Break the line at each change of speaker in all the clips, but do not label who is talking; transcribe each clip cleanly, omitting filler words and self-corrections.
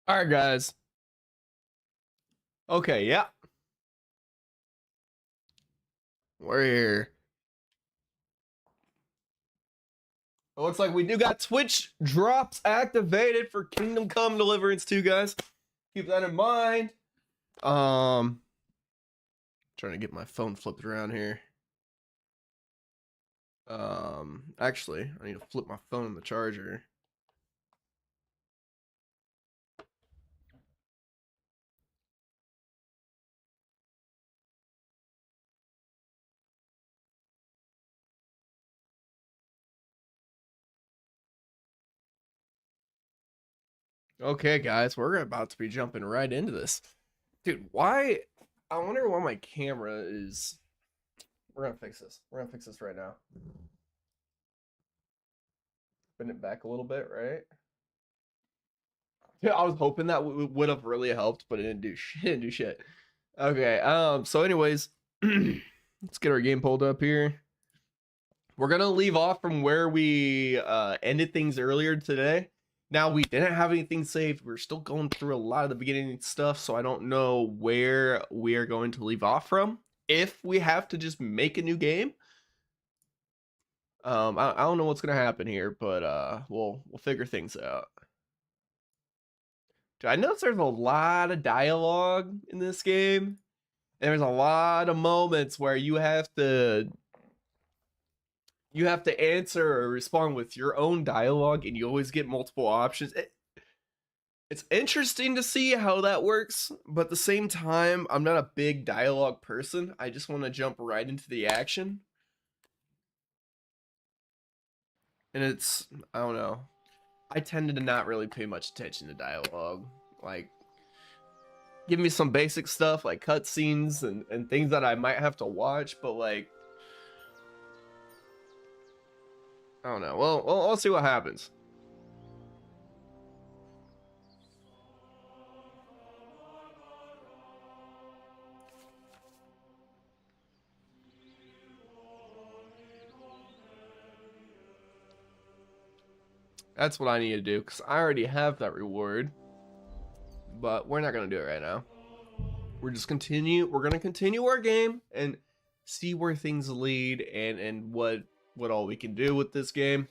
All right, guys. Okay, yeah. We're here. It looks like we do got Twitch drops activated for Kingdom Come Deliverance 2, guys. Keep that in mind. Trying to get my phone flipped around here. Actually, I need to flip my phone on the charger. Okay, guys, we're about to be jumping right into this. Dude, why? I wonder why my camera is. We're gonna fix this. We're gonna fix this right now. Bend it back a little bit, right? Yeah, I was hoping that would have really helped, but it didn't do shit. Didn't do shit. Okay. So, anyways, let's get our game pulled up here. We're gonna leave off from where we ended things earlier today. Now we didn't have anything saved. We're still going through a lot of the beginning stuff, so I don't know where we are going to leave off from. If we have to just make a new game, I don't know what's gonna happen here, but we'll figure things out. Dude, I noticed there's a lot of dialogue in this game. And there's a lot of moments where you have to answer or respond with your own dialogue, and you always get multiple options. It's interesting to see how that works, but at the same time, I'm not a big dialogue person. I just want to jump right into the action. And it's, I don't know. I tended to not really pay much attention to dialogue. Like, give me some basic stuff like cutscenes and things that I might have to watch, but like, I don't know. Well, I'll see what happens. That's what I need to do, because I already have that reward. But we're not going to do it right now. We're going to continue our game and see where things lead and what all we can do with this game.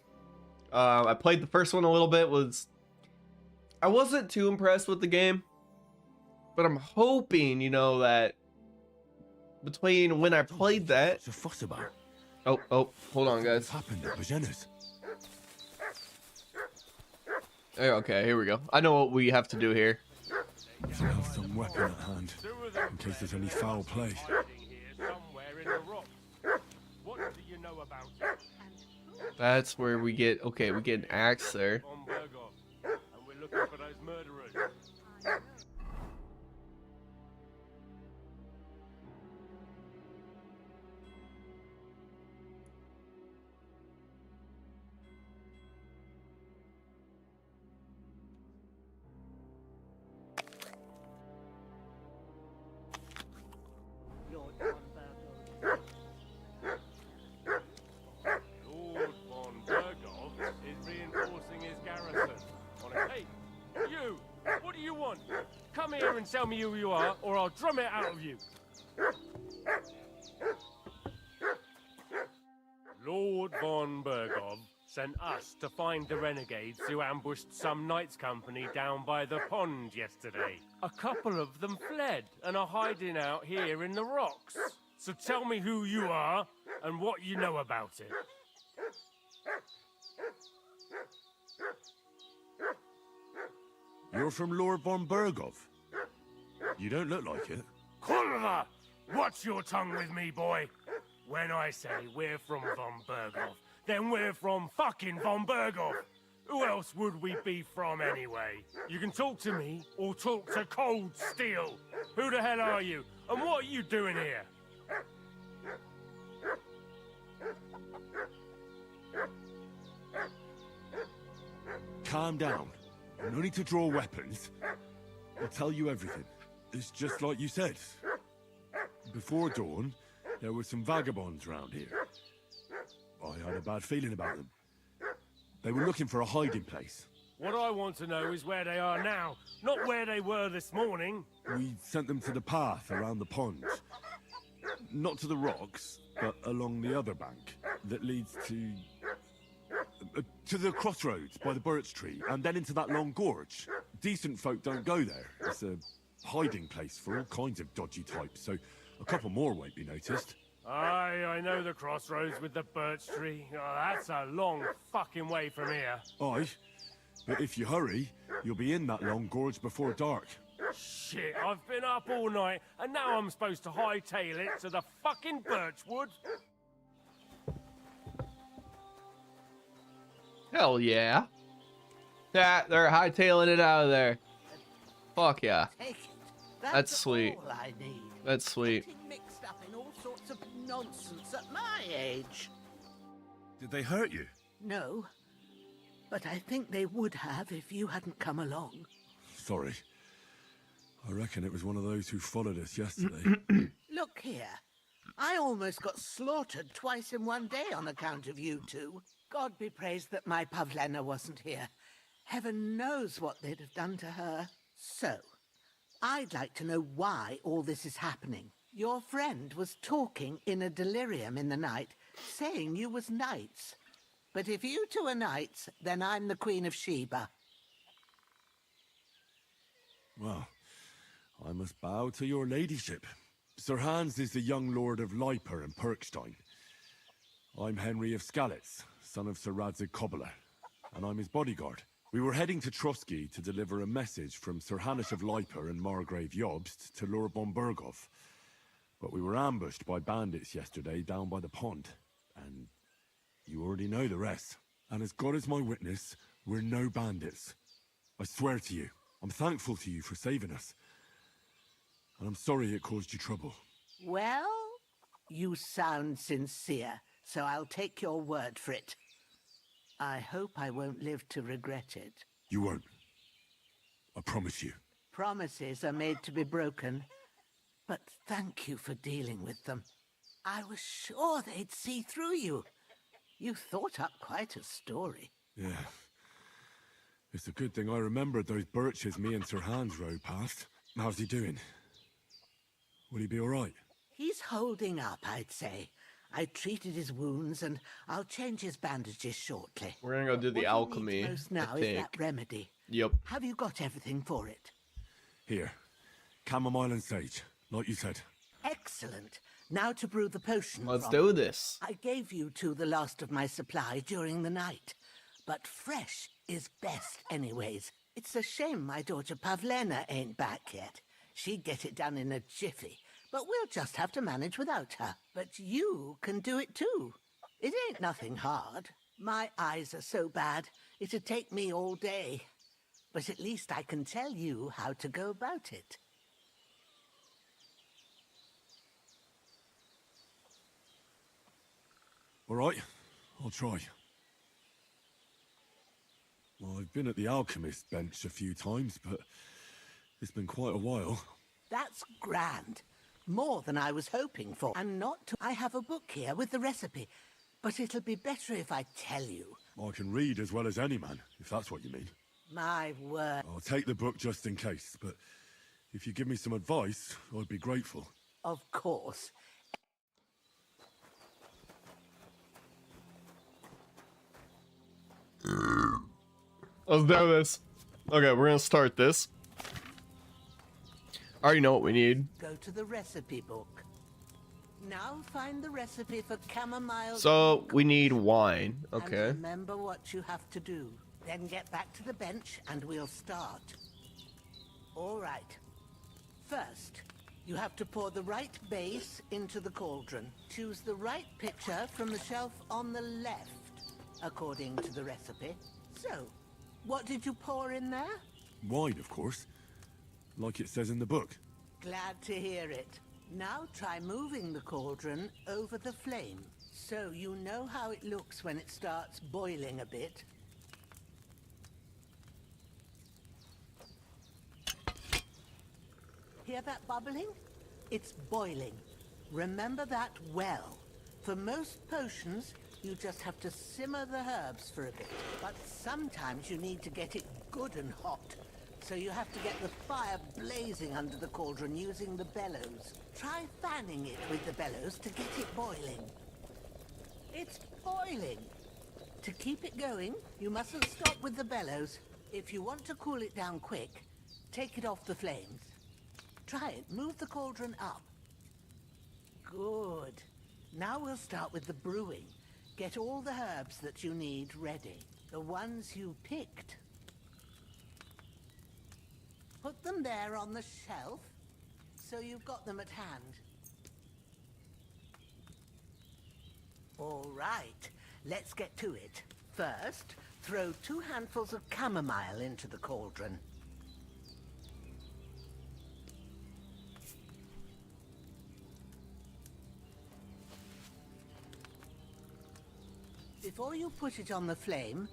I played the first one a little bit. I wasn't too impressed with the game, but I'm hoping, that between when I played that.
What's the fuss about?
Oh, hold on, guys.
What happened at Bajena's?
Okay, here we go. I know what we have to do here.
To have some weapon at hand, in case there's any foul play.
That's where we get, okay, we get an axe there.
Come here and tell me who you are, or I'll drum it out of you. Lord von Bergov sent us to find the renegades who ambushed some knights' company down by the pond yesterday. A couple of them fled and are hiding out here in the rocks. So tell me who you are and what you know about it.
You're from Lord von Bergov? You don't look like it.
Kulva! Watch your tongue with me, boy. When I say we're from von Bergov, then we're from fucking von Bergov. Who else would we be from anyway? You can talk to me or talk to Cold Steel. Who the hell are you? And what are you doing here?
Calm down. No need to draw weapons. I'll tell you everything. It's just like you said. Before dawn, there were some vagabonds round here. I had a bad feeling about them. They were looking for a hiding place.
What I want to know is where they are now, not where they were this morning.
We sent them to the path around the pond. Not to the rocks, but along the other bank that leads to the crossroads by the birch tree, and then into that long gorge. Decent folk don't go there. It's a hiding place for all kinds of dodgy types, so a couple more won't be noticed.
Aye, I know the crossroads with the birch tree. Oh, that's a long fucking way from here.
Aye, but if you hurry, you'll be in that long gorge before dark.
Shit, I've been up all night, and now I'm supposed to hightail it to the fucking birchwood?
Hell yeah. Yeah, they're hightailing it out of there. Fuck yeah.
Take it.
That's sweet.
All I need.
That's sweet.
Getting mixed up in all sorts of nonsense at my age.
Did they hurt you?
No, but I think they would have if you hadn't come along.
Sorry. I reckon it was one of those who followed us yesterday.
Look here. I almost got slaughtered twice in one day on account of you two. God be praised that my Pavlena wasn't here. Heaven knows what they'd have done to her. So, I'd like to know why all this is happening. Your friend was talking in a delirium in the night, saying you was knights. But if you two are knights, then I'm the Queen of Sheba.
Well, I must bow to your ladyship. Sir Hans is the young lord of Leiper and Perkstein. I'm Henry of Skalitz, son of Sir Radzig Cobbler, and I'm his bodyguard. We were heading to Trotsky to deliver a message from Sir Hanish of Leiper and Margrave Jobst to Lord von Berghoff. But we were ambushed by bandits yesterday down by the pond, and you already know the rest. And as God is my witness, we're no bandits. I swear to you, I'm thankful to you for saving us. And I'm sorry it caused you trouble.
Well, you sound sincere, so I'll take your word for it. I hope I won't live to regret it.
You won't. I promise you.
Promises are made to be broken, but thank you for dealing with them. I was sure they'd see through you. You thought up quite a story.
Yeah. It's a good thing I remembered those birches me and Sir Hans rode past. How's he doing? Will he be all right?
He's holding up, I'd say. I treated his wounds, and I'll change his bandages shortly.
We're gonna go do the
What
alchemy.
he needs most now
I
is
think.
that remedy.
Yep.
Have you got everything for it?
Here. Chamomile and sage, like you said.
Excellent. Now to brew the potion.
Let's
from
do
it.
this.
I gave you two the last of my supply during the night, but fresh is best anyways. It's a shame my daughter Pavlena ain't back yet. She'd get it done in a jiffy, but we'll just have to manage without her. But you can do it too. It ain't nothing hard. My eyes are so bad, it'd take me all day. But at least I can tell you how to go about it.
All right, I'll try. Well, I've been at the alchemist bench a few times, but it's been quite a while.
That's grand. More than I was hoping for. And not to... I have a book here with the recipe, but it'll be better if I tell you.
I can read as well as any man, if that's what you mean.
My word.
I'll take the book just in case, but if you give me some advice, I'd be grateful.
Of course.
Let's do this. Okay, we're gonna start this. I already know what we need.
Go to the recipe book. Now find the recipe for chamomile.
So we need wine.
And
Okay.
remember what you have to do. Then get back to the bench and we'll start. All right. First, you have to pour the right base into the cauldron. Choose the right pitcher from the shelf on the left, according to the recipe. So, what did you pour in there?
Wine, of course. Like it says in the book.
Glad to hear it. Now try moving the cauldron over the flame, so you know how it looks when it starts boiling a bit. Hear that bubbling? It's boiling. Remember that well. For most potions, You just have to simmer the herbs for a bit. But sometimes you need to get it good and hot. So you have to get the fire blazing under the cauldron using the bellows. Try fanning it with the bellows to get it boiling. It's boiling! To keep it going, you mustn't stop with the bellows. If you want to cool it down quick, take it off the flames. Try it. Move the cauldron up. Good. Now we'll start with the brewing. Get all the herbs that you need ready. The ones you picked. Put them there on the shelf, so you've got them at hand. All right, let's get to it. First, throw 2 handfuls of chamomile into the cauldron. Before you put it on the flame,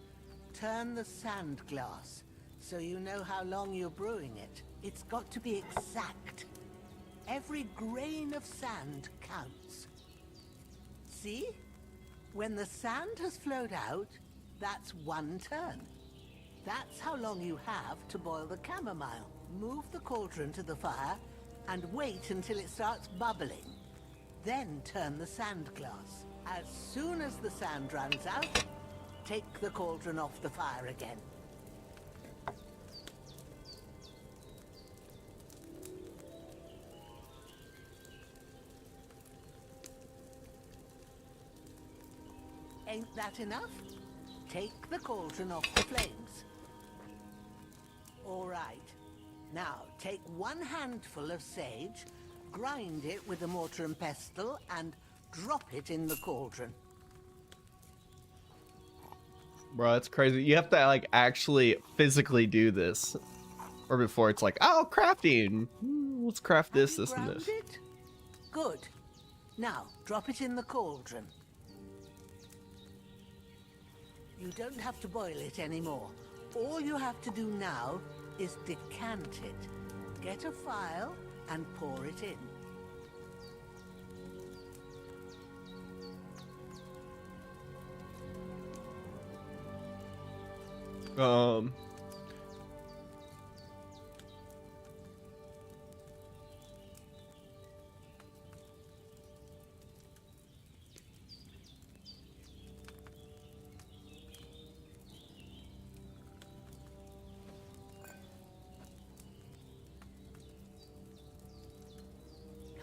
turn the sand glass, so you know how long you're brewing it. It's got to be exact. Every grain of sand counts. See? When the sand has flowed out, that's 1 turn. That's how long you have to boil the chamomile. Move the cauldron to the fire and wait until it starts bubbling. Then turn the sand glass. As soon as the sand runs out, take the cauldron off the fire again. Ain't that enough? Take the cauldron off the flames. All right. Now, take 1 handful of sage, grind it with a mortar and pestle, and drop it in the cauldron.
Bro, that's crazy. You have to like actually physically do this, or before it's like, oh, crafting. Let's craft this, this, and this.
It? Good. Now drop it in the cauldron. You don't have to boil it anymore. All you have to do now is decant it. Get a phial and pour it in.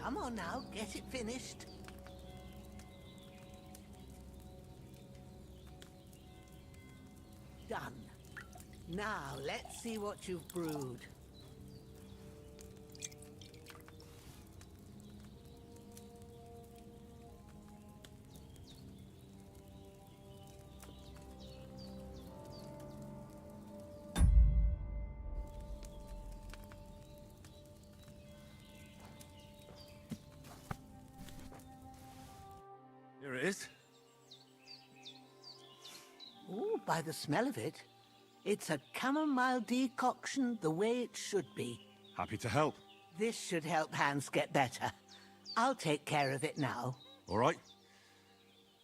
Come on now, get it finished. Done. Now, let's see what you've brewed.
Here it is.
Ooh, by the smell of it, it's a chamomile decoction the way it should be.
Happy to help.
This should help Hans get better. I'll take care of it now.
All right.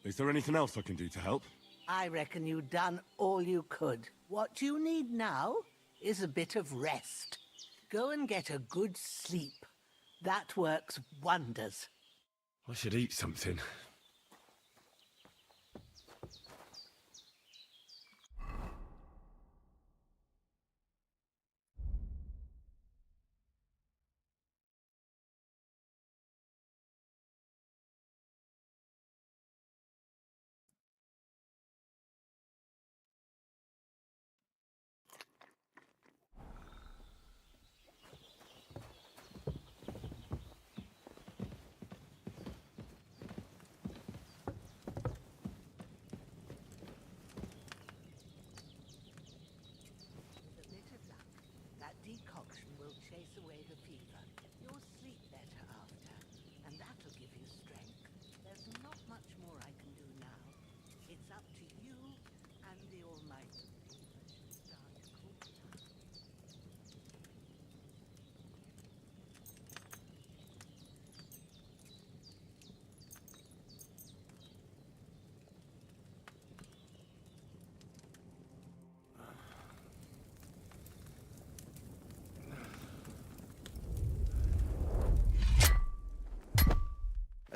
Is there anything else I can do to help?
I reckon you've done all you could. What you need now is a bit of rest. Go and get a good sleep. That works wonders.
I should eat something.
With a bit of luck, that decoction will chase away the fever. You'll sleep better after, and that'll give you strength. There's not much more I can do now. It's up to you and the Almighty. Start to cool down.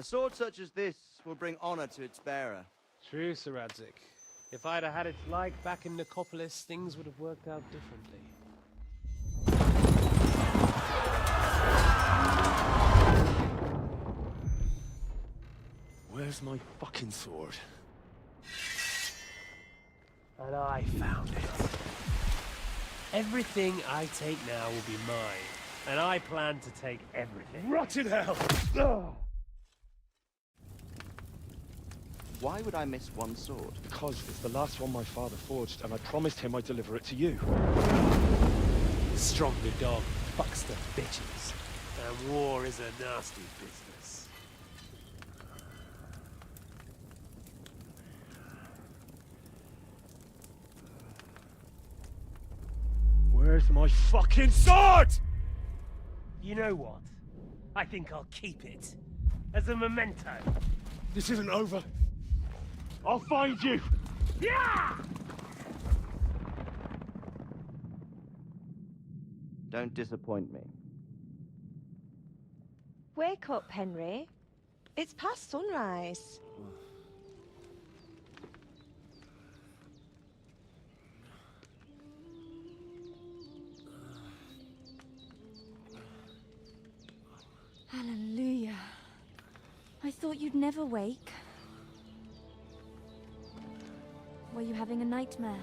A sword such as this will bring honor to its bearer.
True, Sir Radzik. If I'd have had its like back in Nicopolis, things would have worked out differently.
Where's my fucking sword?
And I found it. Everything I take now will be mine, and I plan to take everything.
Rotted hell!
Ugh.
Why would I miss one sword?
Because it's the last one my father forged, and I promised him I'd deliver it to you.
Stronger dog fucks the bitches, and war is a nasty business.
Where's my fucking sword?
You know what? I think I'll keep it. As a memento.
This isn't over. I'll find you!
Yeah!
Don't disappoint me.
Wake up, Henry. It's past sunrise.
Hallelujah. I thought you'd never wake. Were you having a nightmare?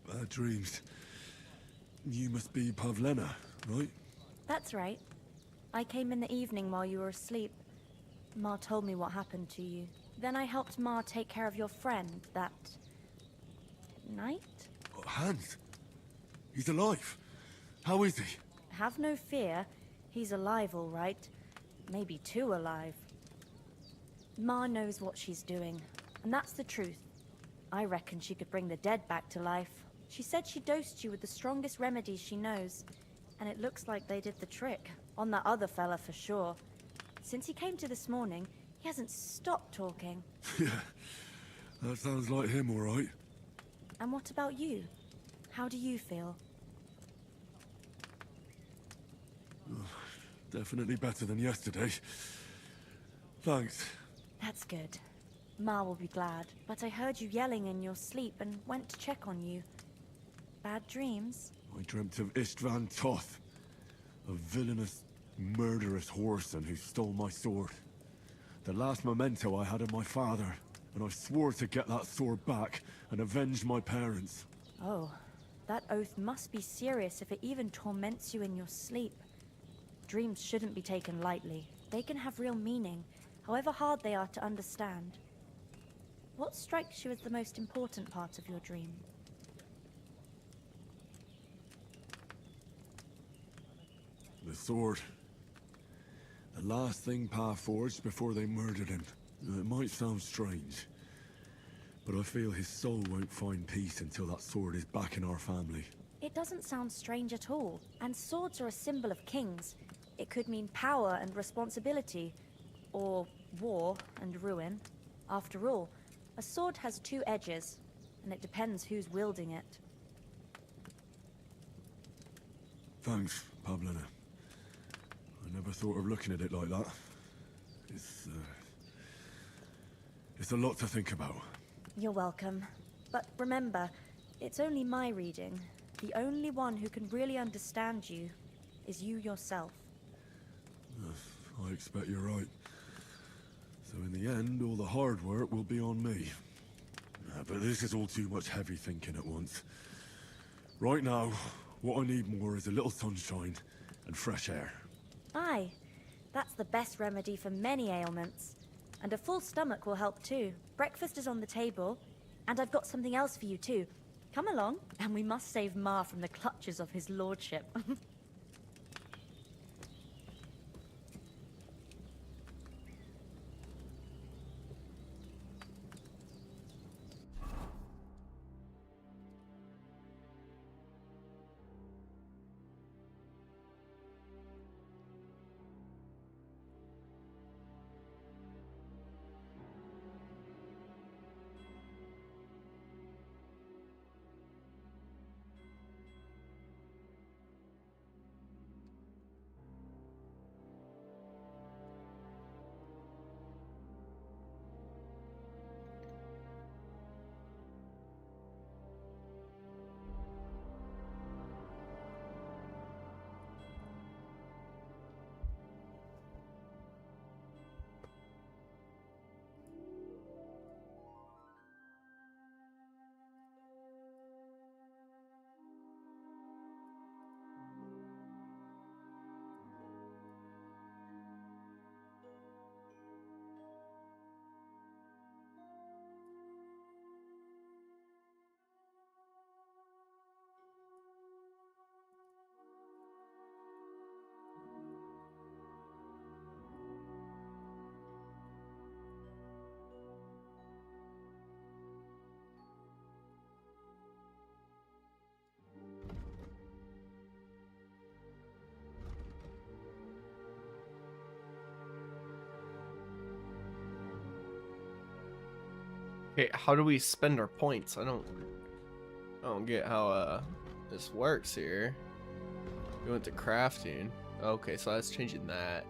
Bad dreams. You must be Pavlena, right?
That's right. I came in the evening while you were asleep. Ma told me what happened to you. Then I helped Ma take care of your friend that night?
Hans? He's alive. How is he?
Have no fear. He's alive, all right. Maybe too alive. Ma knows what she's doing, and that's the truth. I reckon she could bring the dead back to life. She said she dosed you with the strongest remedies she knows, and it looks like they did the trick. On that other fella for sure. Since he came to this morning, he hasn't stopped talking.
Yeah, that sounds like him, all right.
And what about you? How do you feel?
Definitely better than yesterday. Thanks.
That's good. Ma will be glad. But I heard you yelling in your sleep and went to check on you. Bad dreams?
I dreamt of Istvan Toth, a villainous, murderous whoreson who stole my sword. The last memento I had of my father, and I swore to get that sword back and avenge my parents.
Oh, that oath must be serious if it even torments you in your sleep. Dreams shouldn't be taken lightly. They can have real meaning, however hard they are to understand. What strikes you as the most important part of your dream?
The sword. The last thing Pa forged before they murdered him. It might sound strange, but I feel his soul won't find peace until that sword is back in our family.
It doesn't sound strange at all. And swords are a symbol of kings. It could mean power and responsibility, or war and ruin. After all, a sword has two edges, and it depends who's wielding it.
Thanks, Pavlena. I never thought of looking at it like that. It's a lot to think about.
You're welcome. But remember, it's only my reading. The only one who can really understand you is you yourself.
I expect you're right. So in the end, all the hard work will be on me. But this is all too much heavy thinking at once. Right now, what I need more is a little sunshine and fresh air.
Aye, that's the best remedy for many ailments. And a full stomach will help too. Breakfast is on the table, and I've got something else for you too. Come along, and we must save Ma from the clutches of his lordship.
Okay, how do we spend our points? I don't get how this works here. We went to crafting. Okay, so that's changing that.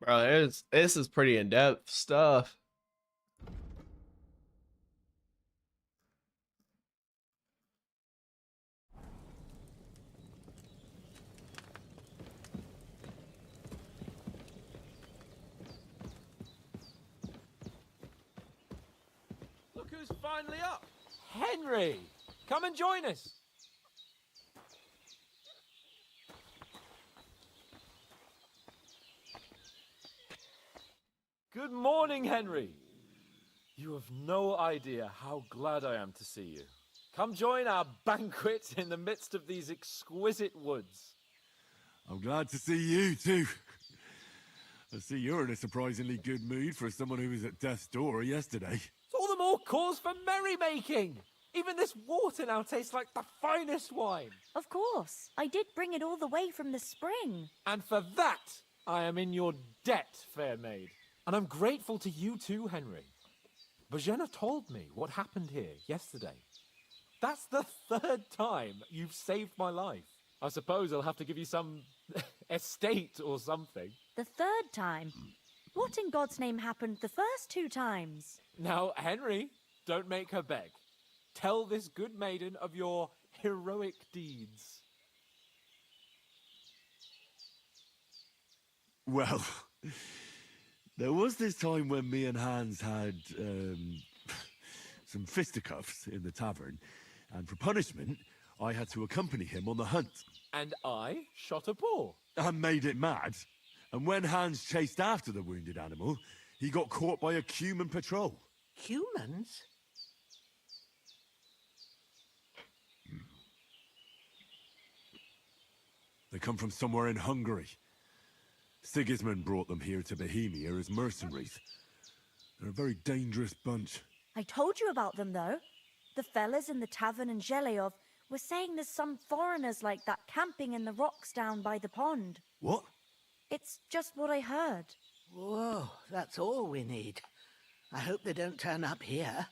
Bro, this is pretty in-depth stuff.
Look who's finally up. Henry, come and join us. Good morning, Henry. You have no idea how glad I am to see you. Come join our banquet in the midst of these exquisite woods.
I'm glad to see you too. I see you're in a surprisingly good mood for someone who was at death's door yesterday.
It's all the more cause for merrymaking. Even this water now tastes like the finest wine.
Of course. I did bring it all the way from the spring.
And for that, I am in your debt, fair maid. And I'm grateful to you too, Henry. Bajena told me what happened here yesterday. That's the 3rd time you've saved my life. I suppose I'll have to give you some estate or something.
The 3rd time? What in God's name happened the first 2 times?
Now, Henry, don't make her beg. Tell this good maiden of your heroic deeds.
Well, there was this time when me and Hans had some fisticuffs in the tavern, and for punishment, I had to accompany him on the hunt.
And I shot a boar.
And made it mad. And when Hans chased after the wounded animal, he got caught by a human patrol.
Humans?
They come from somewhere in Hungary. Sigismund brought them here to Bohemia as mercenaries. They're a very dangerous bunch.
I told you about them, though. The fellas in the tavern in Zheleyov were saying there's some foreigners like that camping in the rocks down by the pond.
What?
It's just what I heard.
Whoa, that's all we need. I hope they don't turn up here.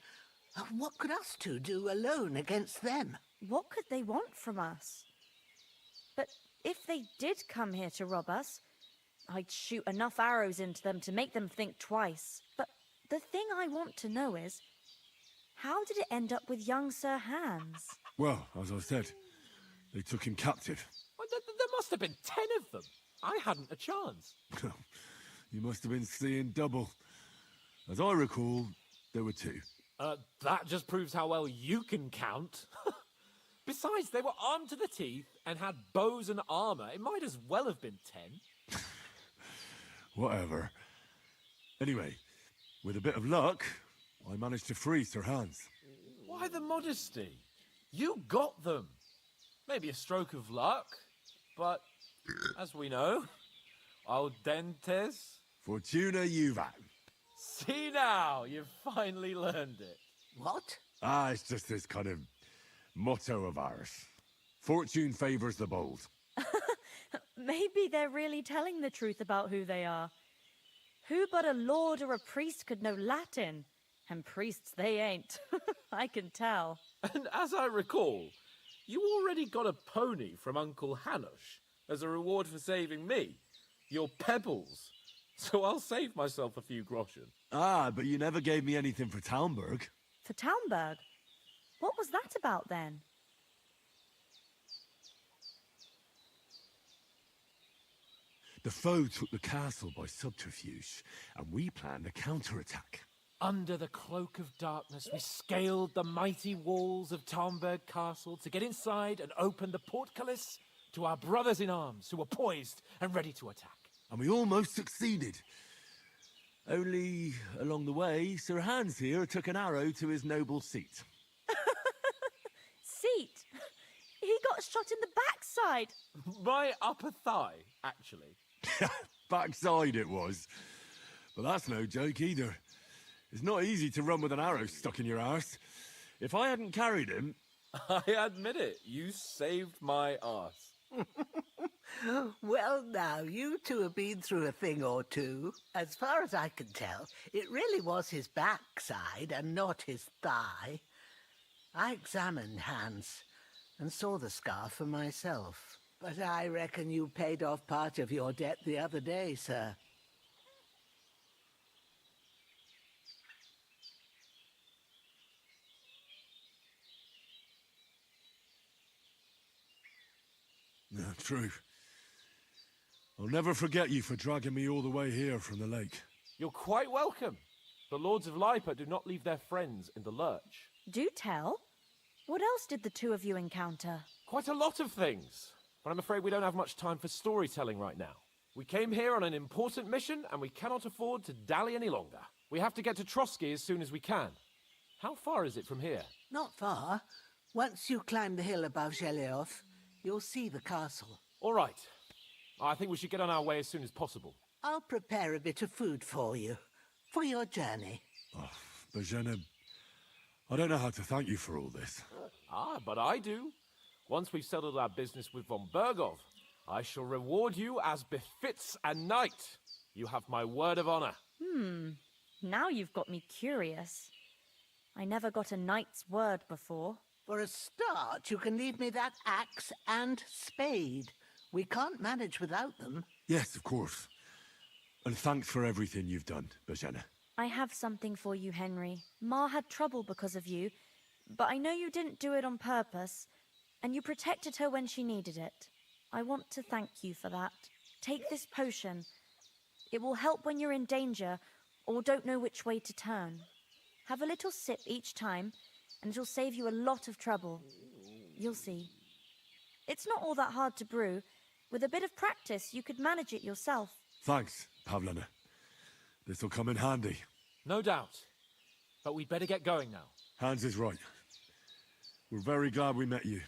What could us two do alone against them?
What could they want from us? But if they did come here to rob us, I'd shoot enough arrows into them to make them think twice. But the thing I want to know is, how did it end up with young Sir Hans?
Well, as I said, they took him captive.
Well, there must have been 10 of them. I hadn't a chance.
You must have been seeing double. As I recall, there were 2.
That just proves how well you can count. Besides, they were armed to the teeth and had bows and armor. It might as well have been 10.
Whatever. Anyway, with a bit of luck, I managed to free Sir Hans.
Why the modesty? You got them. Maybe a stroke of luck, but as we know, al dentes.
Fortuna juvat.
See now, you've finally learned it.
What?
It's just this kind of motto of ours. Fortune favors the bold.
Maybe they're really telling the truth about who they are. Who but a lord or a priest could know Latin? And priests they ain't. I can tell.
And as I recall, you already got a pony from Uncle Hanush as a reward for saving me. Your pebbles. So I'll save myself a few groschen.
But you never gave me anything for Talmberg.
For Talmberg? What was that about then?
The foe took the castle by subterfuge, and we planned a counterattack.
Under the cloak of darkness, we scaled the mighty walls of Talmberg Castle to get inside and open the portcullis to our brothers in arms who were poised and ready to attack.
And we almost succeeded. Only, along the way, Sir Hans here took an arrow to his noble seat.
Seat? He got shot in the backside.
My upper thigh, actually.
Backside it was. But that's no joke either. It's not easy to run with an arrow stuck in your arse. If I hadn't carried him...
I admit it, you saved my arse.
Well, now, you two have been through a thing or two. As far as I can tell, it really was his backside and not his thigh. I examined Hans and saw the scar for myself. But I reckon you paid off part of your debt the other day, sir.
Yeah, true. I'll never forget you for dragging me all the way here from the lake.
You're quite welcome. The Lords of Lipa do not leave their friends in the lurch.
Do tell. What else did the two of you encounter?
Quite a lot of things, but I'm afraid we don't have much time for storytelling right now. We came here on an important mission, and we cannot afford to dally any longer. We have to get to Trotsky as soon as we can. How far is it from here?
Not far. Once you climb the hill above Zheleov, you'll see the castle.
All right. I think we should get on our way as soon as possible.
I'll prepare a bit of food for you, for your journey.
Oh, Bozhena, I don't know how to thank you for all this.
Ah, but I do. Once we've settled our business with von Bergov, I shall reward you as befits a knight. You have my word of honor.
Now you've got me curious. I never got a knight's word before.
For a start, you can leave me that axe and spade. We can't manage without them.
Yes, of course. And thanks for everything you've done, Bozhena.
I have something for you, Henry. Ma had trouble because of you, but I know you didn't do it on purpose, and you protected her when she needed it. I want to thank you for that. Take this potion. It will help when you're in danger or don't know which way to turn. Have a little sip each time, and it'll save you a lot of trouble. You'll see. It's not all that hard to brew. With a bit of practice, you could manage it yourself.
Thanks, Pavlena. This'll come in handy.
No doubt. But we'd better get going now.
Hans is right. We're very glad we met you.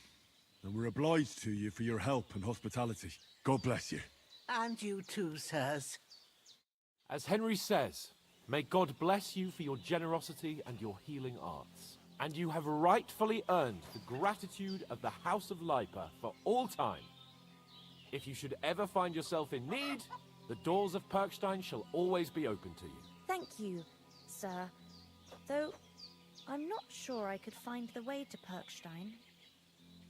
And we're obliged to you for your help and hospitality. God bless you.
And you too, sirs.
As Henry says, may God bless you for your generosity and your healing arts. And you have rightfully earned the gratitude of the House of Lipa for all time. If you should ever find yourself in need, the doors of Perkstein shall always be open to you.
Thank you, sir. Though, I'm not sure I could find the way to Perkstein.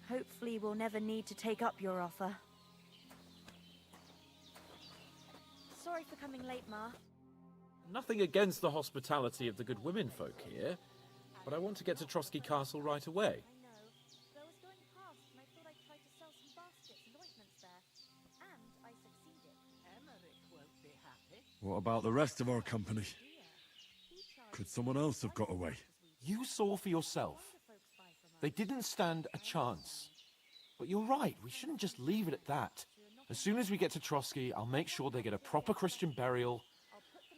Hopefully we'll never need to take up your offer. Sorry for coming late, Ma.
Nothing against the hospitality of the good women folk here, but I want to get to Trotsky Castle right away.
I know. But I was going past and I thought I'd try to sell some baskets and ointments there. And I succeeded.
Emmerich won't be happy.
What about the rest of our company? Could someone else have got away?
You saw for yourself. They didn't stand a chance. But you're right, we shouldn't just leave it at that. As soon as we get to Trotsky, I'll make sure they get a proper Christian burial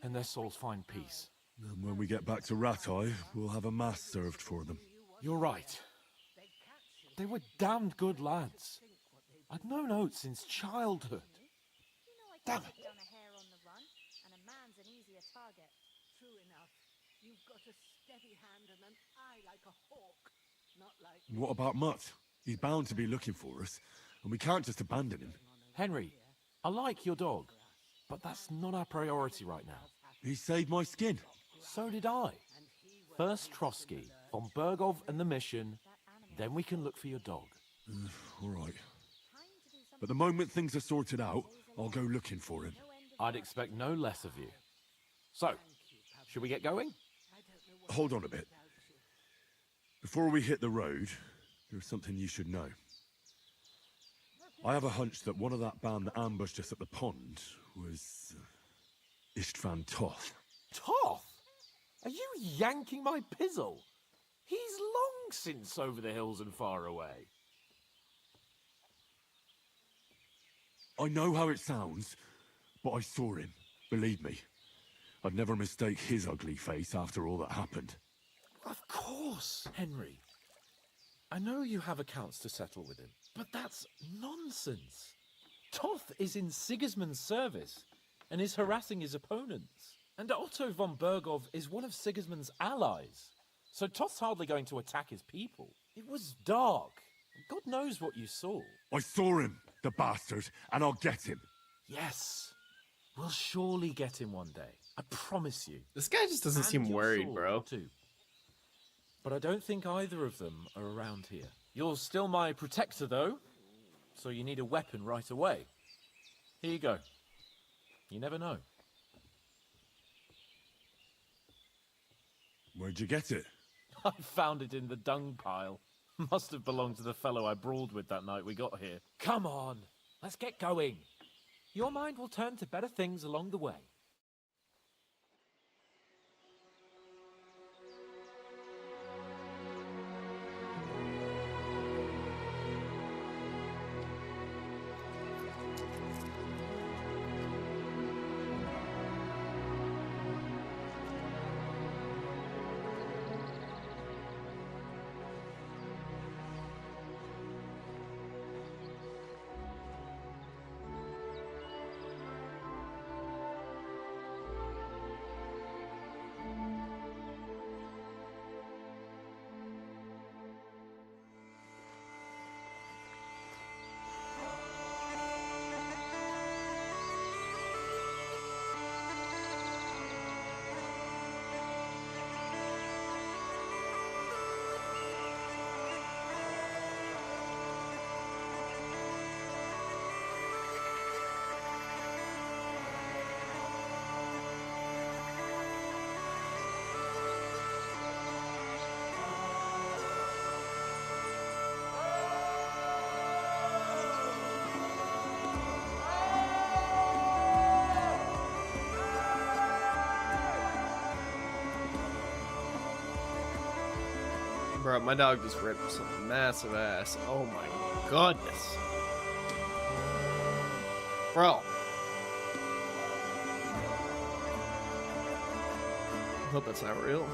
and their souls find peace.
And when we get back to Ratai, we'll have a mass served for them.
You're right. They were damned good lads. I'd known Oates since childhood. Damn it.
Done a hare on the run, and a man's an easier target.
True enough. You've got a steady hand and an eye like a hawk. Not like...
What about Mutt? He's bound to be looking for us, and we can't just abandon him.
Henry, I like your dog, but that's not our priority right now.
He saved my skin.
So did I. First Trotsky, von Bergov and the mission, then we can look for your dog.
All right. But the moment things are sorted out, I'll go looking for him.
I'd expect no less of you. So, should we get going?
Hold on a bit. Before we hit the road, there's something you should know. I have a hunch that one of that band that ambushed us at the pond was Istvan Toth.
Toth? Are you yanking my pizzle? He's long since over the hills and far away.
I know how it sounds, but I saw him. Believe me. I'd never mistake his ugly face after all that happened.
Of course, Henry. I know you have accounts to settle with him, but that's nonsense. Toth is in Sigismund's service and is harassing his opponents. And Otto von Bergov is one of Sigismund's allies. So Toth's hardly going to attack his people. It was dark. God knows what you saw.
I saw him, the bastard, and I'll get him.
Yes. We'll surely get him one day. I promise you.
This guy just doesn't
And
seem
your
worried,
sword,
bro.
Too. But I don't think either of them are around here. You're still my protector, though, so you need a weapon right away. Here you go. You never know.
Where'd you get it?
I found it in the dung pile. Must have belonged to the fellow I brawled with that night we got here. Come on, let's get going. Your mind will turn to better things along the way.
Bro, my dog just ripped some massive ass. Oh my goodness. Bro. I hope that's not real.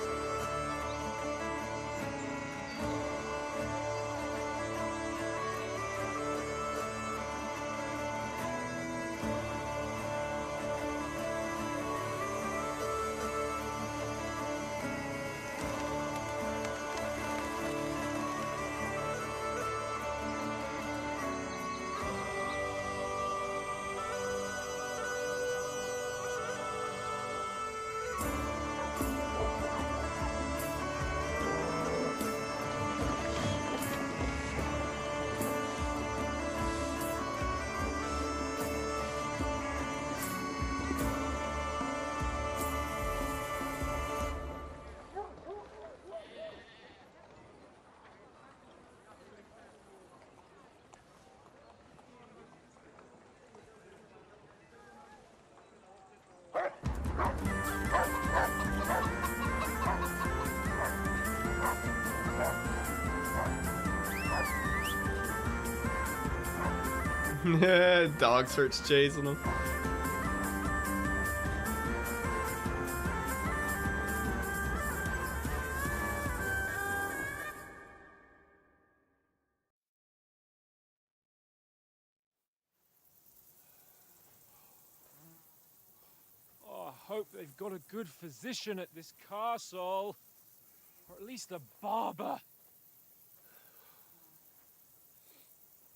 Dog starts chasing him.
Oh, I hope they've got a good physician at this castle. Or at least a barber.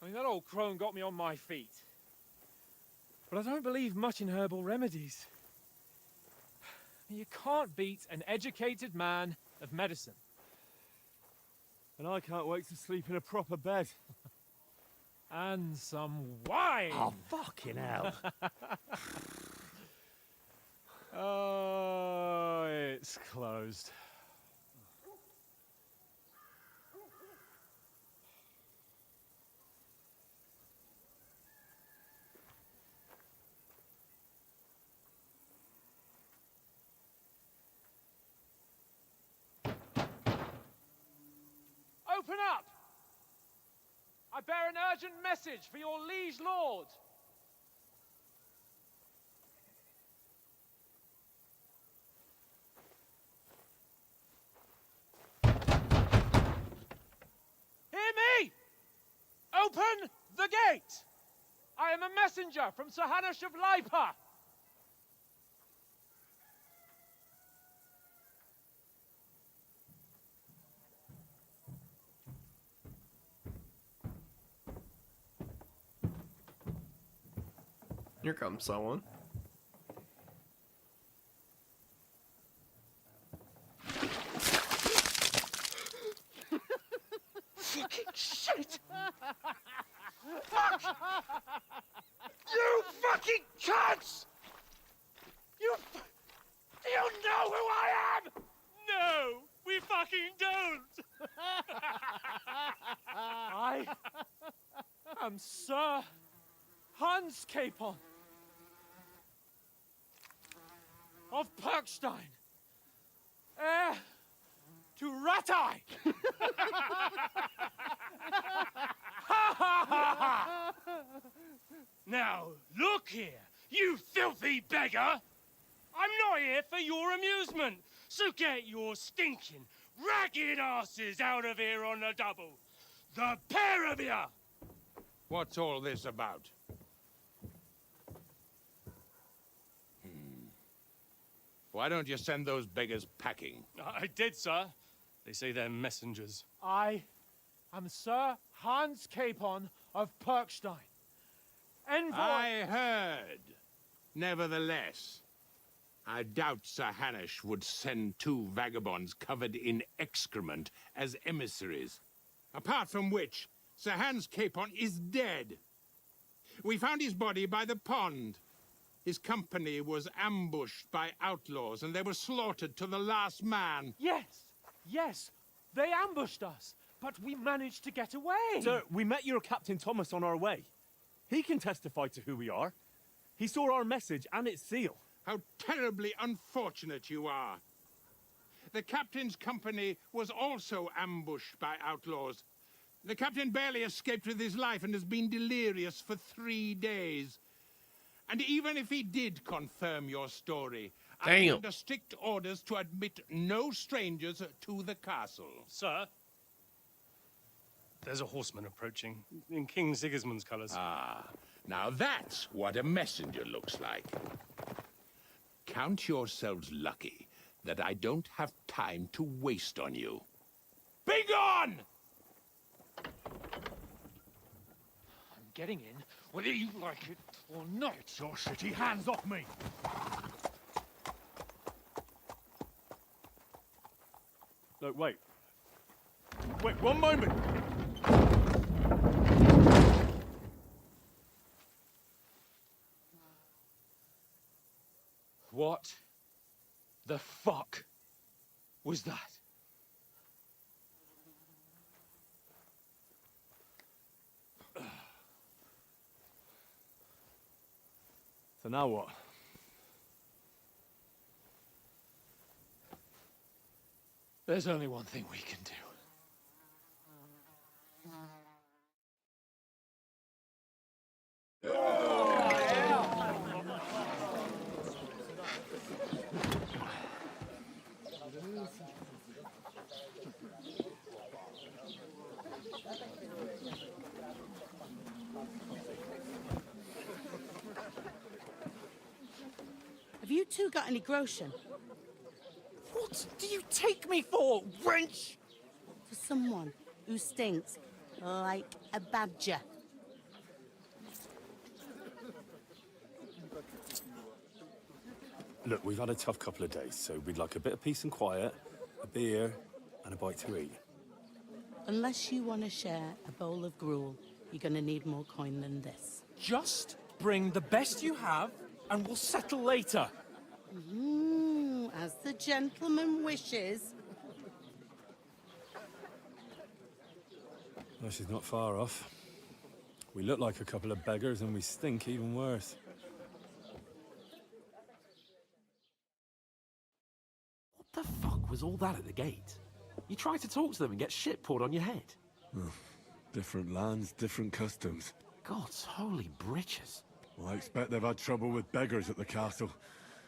I mean, that old crone got me on my feet. But I don't believe much in herbal remedies. You can't beat an educated man of medicine.
And I can't wait to sleep in a proper bed.
And some wine!
Oh, fucking hell.
Oh, it's closed. Open up! I bear an urgent message for your liege lord. Hear me! Open the gate! I am a messenger from Sir Hanush of Lipa.
Here comes someone.
Fucking shit! Fuck! You fucking cunts! Do you know who I am?
No, we fucking don't!
am Sir Hans Capon of Perkstein, heir to Ratai.
Now, look here, you filthy beggar! I'm not here for your amusement, so get your stinking, ragged asses out of here on the double. The pair of you!
What's all this about? Why don't you send those beggars packing?
I did, sir. They say they're messengers.
I am Sir Hans Capon of Perkstein. Envoy...
I heard. Nevertheless, I doubt Sir Hanush would send 2 vagabonds covered in excrement as emissaries. Apart from which, Sir Hans Capon is dead. We found his body by the pond. His company was ambushed by outlaws, and they were slaughtered to the last man.
Yes, they ambushed us, but we managed to get away.
Sir, we met your Captain Thomas on our way. He can testify to who we are. He saw our message and its seal.
How terribly unfortunate you are. The captain's company was also ambushed by outlaws. The captain barely escaped with his life and has been delirious for 3 days. And even if he did confirm your story, I'm under strict orders to admit no strangers to the castle.
Sir, there's a horseman approaching, in King Sigismund's colours.
Ah, now that's what a messenger looks like. Count yourselves lucky that I don't have time to waste on you. Be gone!
I'm getting in, whether you like it or not.
Get your shitty hands off me!
Look, wait. Wait, one moment!
What the fuck was that?
So now what?
There's only one thing we can do.
Have you two got any groschen?
What do you take me for, wench?
For someone who stinks like a badger.
Look, we've had a tough couple of days, so we'd like a bit of peace and quiet, a beer, and a bite to eat.
Unless you want to share a bowl of gruel, you're going to need more coin than this.
Just bring the best you have, and we'll settle later.
As the gentleman wishes.
Well, she's not far off. We look like a couple of beggars, and we stink even worse.
What the fuck was all that at the gate? You try to talk to them and get shit poured on your head.
Different lands, different customs.
God's holy britches.
Well, I expect they've had trouble with beggars at the castle,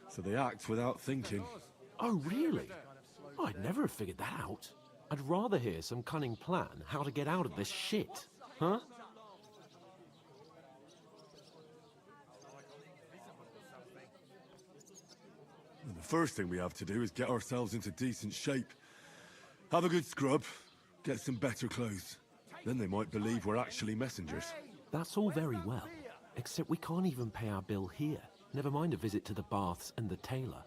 so they act without thinking.
Oh, really? Oh, I'd never have figured that out. I'd rather hear some cunning plan how to get out of this shit. Huh?
And the first thing we have to do is get ourselves into decent shape. Have a good scrub, get some better clothes. Then they might believe we're actually messengers.
That's all very well, except we can't even pay our bill here. Never mind a visit to the baths and the tailor.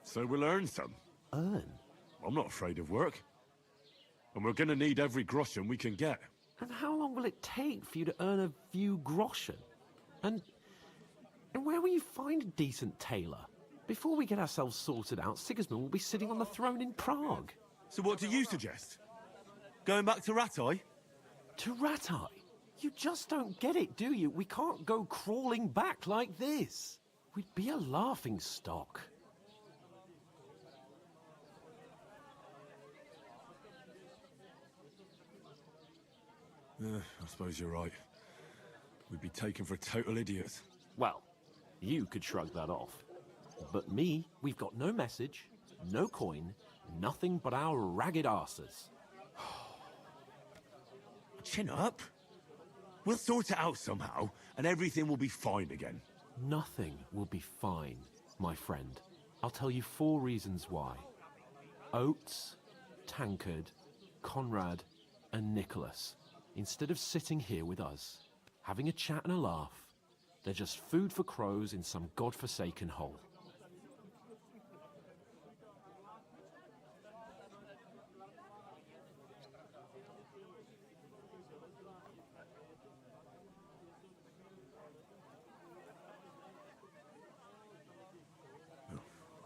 So we'll earn some.
Earn?
I'm not afraid of work. And we're gonna need every groschen we can get.
And how long will it take for you to earn a few groschen? And where will you find a decent tailor? Before we get ourselves sorted out, Sigismund will be sitting on the throne in Prague.
So what do you suggest? Going back to Ratai?
To Ratai? You just don't get it, do you? We can't go crawling back like this. We'd be a laughing stock.
I suppose you're right. We'd be taken for total idiots.
Well, you could shrug that off. But me, we've got no message, no coin, nothing but our ragged arses.
Chin up. We'll sort it out somehow, and everything will be fine again.
Nothing will be fine, my friend. I'll tell you 4 reasons why. Oates, Tankard, Conrad, and Nicholas, instead of sitting here with us, having a chat and a laugh, they're just food for crows in some godforsaken hole.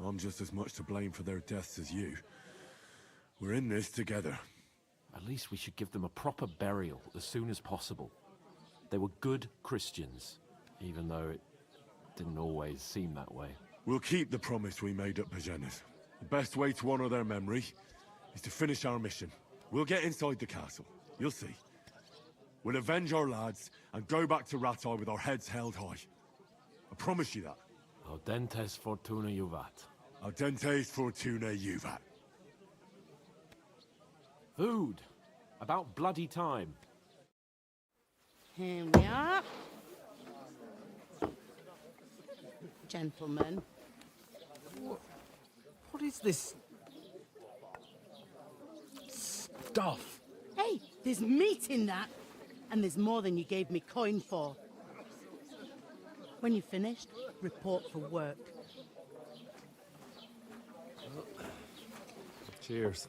I'm just as much to blame for their deaths as you. We're in this together.
At least we should give them a proper burial as soon as possible. They were good Christians, even though it didn't always seem that way.
We'll keep the promise we made at Bajena's. The best way to honor their memory is to finish our mission. We'll get inside the castle. You'll see. We'll avenge our lads and go back to Ratai with our heads held high. I promise you that.
Audentes fortuna juvat.
Audentes fortuna juvat.
Food! About bloody time.
Here we are. Gentlemen.
What is this stuff?
Hey, there's meat in that. And there's more than you gave me coin for. When you're finished, report for work.
Cheers.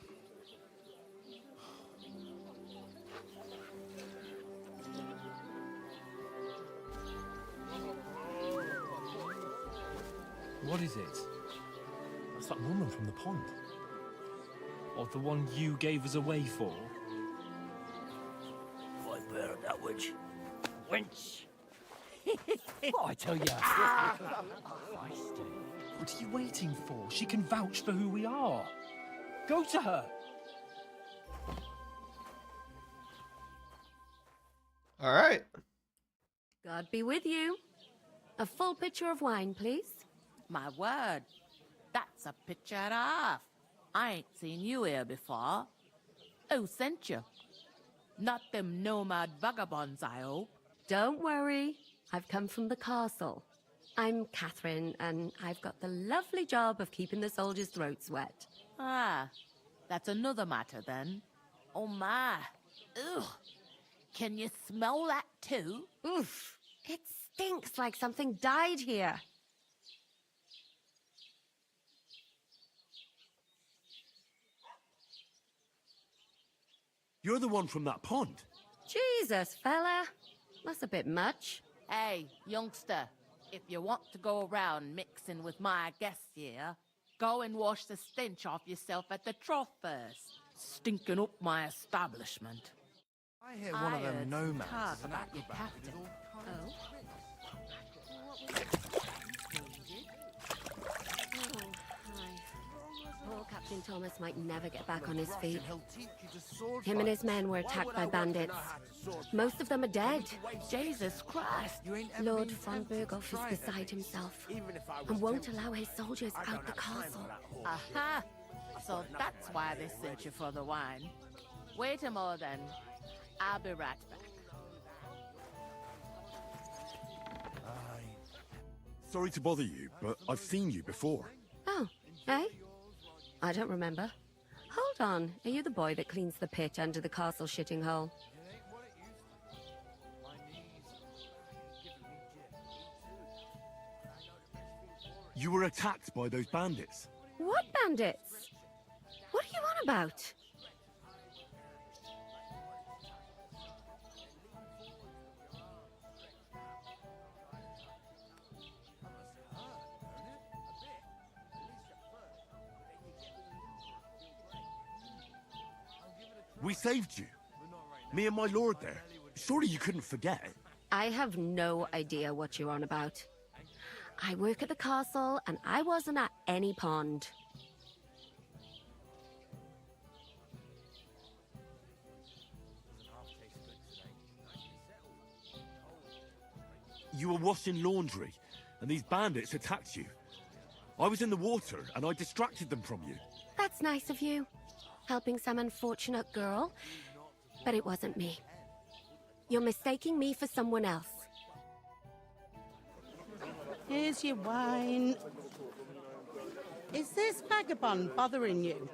What is it?
That's that woman from the pond.
Or the one you gave us away for?
I bear that witch. Wench!
What I tell you? What are you waiting for? She can vouch for who we are. Go to her.
All right.
God be with you. A full pitcher of wine, please.
My word, that's a picture and a half. I ain't seen you here before. Who sent you? Not them nomad vagabonds, I hope.
Don't worry. I've come from the castle. I'm Catherine, and I've got the lovely job of keeping the soldiers' throats wet.
Ah, that's another matter then. Oh my. Ugh. Can you smell that too?
Oof. It stinks like something died here.
You're the one from that pond.
Jesus, fella. That's a bit much.
Hey, youngster, if you want to go around mixing with my guests here, go and wash the stench off yourself at the trough first. Stinking up my establishment.
I hear one of them nomads
Talk
is an
about your
acrobat
captain.
who did all kinds
Poor Captain Thomas might never get back on his feet.
He'll teach you to sword
Him and
fight.
his men were
Why
attacked
would
by
I want to
bandits.
know how to sword
Most of them are dead.
Jesus Christ.
You ain't ever
Lord
been
von
tempted to
Berghoff
try
is
it,
beside
have you?
himself
Even if I was
and won't
tempted,
allow his soldiers
I
out
don't
the
have time
castle.
for that horse.
Aha! So that's why they sent you for the wine. Wait a moment then. I'll be right back.
Sorry to bother you, but I've seen you before.
Oh, eh? I don't remember. Hold on. Are you the boy that cleans the pit under the castle shitting hole?
You were attacked by those bandits.
What bandits? What are you on about?
We saved you. Me and my lord there. Surely you couldn't forget.
I have no idea what you're on about. I work at the castle, and I wasn't at any pond.
You were washing laundry, and these bandits attacked you. I was in the water, and I distracted them from you.
That's nice of you, helping some unfortunate girl. But it wasn't me. You're mistaking me for someone else.
Here's your wine. Is this vagabond bothering you?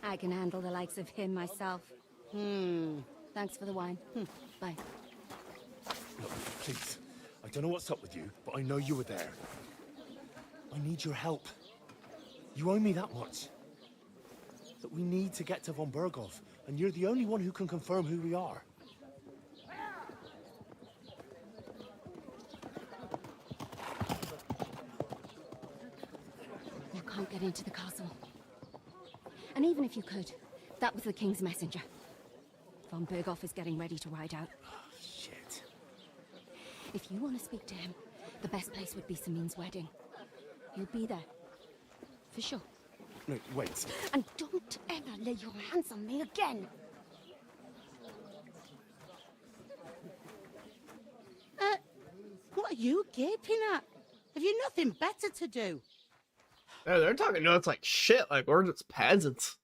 I can handle the likes of him myself. Thanks for the wine. Bye.
Look, please. I don't know what's up with you, but I know you were there. I need your help. You owe me that much. That we need to get to von Berghoff, and you're the only one who can confirm who we are.
You can't get into the castle. And even if you could, that was the King's messenger. Von Berghoff is getting ready to ride out.
Shit.
If you want to speak to him, the best place would be Samin's wedding. He'll be there. For sure.
No, wait.
And don't ever lay your hands on me again!
What are you gaping at? Have you nothing better to do?
Yeah, they're talking notes like shit, like we're just peasants.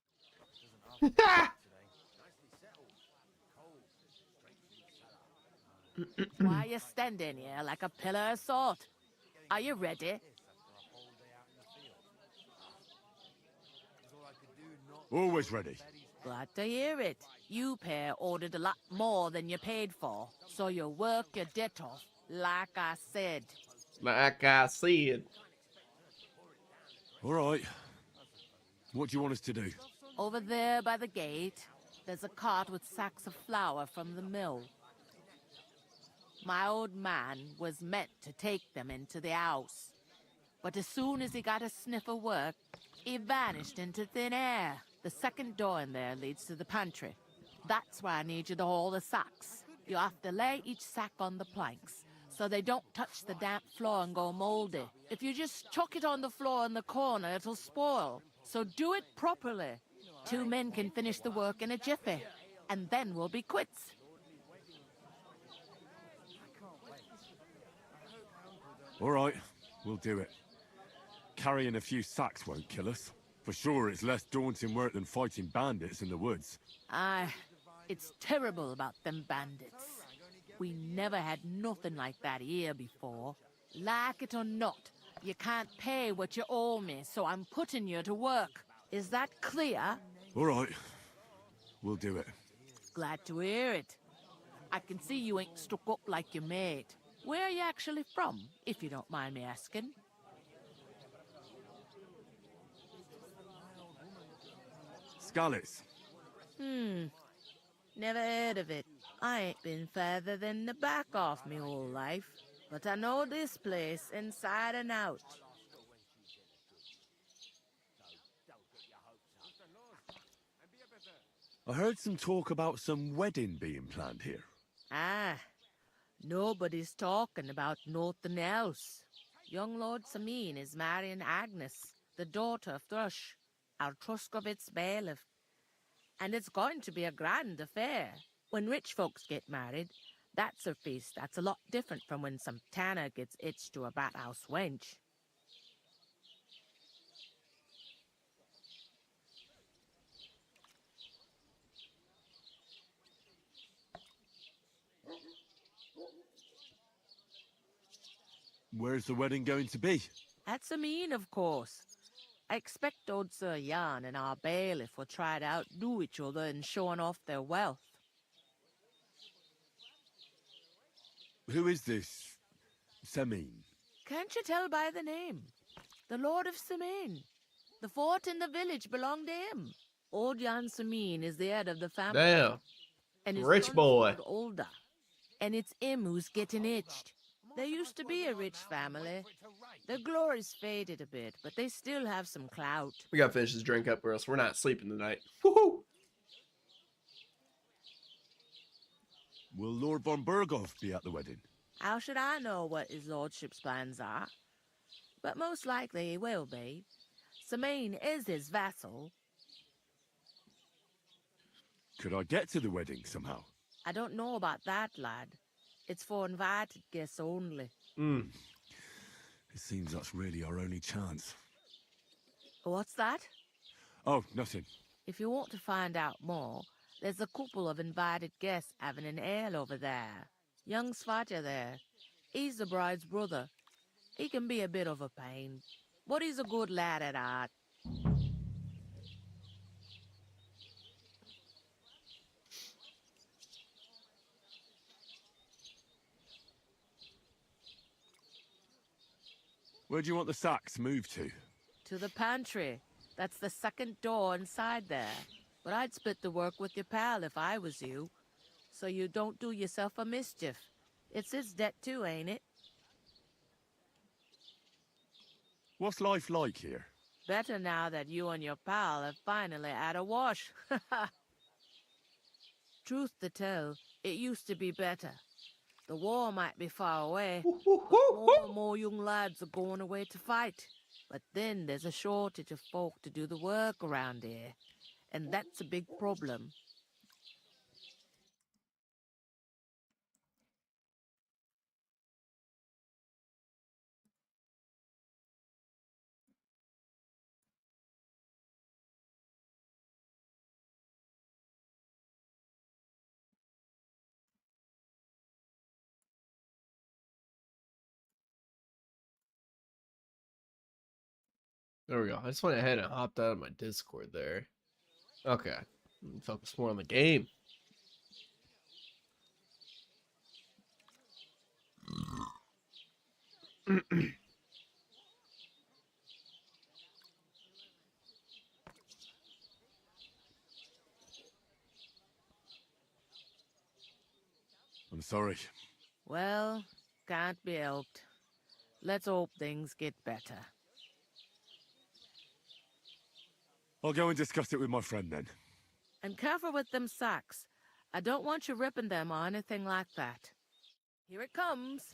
Why are you standing here like a pillar of salt? Are you ready?
Always ready.
Glad to hear it. You pair ordered a lot more than you paid for, so you work your debt off, like I said.
Like I said.
All right. What do you want us to do?
Over there by the gate, there's a cart with sacks of flour from the mill. My old man was meant to take them into the house, but as soon as he got a sniff of work, he vanished into thin air. The second door in there leads to the pantry. That's where I need you to haul the sacks. You have to lay each sack on the planks, so they don't touch the damp floor and go moldy. If you just chuck it on the floor in the corner, it'll spoil. So do it properly. 2 men can finish the work in a jiffy, and then we'll be quits.
All right, we'll do it. Carrying a few sacks won't kill us. For sure, it's less daunting work than fighting bandits in the woods.
Aye, it's terrible about them bandits. We never had nothing like that here before. Like it or not, you can't pay what you owe me, so I'm putting you to work. Is that clear?
All right, we'll do it.
Glad to hear it. I can see you ain't stuck up like your mate. Where are you actually from, if you don't mind me asking?
Skalitz.
Never heard of it. I ain't been further than the back off me whole life, but I know this place inside and out.
I heard some talk about some wedding being planned here.
Ah, nobody's talking about nothing else. Young Lord Samin is marrying Agnes, the daughter of Thrush, our Truskovitz bailiff. And it's going to be a grand affair. When rich folks get married, that's a feast that's a lot different from when some tanner gets hitched to a bathouse wench.
Where's the wedding going to be?
At Samin, of course. I expect old Sir Jan and our bailiff will try to outdo each other in showing off their wealth.
Who is this Samin?
Can't you tell by the name? The Lord of Samin. The fort and the village belong to him. Old Jan Samin is the head of the family.
Damn.
And his
Rich
son's
boy.
got older. And it's him who's getting itched. There used to be a rich family. Their glory's faded a bit, but they still have some clout.
We gotta finish this drink up or else we're not sleeping tonight. Woohoo!
Will Lord von Berghoff be at the wedding?
How should I know what his lordship's plans are? But most likely he will be. Samine is his vassal.
Could I get to the wedding somehow?
I don't know about that, lad. It's for invited guests only.
It seems that's really our only chance.
What's that?
Oh, nothing.
If you want to find out more, there's a couple of invited guests having an ale over there. Young Svaja there. He's the bride's brother. He can be a bit of a pain, but he's a good lad at heart.
Where do you want the sacks moved to?
To the pantry. That's the second door inside there. But I'd split the work with your pal if I was you. So you don't do yourself a mischief. It's his debt too, ain't it?
What's life like here?
Better now that you and your pal have finally had a wash. Truth to tell, it used to be better. The war might be far away, but more and more young lads are going away to fight. But then there's a shortage of folk to do the work around here, and that's a big problem.
There we go. I just went ahead and hopped out of my Discord there. Okay. Focus more on the game.
I'm sorry.
Well, can't be helped. Let's hope things get better.
I'll go and discuss it with my friend then.
And careful with them sacks. I don't want you ripping them or anything like that. Here it comes.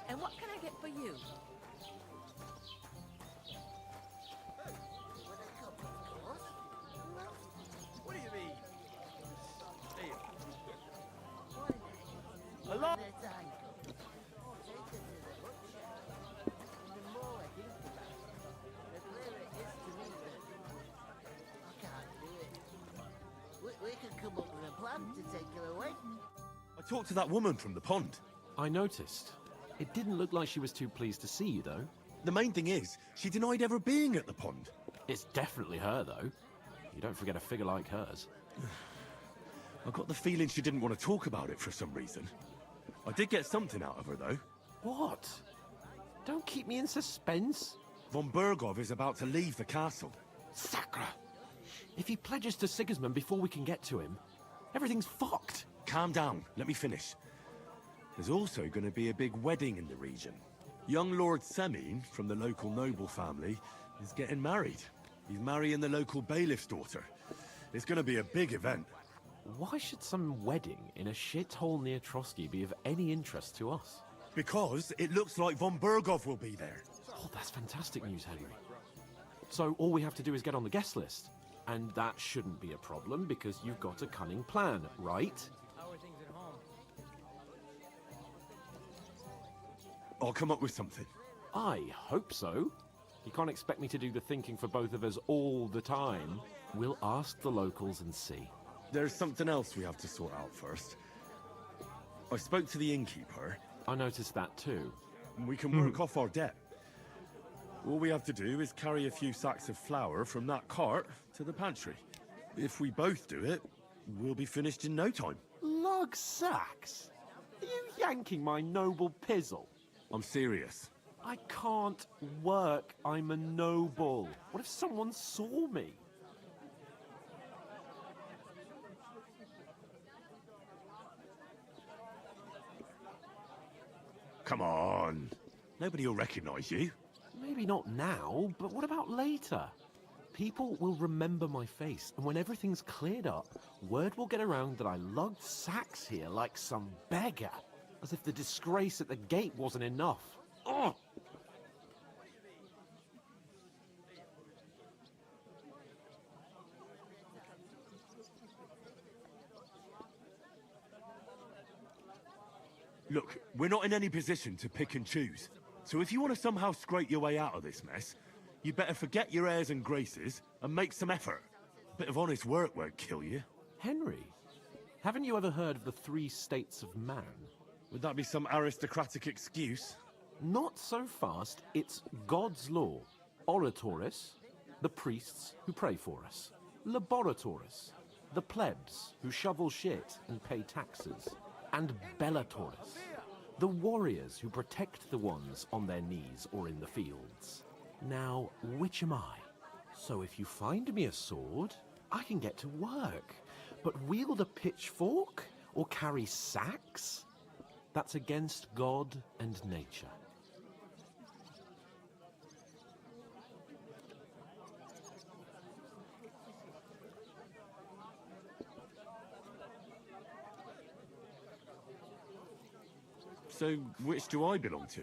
And what can I get for you?
What do you mean?
Hello?
We could come up with a plan to take her away.
I talked to that woman from the pond.
I noticed. It didn't look like she was too pleased to see you, though.
The main thing is, she denied ever being at the pond.
It's definitely her, though. You don't forget a figure like hers.
I got the feeling she didn't want to talk about it for some reason. I did get something out of her, though.
What? Don't keep me in suspense.
Von Berghoff is about to leave the castle.
Sacre! If he pledges to Sigismund before we can get to him, everything's fucked.
Calm down. Let me finish. There's also going to be a big wedding in the region. Young Lord Semine, from the local noble family, is getting married. He's marrying the local bailiff's daughter. It's going to be a big event.
Why should some wedding in a shithole near Trotsky be of any interest to us?
Because it looks like von Berghoff will be there.
Oh, that's fantastic news, Henry. So all we have to do is get on the guest list. And that shouldn't be a problem because you've got a cunning plan, right?
How are things at home?
I'll come up with something.
I hope so. You can't expect me to do the thinking for both of us all the time. We'll ask the locals and see.
There's something else we have to sort out first. I spoke to the innkeeper.
I noticed that too.
We can work off our debt. All we have to do is carry a few sacks of flour from that cart to the pantry. If we both do it, we'll be finished in no time.
Lug sacks? Are you yanking my noble pizzle?
I'm serious.
I can't work. I'm a noble. What if someone saw me?
Come on. Nobody will recognize you.
Maybe not now, but what about later? People will remember my face, and when everything's cleared up, word will get around that I lugged sacks here like some beggar, as if the disgrace at the gate wasn't enough. Ugh!
Look, we're not in any position to pick and choose. So if you want to somehow scrape your way out of this mess, you better forget your airs and graces and make some effort. A bit of honest work won't kill you.
Henry, haven't you ever heard of the 3 states of man?
Would that be some aristocratic excuse?
Not so fast. It's God's law. Oratoris, the priests who pray for us. Laboratoris, the plebs who shovel shit and pay taxes. And Bellatoris, the warriors who protect the ones on their knees or in the fields. Now, which am I? So if you find me a sword, I can get to work. But wield a pitchfork or carry sacks? That's against God and nature.
So, which do I belong to?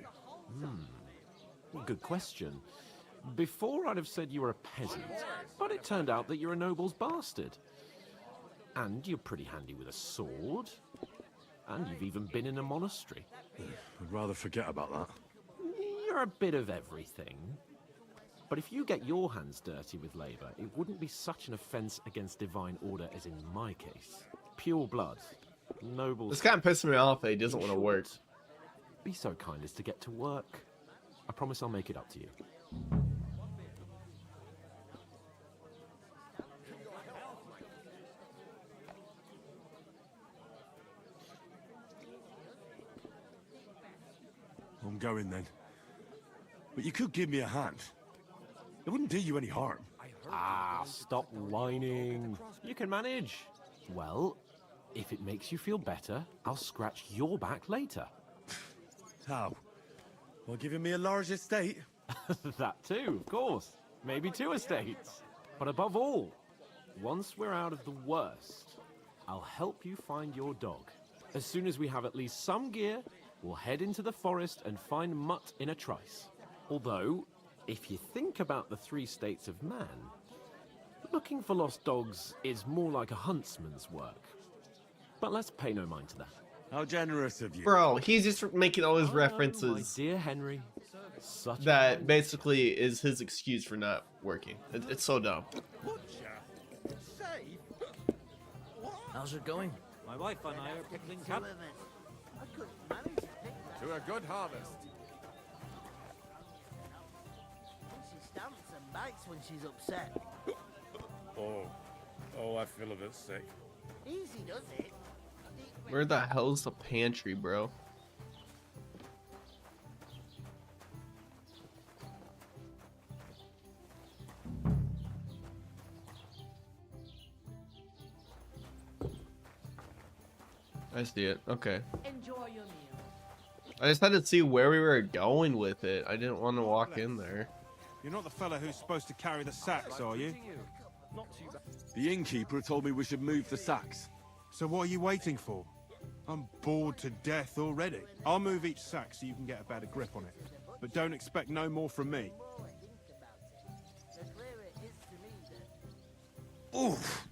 Good question. Before I'd have said you were a peasant, but it turned out that you're a noble's bastard. And you're pretty handy with a sword. And you've even been in a monastery.
I'd rather forget about that.
You're a bit of everything. But if you get your hands dirty with labour, it wouldn't be such an offence against divine order as in my case. Pure blood. Nobles.
This kind of pissing me off that he doesn't want to work.
Be so kind as to get to work. I promise I'll make it up to you.
I'm going then. But you could give me a hand. It wouldn't do you any harm.
Ah, stop whining. You can manage. Well, if it makes you feel better, I'll scratch your back later.
How? Well, giving me a large estate?
That too, of course. Maybe 2 estates. But above all, once we're out of the worst, I'll help you find your dog. As soon as we have at least some gear, we'll head into the forest and find Mutt in a trice. Although, if you think about the 3 states of man, looking for lost dogs is more like a huntsman's work. But let's pay no mind to that.
How generous of you.
Bro, he's just making all his
My
references
dear Henry, such
that basically is his excuse for not working. It's so dumb.
How's it going?
My wife and I are pickling cap.
To a good harvest.
She stamps and bites when she's upset.
Oh, I feel a bit sick.
Easy does it.
Where the hell's the pantry, bro? I see it. Okay.
Enjoy your meal.
I just had to see where we were going with it. I didn't want to walk in there.
You're not the fella who's supposed to carry the sacks, are you?
The innkeeper told me we should move the sacks.
So what are you waiting for? I'm bored to death already. I'll move each sack so you can get a better grip on it. But don't expect no more from me.
Oof!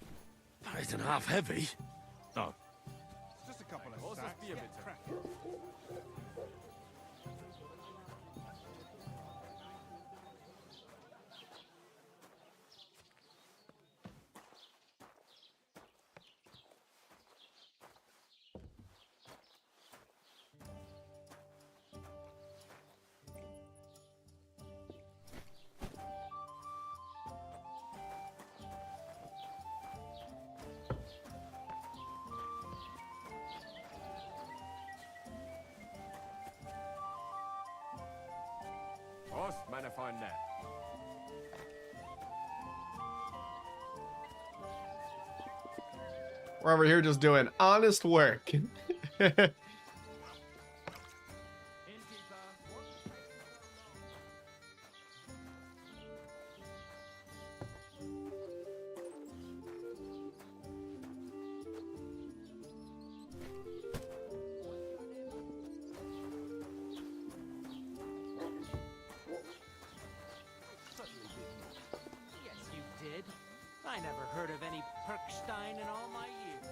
That isn't half heavy. Oh.
Just a couple of sacks. Be a bit
Man, if I know.
We're over here just doing honest work.
heard of any Perkstein in all my years.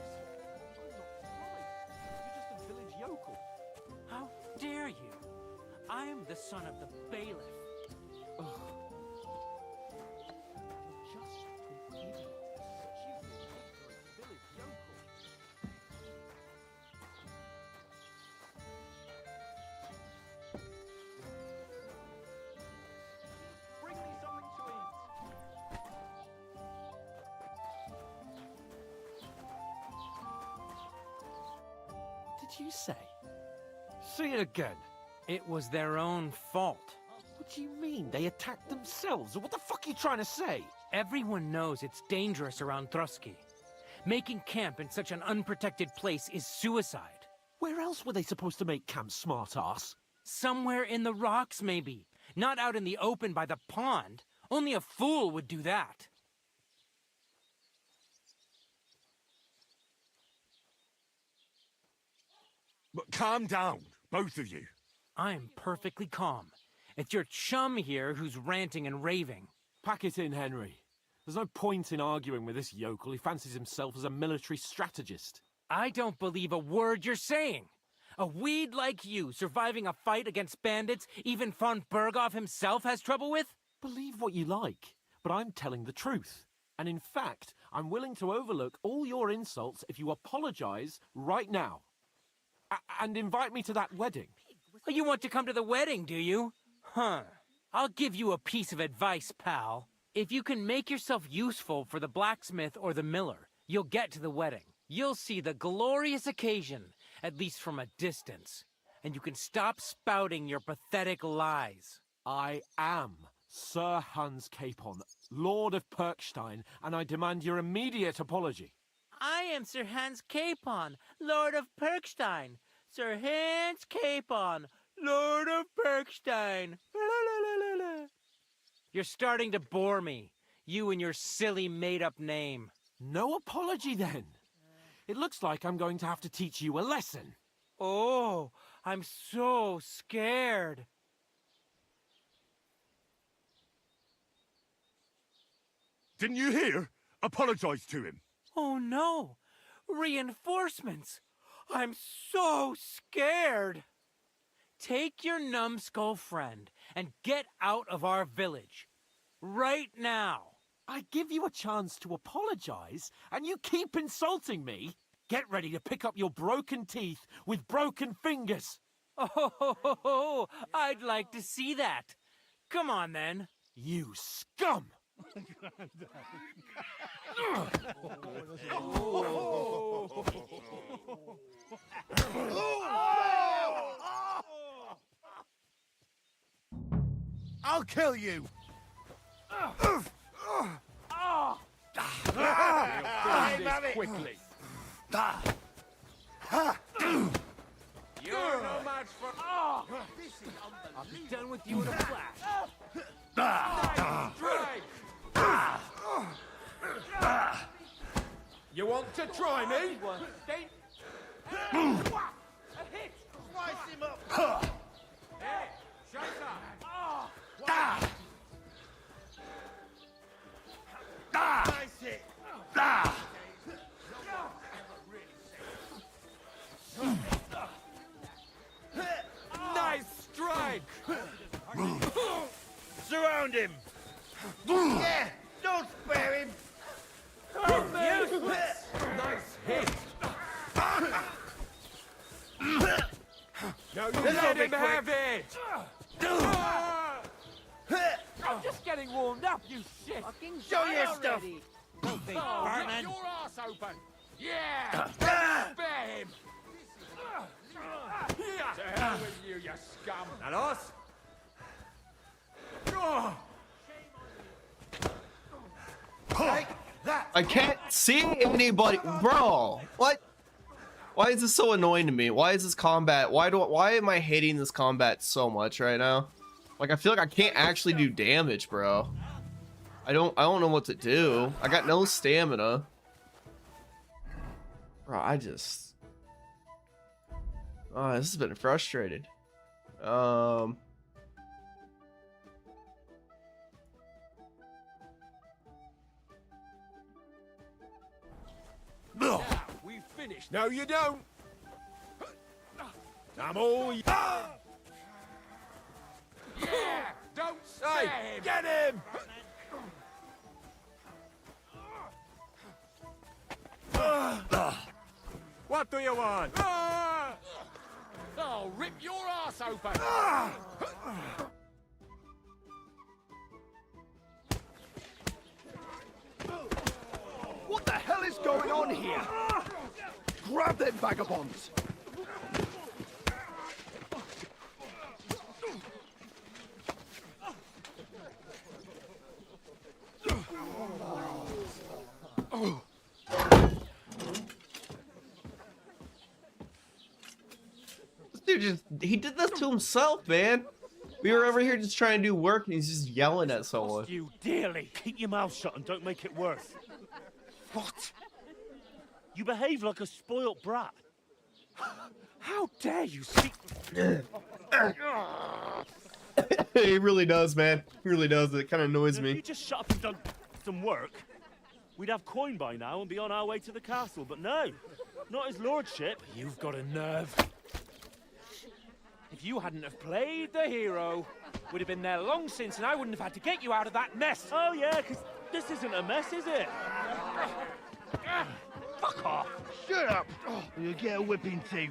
You're just a village yokel.
How dare you? I am the son of the bailiff.
Ugh. You're just an idiot. Such a village yokel. Bring me something to eat.
What did you say? Say it again. It was their own fault.
What do you mean? They attacked themselves? What the fuck are you trying to say?
Everyone knows it's dangerous around Trotsky. Making camp in such an unprotected place is suicide.
Where else were they supposed to make camp, smart-ass?
Somewhere in the rocks, maybe. Not out in the open by the pond. Only a fool would do that.
But calm down, both of you.
I'm perfectly calm. It's your chum here who's ranting and raving.
Pack it in, Henry. There's no point in arguing with this yokel. He fancies himself as a military strategist.
I don't believe a word you're saying. A weed like you surviving a fight against bandits even von Berghoff himself has trouble with?
Believe what you like, but I'm telling the truth. And in fact, I'm willing to overlook all your insults if you apologize right now. And invite me to that wedding.
You want to come to the wedding, do you? Huh. I'll give you a piece of advice, pal. If you can make yourself useful for the blacksmith or the miller, you'll get to the wedding. You'll see the glorious occasion, at least from a distance. And you can stop spouting your pathetic lies.
I am Sir Hans Capon, Lord of Perkstein, and I demand your immediate apology.
I am Sir Hans Capon, Lord of Perkstein. Sir Hans Capon, Lord of Perkstein. You're starting to bore me. You and your silly made-up name.
No apology, then. It looks like I'm going to have to teach you a lesson.
Oh, I'm so scared.
Didn't you hear? Apologize to him.
Oh no! Reinforcements! I'm so scared! Take your numbskull friend and get out of our village. Right now!
I give you a chance to apologize, and you keep insulting me? Get ready to pick up your broken teeth with broken fingers.
Oh, I'd like to see that. Come on, then.
You scum!
I'll kill you!
Quickly.
You're no match for... I'll be done with you in a flash. Nice strike!
You want to try me?
A hit!
Slice him up!
Hey, Scheiße!
Nice hit!
Nice strike!
Surround him! Yeah! Don't spare him!
Useless!
Nice hit.
No,
let him
have it!
I'm just getting warmed up, you shit!
Show your stuff!
Don't think,
Get
Bartman.
your ass open. Yeah.
Spare him!
To hell with you, you scum.
That us? Take that!
I can't see anybody, bro. What? Why is this so annoying to me? Why is this combat? Why am I hating this combat so much right now? Like, I feel like I can't actually do damage, bro. I don't know what to do. I got no stamina. Bro, this has been frustrated.
finished.
No, you don't. I'm all.
Yeah! Don't
Hey,
spare him!
get him! What do you want?
I'll rip your ass open!
What the hell is going on here? Grab them vagabonds!
This dude he did this to himself, man. We were over here just trying to do work and he's just yelling at someone.
You dearly. Keep your mouth shut and don't make it worse. What? You behave like a spoilt brat. How dare you speak?
He really does, man. He really does. It kind of annoys
If
me.
you just shut up and done some work, we'd have coin by now and be on our way to the castle. But no, not his lordship.
You've got a nerve. If you hadn't have played the hero, we'd have been there long since and I wouldn't have had to get you out of that mess.
Oh yeah, because this isn't a mess, is it?
Fuck off! Shut up! You'll get a whipping too.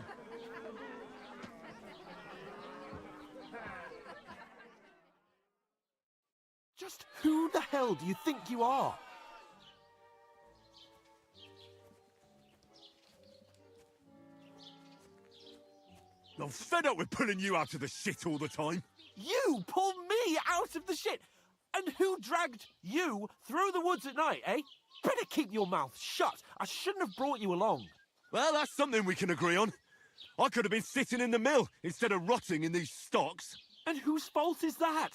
Just who the hell do you think you are?
I'm fed up with pulling you out of the shit all the time.
You pulled me out of the shit! And who dragged you through the woods at night, eh? Better keep your mouth shut. I shouldn't have brought you along.
Well, that's something we can agree on. I could have been sitting in the mill instead of rotting in these stocks.
And whose fault is that?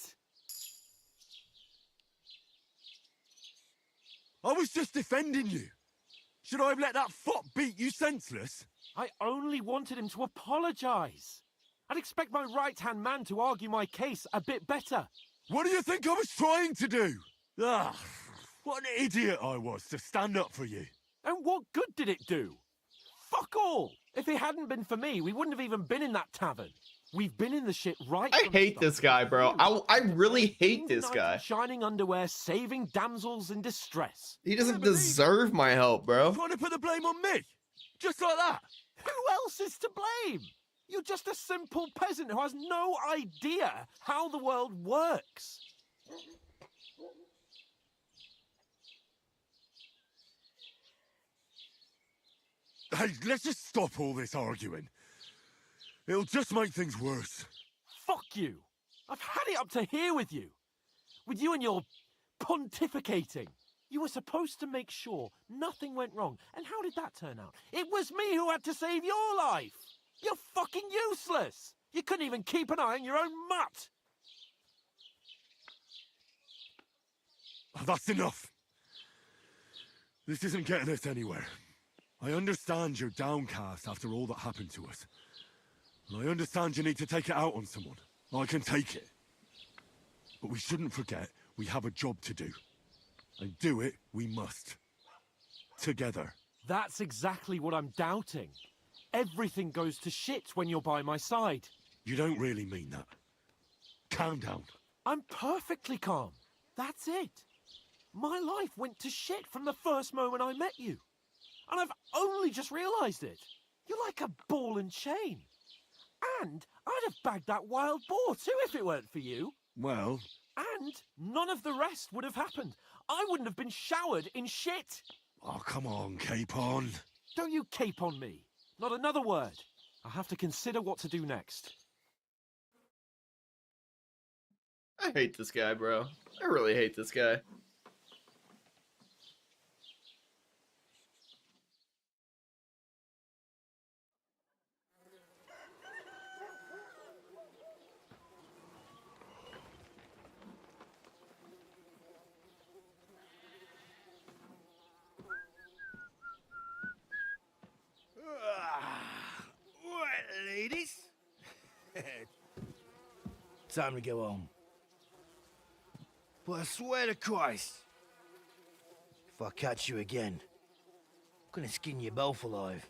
I was just defending you. Should I have let that fop beat you senseless?
I only wanted him to apologise. I'd expect my right-hand man to argue my case a bit better.
What do you think I was trying to do? Ah, what an idiot I was to stand up for you.
And what good did it do? Fuck all! If it hadn't been for me, we wouldn't have even been in that tavern. We've been in the shit right
I
from the
hate
start.
this guy, bro. I really hate this
Knight
guy.
in shining underwear, saving damsels in distress.
He doesn't deserve my help, bro.
Trying to put the blame on me? Just like that?
Who else is to blame? You're just a simple peasant who has no idea how the world works.
Hey, let's just stop all this arguing. It'll just make things worse.
Fuck you. I've had it up to here with you. With you and your pontificating. You were supposed to make sure nothing went wrong. And how did that turn out? It was me who had to save your life. You're fucking useless. You couldn't even keep an eye on your own mutt.
Oh, that's enough. This isn't getting us anywhere. I understand you're downcast after all that happened to us. And I understand you need to take it out on someone. I can take it. But we shouldn't forget we have a job to do. And do it we must. Together.
That's exactly what I'm doubting. Everything goes to shit when you're by my side.
You don't really mean that. Calm down.
I'm perfectly calm. That's it. My life went to shit from the first moment I met you. And I've only just realised it. You're like a ball and chain. And I'd have bagged that wild boar too if it weren't for you.
Well...
And none of the rest would have happened. I wouldn't have been showered in shit.
Oh, come on, Capon.
Don't you cape on me. Not another word. I'll have to consider what to do next.
I hate this guy, bro. I really hate this guy.
Right, ladies. Time to go home. But I swear to Christ, if I catch you again, I'm gonna skin you both alive.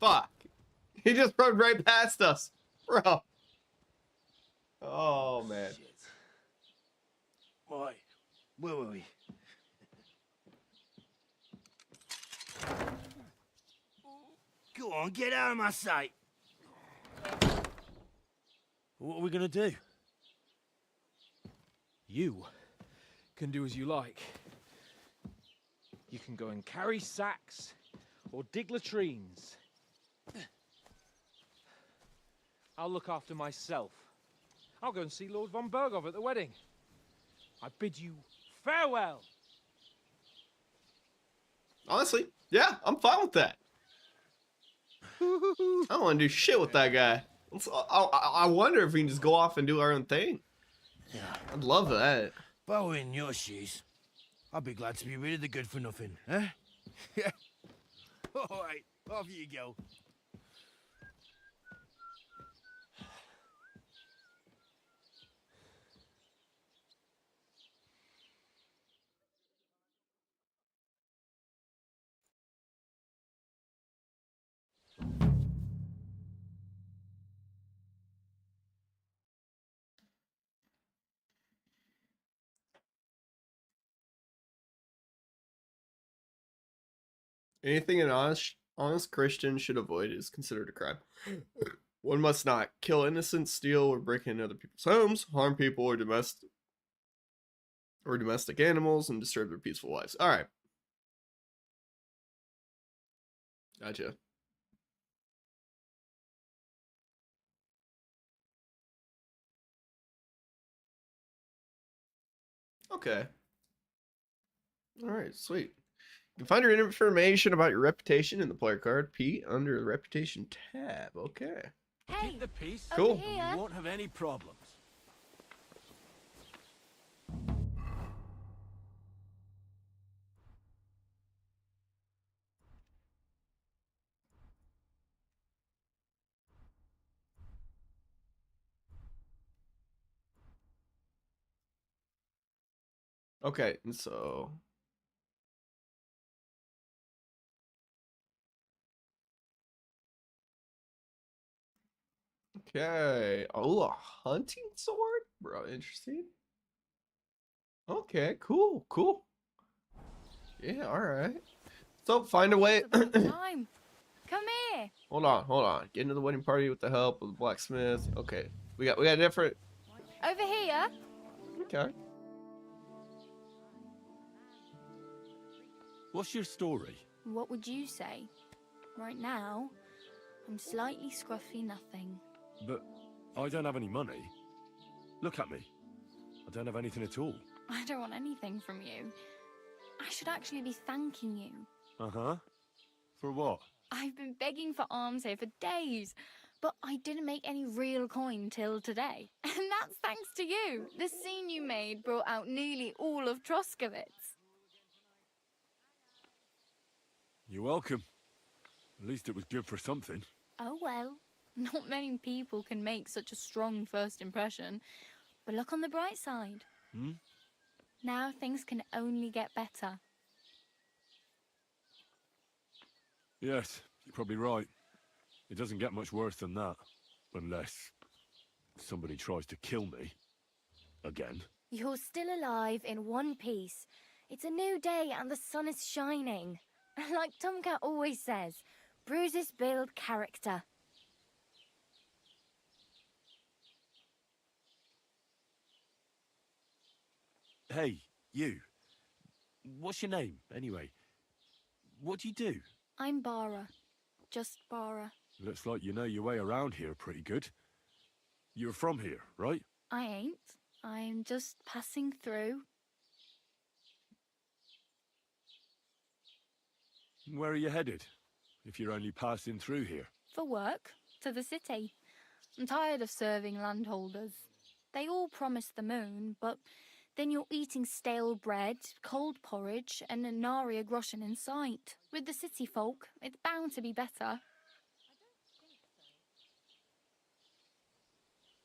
Fuck. He just rode right past us. Bro. Oh, man.
Shit. Right, where were we? Go on, get out of my sight. What are we gonna do?
You can do as you like. You can go and carry sacks or dig latrines. I'll look after myself. I'll go and see Lord von Berghoff at the wedding. I bid you farewell.
Honestly, yeah, I'm fine with that. I don't want to do shit with that guy. I wonder if we can just go off and do our own thing.
Yeah.
I'd love that.
If I were in your shoes, I'd be glad to be rid of the good for nothing, eh? Yeah. All right, off you go.
Anything an honest Christian should avoid is considered a crime. One must not kill innocents, steal, or break into other people's homes, harm people or domestic animals, and disturb their peaceful lives. All right. Gotcha. Okay. All right, sweet. You can find your information about your reputation in the player card P under the reputation tab. Okay.
Hey,
Keep the peace.
Cool.
over here.
We won't have any problems.
Okay, and so okay. Oh, a hunting sword? Bro, interesting. Okay, cool, cool. Yeah, all right. So find a way.
Time. Come here.
Hold on. Get into the wedding party with the help of the blacksmith. Okay. We got different.
Over here.
Okay.
What's your story?
What would you say? Right now, I'm slightly scruffy nothing.
But I don't have any money. Look at me. I don't have anything at all.
I don't want anything from you. I should actually be thanking you.
Uh-huh. For what?
I've been begging for alms here for days, but I didn't make any real coin till today. And that's thanks to you. The scene you made brought out nearly all of Troskowitz.
You're welcome. At least it was good for something.
Oh well, not many people can make such a strong first impression. But look on the bright side.
Hmm?
Now things can only get better.
Yes, you're probably right. It doesn't get much worse than that. Unless somebody tries to kill me. Again.
You're still alive in one piece. It's a new day and the sun is shining. Like Tomcat always says, bruises build character.
Hey, you. What's your name, anyway? What do you do?
I'm Bara. Just Bara.
Looks like you know your way around here pretty good. You're from here, right?
I ain't. I'm just passing through.
Where are you headed? If you're only passing through here.
For work. To the city. I'm tired of serving landholders. They all promise the moon, but then you're eating stale bread, cold porridge, and a Naria groschen in sight. With the city folk, it's bound to be better.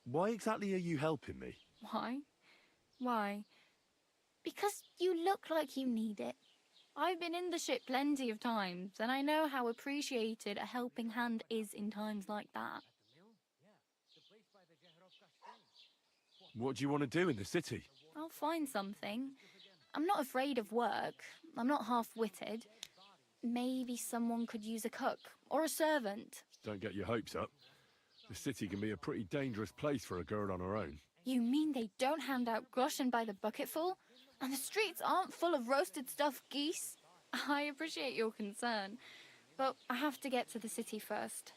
Why exactly are you helping me?
Why? Why? Because you look like you need it. I've been in the ship plenty of times, and I know how appreciated a helping hand is in times like that.
What do you want to do in the city?
I'll find something. I'm not afraid of work. I'm not half-witted. Maybe someone could use a cook or a servant.
Don't get your hopes up. The city can be a pretty dangerous place for a girl on her own.
You mean they don't hand out groschen by the bucketful? And the streets aren't full of roasted stuffed geese? I appreciate your concern, but I have to get to the city first.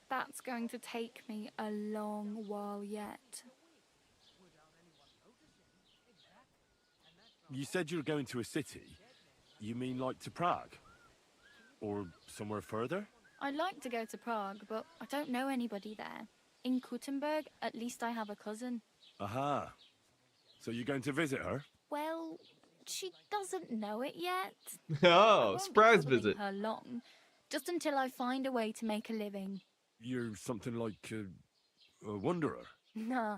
That's going to take me a long while yet.
You said you were going to a city. You mean like to Prague? Or somewhere further?
I'd like to go to Prague, but I don't know anybody there. In Kuttenberg, at least I have a cousin.
Aha. So you're going to visit her?
Well, she doesn't know it yet.
Oh, surprise visit.
Her long, just until I find a way to make a living.
You're something like a wanderer?
Nah,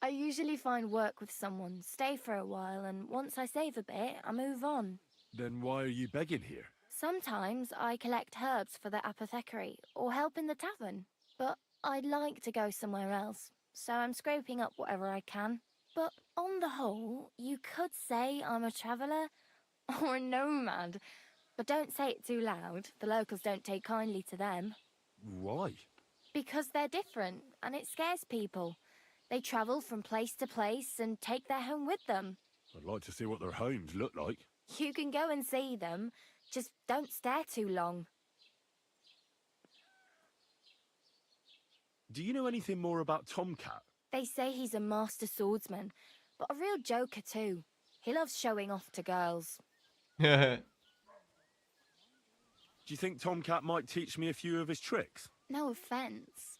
I usually find work with someone, stay for a while, and once I save a bit, I move on.
Then why are you begging here?
Sometimes I collect herbs for the apothecary, or help in the tavern. But I'd like to go somewhere else, so I'm scraping up whatever I can. But on the whole, you could say I'm a traveller, or a nomad. But don't say it too loud, the locals don't take kindly to them.
Why?
Because they're different, and it scares people. They travel from place to place and take their home with them.
I'd like to see what their homes look like.
You can go and see them, just don't stare too long.
Do you know anything more about Tomcat?
They say he's a master swordsman, but a real joker too. He loves showing off to girls.
Do you think Tomcat might teach me a few of his tricks?
No offence,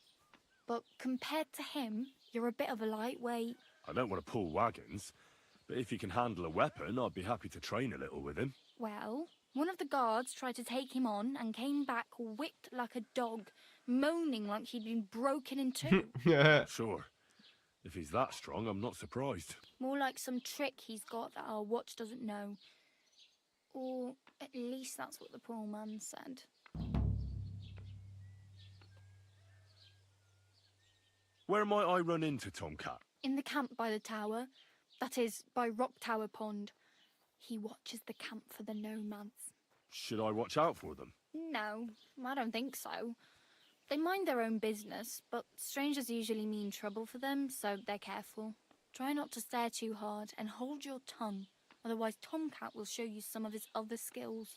but compared to him, you're a bit of a lightweight.
I don't want to pull wagons, but if he can handle a weapon, I'd be happy to train a little with him.
Well, one of the guards tried to take him on and came back whipped like a dog, moaning like he'd been broken in two.
Sure. If he's that strong, I'm not surprised.
More like some trick he's got that our watch doesn't know. Or at least that's what the poor man said.
Where might I run into Tomcat?
In the camp by the tower. That is, by Rock Tower Pond. He watches the camp for the nomads.
Should I watch out for them?
No, I don't think so. They mind their own business, but strangers usually mean trouble for them, so they're careful. Try not to stare too hard and hold your tongue, otherwise Tomcat will show you some of his other skills.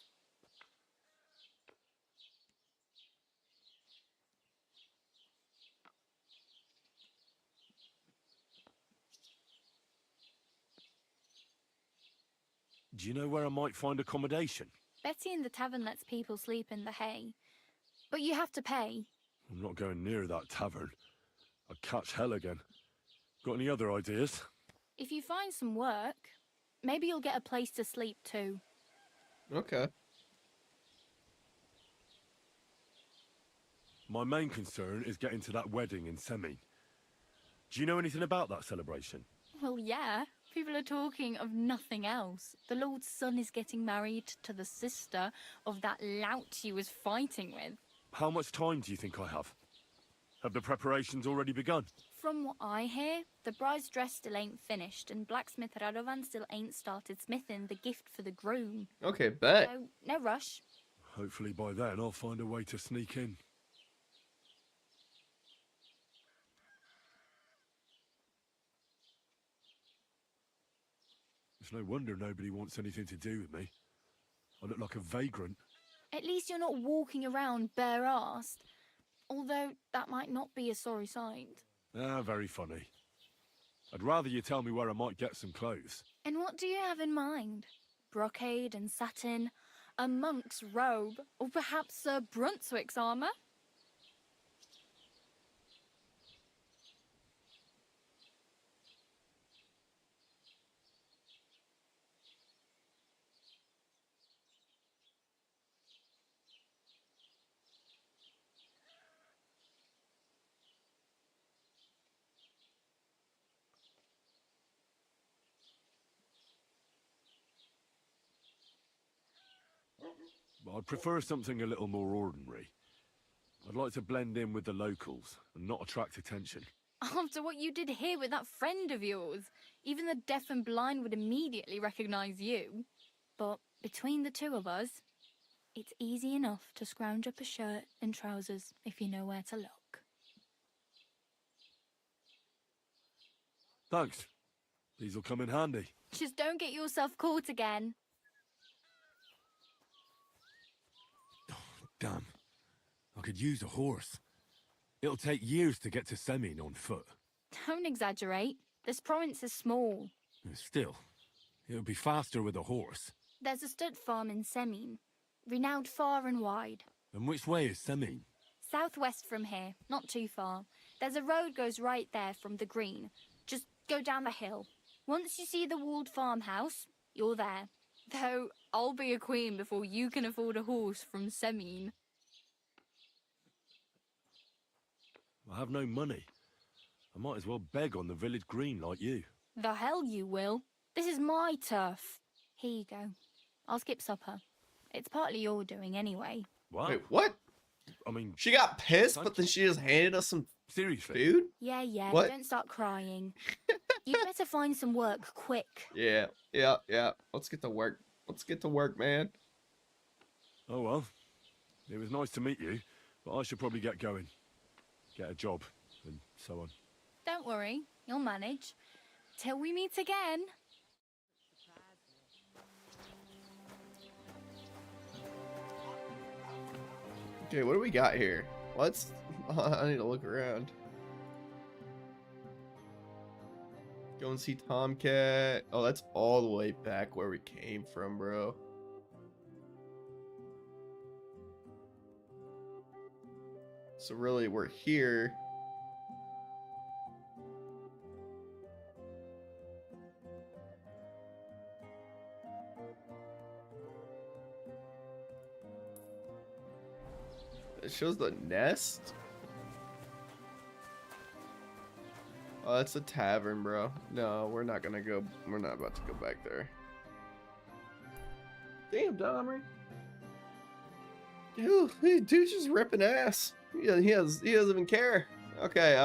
Do you know where I might find accommodation?
Betty in the tavern lets people sleep in the hay, but you have to pay.
I'm not going near that tavern. I'd catch hell again. Got any other ideas?
If you find some work, maybe you'll get a place to sleep too.
Okay.
My main concern is getting to that wedding in Semin. Do you know anything about that celebration?
Well, yeah. People are talking of nothing else. The Lord's son is getting married to the sister of that lout he was fighting with.
How much time do you think I have? Have the preparations already begun?
From what I hear, the bride's dress still ain't finished, and blacksmith Radovan still ain't started smithing the gift for the groom.
Okay, bet.
So, no rush.
Hopefully by then I'll find a way to sneak in. It's no wonder nobody wants anything to do with me. I look like a vagrant.
At least you're not walking around bare-assed. Although, that might not be a sorry sight.
Ah, very funny. I'd rather you tell me where I might get some clothes.
And what do you have in mind? Brocade and satin? A monk's robe? Or perhaps Sir Brunswick's armour?
but I'd prefer something a little more ordinary. I'd like to blend in with the locals and not attract attention.
After what you did here with that friend of yours, even the deaf and blind would immediately recognize you. But between the two of us, it's easy enough to scrounge up a shirt and trousers if you know where to look.
Thanks. These'll come in handy.
Just don't get yourself caught again.
Damn. I could use a horse. It'll take years to get to Semin on foot.
Don't exaggerate. This province is small.
Still, it'll be faster with a horse.
There's a stud farm in Semin, renowned far and wide.
And which way is Semin?
Southwest from here, not too far. There's a road goes right there from the green. Just go down the hill. Once you see the walled farmhouse, you're there. Though I'll be a queen before you can afford a horse from Semin.
I have no money. I might as well beg on the village green like you.
The hell you will. This is my turf. Here you go. I'll skip supper. It's partly your doing anyway.
Wow.
Wait, what?
I mean,
she got pissed, but then she just handed us some food?
Yeah,
What?
Don't start crying. You better find some work quick.
Yeah. Let's get to work. Let's get to work, man.
Oh well. It was nice to meet you, but I should probably get going. Get a job, and so on.
Don't worry, you'll manage. Till we meet again.
Okay, what do we got here? Let's... I need to look around. Go and see Tomcat. Oh, that's all the way back where we came from, bro. So really, we're here. It shows the nest. Oh, that's a tavern, bro. No, we're not gonna go. We're not about to go back there. Damn, Domry. Dude's just ripping ass. He doesn't even care. Okay,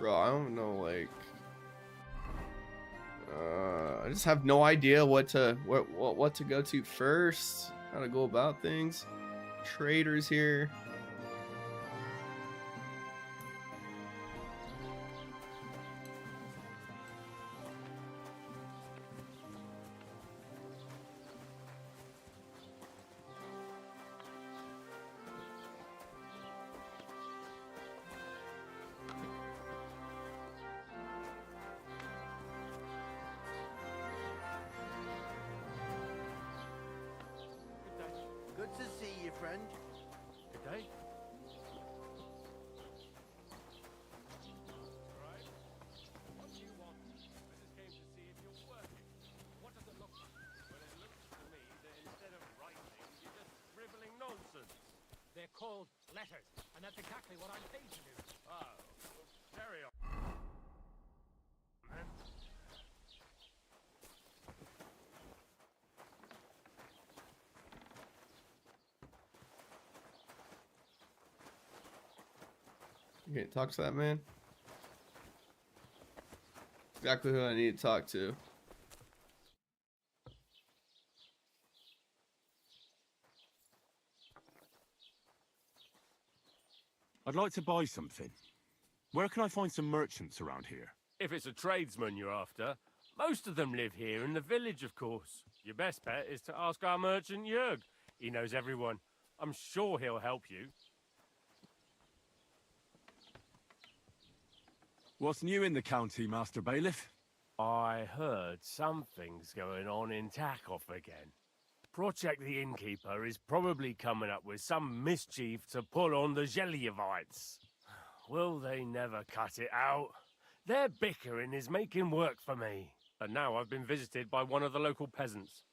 bro, I don't know, like, I just have no idea what to go to first, how to go about things. Traders here.
Good to see you, friend.
Good day.
They're called letters, and that's exactly what I'm paid to do.
Oh, carry on.
You can't talk to that man? Exactly who I need to talk to.
I'd like to buy something. Where can I find some merchants around here?
If it's a tradesman you're after, most of them live here in the village, of course. Your best bet is to ask our merchant Jörg. He knows everyone. I'm sure he'll help you.
What's new in the county, Master Bailiff?
I heard something's going on in Takov again. Project the Innkeeper is probably coming up with some mischief to pull on the Zeljevites. Will they never cut it out? Their bickering is making work for me. And now I've been visited by one of the local peasants.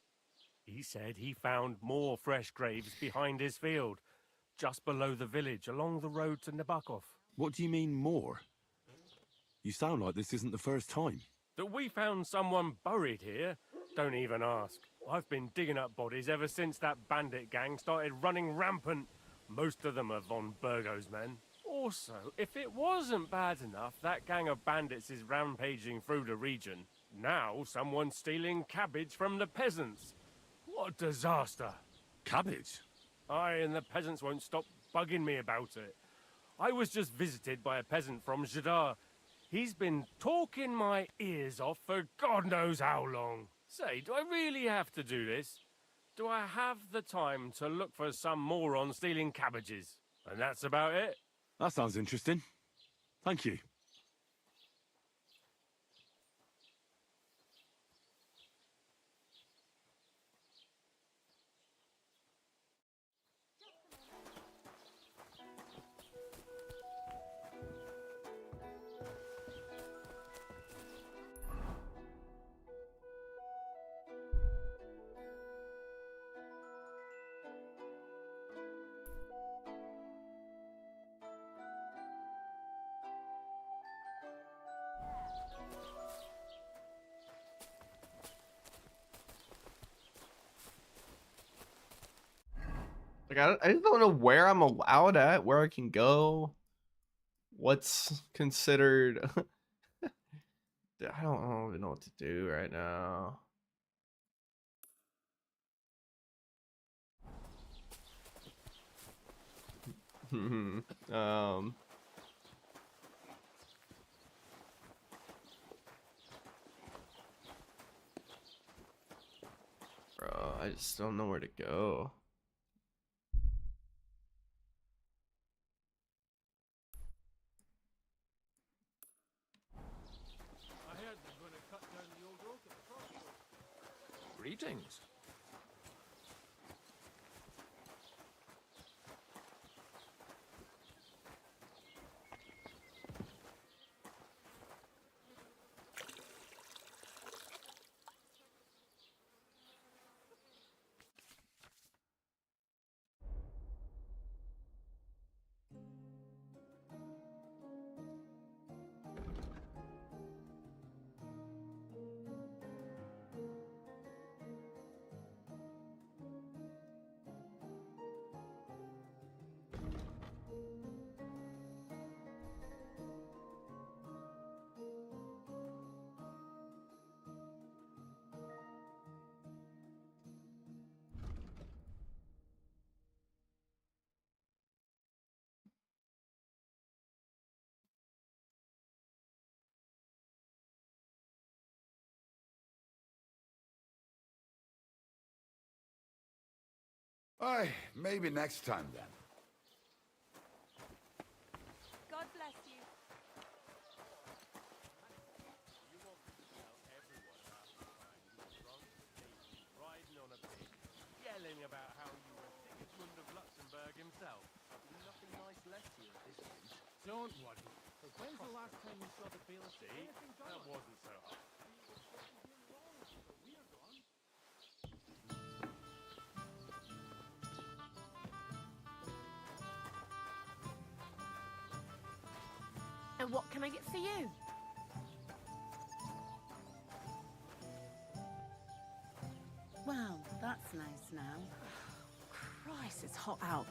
He said he found more fresh graves behind his field, just below the village, along the road to Nabokov.
What do you mean, more? You sound like this isn't the first time.
That we found someone buried here? Don't even ask. I've been digging up bodies ever since that bandit gang started running rampant. Most of them are von Burgo's men. Also, if it wasn't bad enough that gang of bandits is rampaging through the region, now someone's stealing cabbage from the peasants. What a disaster.
Cabbage?
Aye, and the peasants won't stop bugging me about it. I was just visited by a peasant from Jadar. He's been talking my ears off for God knows how long. Say, do I really have to do this? Do I have the time to look for some moron stealing cabbages? And that's about it.
That sounds interesting. Thank you.
Like, I just don't know where I'm allowed at, where I can go, what's considered. I don't even know what to do right now. Bro, I just don't know where to go.
Greetings.
Aye, maybe next time then.
God bless you.
Riding on a pig, yelling about how you were Sigismund of Luxembourg himself. Nothing nice left here at this age. Don't worry. When's the last time you saw the field? See, that wasn't so hard.
And what can I get for you?
Well, that's nice now. Christ, it's hot out.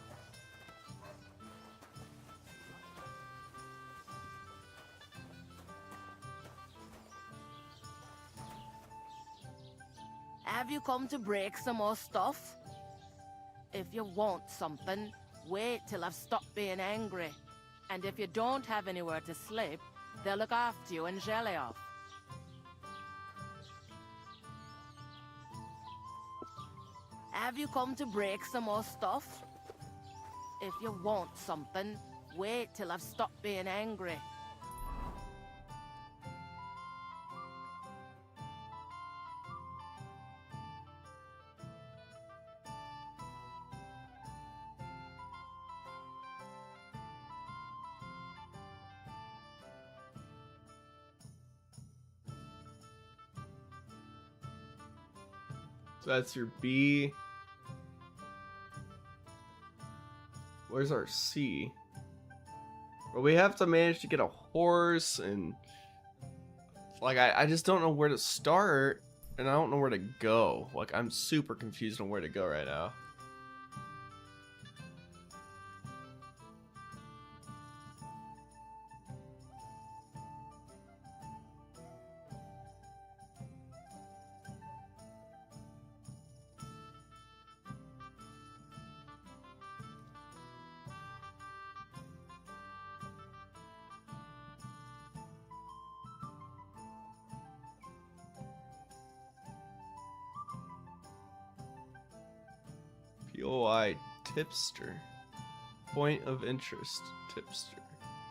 Have you come to break some more stuff? If you want something, wait till I've stopped being angry. And if you don't have anywhere to sleep, they'll look after you in Jelioff. Have you come to break some more stuff? If you want something, wait till I've stopped being angry.
So that's your B. Where's our C? Well, we have to manage to get a horse, and like I just don't know where to start, and I don't know where to go. Like, I'm super confused on where to go right now. POI tipster. Point of interest tipster.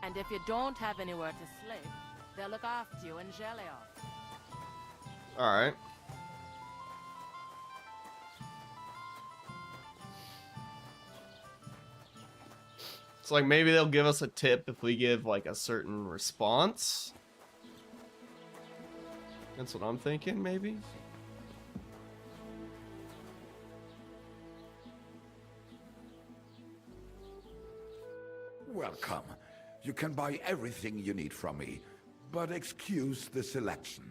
And if you don't have anywhere to sleep, they'll look after you in Jelioff.
Alright. It's like maybe they'll give us a tip if we give like a certain response. That's what I'm thinking, maybe.
Welcome. You can buy everything you need from me, but excuse the selection.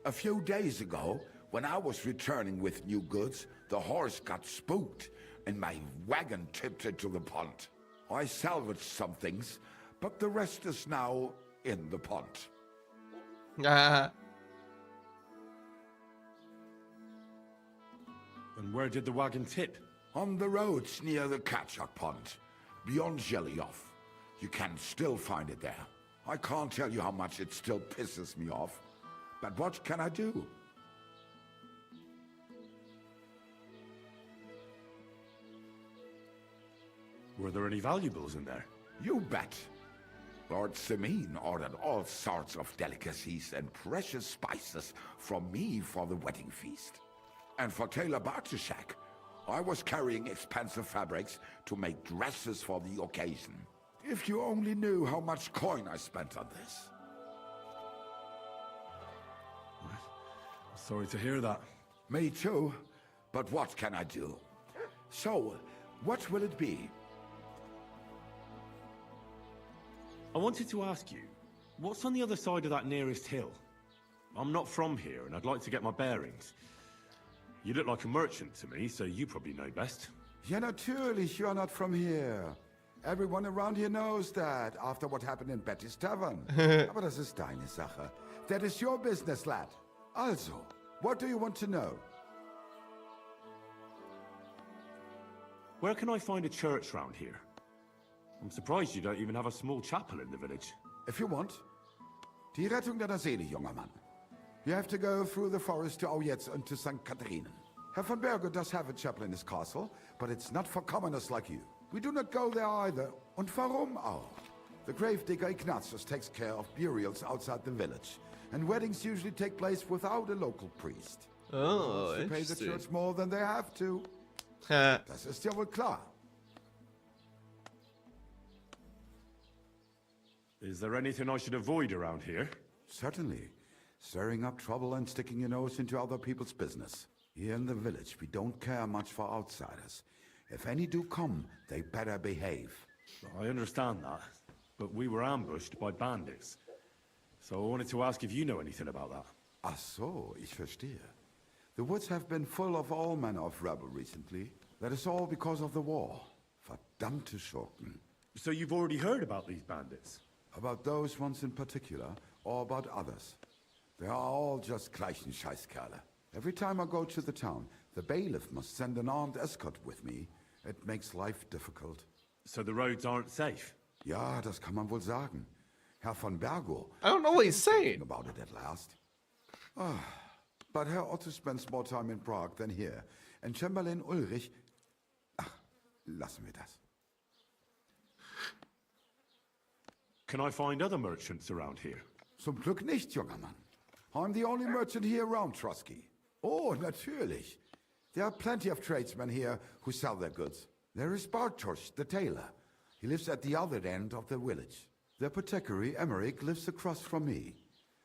A few days ago, when I was returning with new goods, the horse got spooked and my wagon tipped into the pond. I salvaged some things, but the rest is now in the pond.
And where did the wagon tip?
On the roads near the Katchak Pond, beyond Jelioff. You can still find it there. I can't tell you how much it still pisses me off, but what can I do?
Were there any valuables in there?
You bet. Lord Semin ordered all sorts of delicacies and precious spices from me for the wedding feast. And for Taylor Bartushak, I was carrying expensive fabrics to make dresses for the occasion. If you only knew how much coin I spent on this.
Sorry to hear that.
Me too, but what can I do? So, what will it be?
I wanted to ask you, what's on the other side of that nearest hill? I'm not from here, and I'd like to get my bearings. You look like a merchant to me, so you probably know best.
Ja, natürlich, you're not from here. Everyone around here knows that, after what happened in Betty's Tavern. Aber das ist deine Sache. That is your business, lad. Also, what do you want to know?
Where can I find a church round here? I'm surprised you don't even have a small chapel in the village.
If you want. Die Rettung deiner Seele, junger Mann. You have to go through the forest to Aujetz and to St. Katharinen. Herr von Berger does have a chapel in his castle, but it's not for commoners like you. We do not go there either. Und warum auch? The gravedigger Ignatius takes care of burials outside the village, and weddings usually take place without a local priest.
Oh,
They pay the
interesting.
church more than they have to. Das ist ja wohl klar.
Is there anything I should avoid around here?
Certainly. Stirring up trouble and sticking your nose into other people's business. Here in the village, we don't care much for outsiders. If any do come, they better behave.
I understand that, but we were ambushed by bandits. So I wanted to ask if you know anything about that.
Ach so, ich verstehe. The woods have been full of all manner of rebel recently. That is all because of the war. Verdammte Schurken.
So you've already heard about these bandits?
About those ones in particular, or about others. They are all just gleichen Scheißkerle. Every time I go to the town, the bailiff must send an armed escort with me. It makes life difficult.
So the roads aren't safe?
Ja, das kann man wohl sagen. Herr von Bergo.
I don't know what he's saying.
About it at last. But Herr Otto spends more time in Prague than here. And Chamberlain Ulrich... Ach, lassen wir das.
Can I find other merchants around here?
Zum Glück nicht, junger Mann. I'm the only merchant here around Trusky. Oh, natürlich. There are plenty of tradesmen here who sell their goods. There is Bartosz, the tailor. He lives at the other end of the village. The apothecary, Emmerich, lives across from me.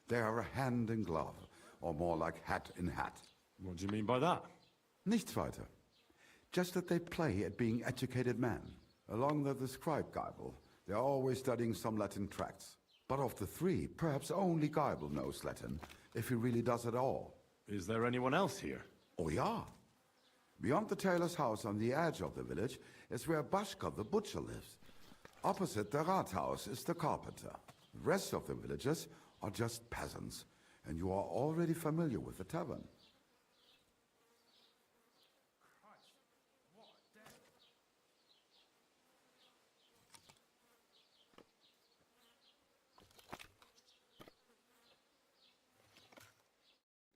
They are a hand in glove, or more like hat in hat.
What do you mean by that?
Nichts weiter. Just that they play at being educated men. Along with the scribe Geibel, they are always studying some Latin tracts. But of the three, perhaps only Geibel knows Latin, if he really does at all.
Is there anyone else here?
Oh yeah. Beyond the tailor's house on the edge of the village is where Bashka the butcher lives. Opposite the Rathaus is the carpenter. The rest of the villagers are just peasants, and you are already familiar with the tavern.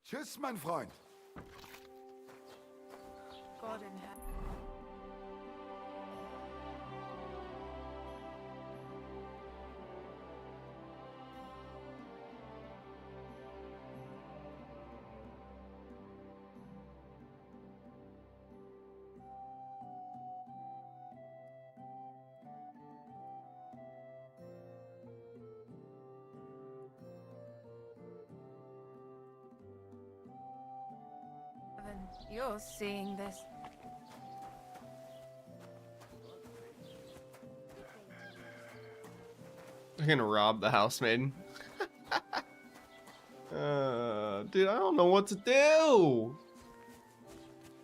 Tschüss, mein Freund.
God in heaven. You're seeing this.
They're gonna rob the housemaid. Dude, I don't know what to do.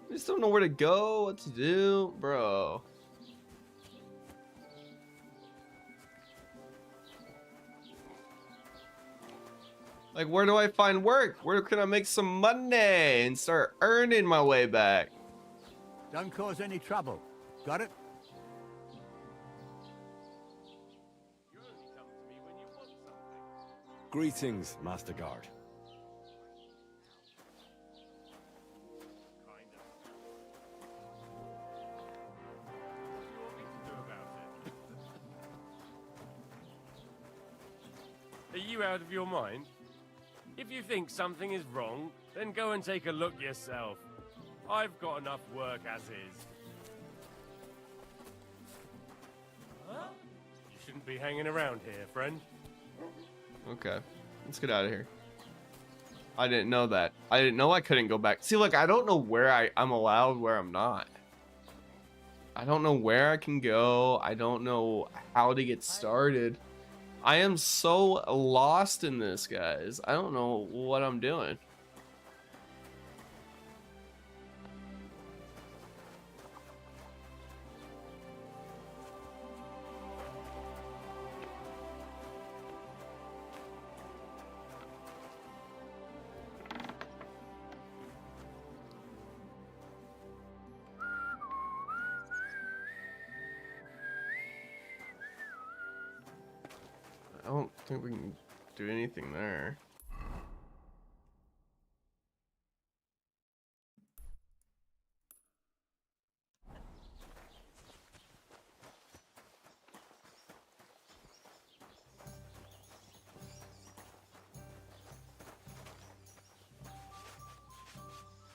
I just don't know where to go, what to do, bro. Like, where do I find work? Where can I make some money and start earning my way back?
Don't cause any trouble. Got it?
Greetings, Master Guard.
Are you out of your mind? If you think something is wrong, then go and take a look yourself. I've got enough work as is. Huh? You shouldn't be hanging around here, friend.
Okay, let's get out of here. I didn't know that. I didn't know I couldn't go back. See, look, I don't know where I'm allowed, where I'm not. I don't know where I can go. I don't know how to get started. I am so lost in this, guys. I don't know what I'm doing. I don't think we can do anything there.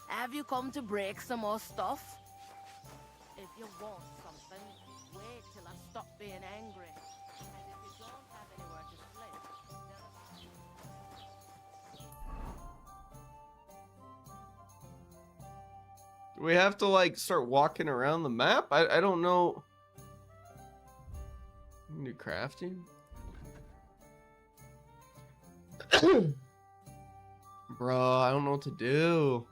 Have you come to break some more stuff? If you want something, wait till I stop being angry. And if you don't have anywhere to sleep,
Do we have to like start walking around the map? I don't know. We can do crafting. Bro, I don't know what to do.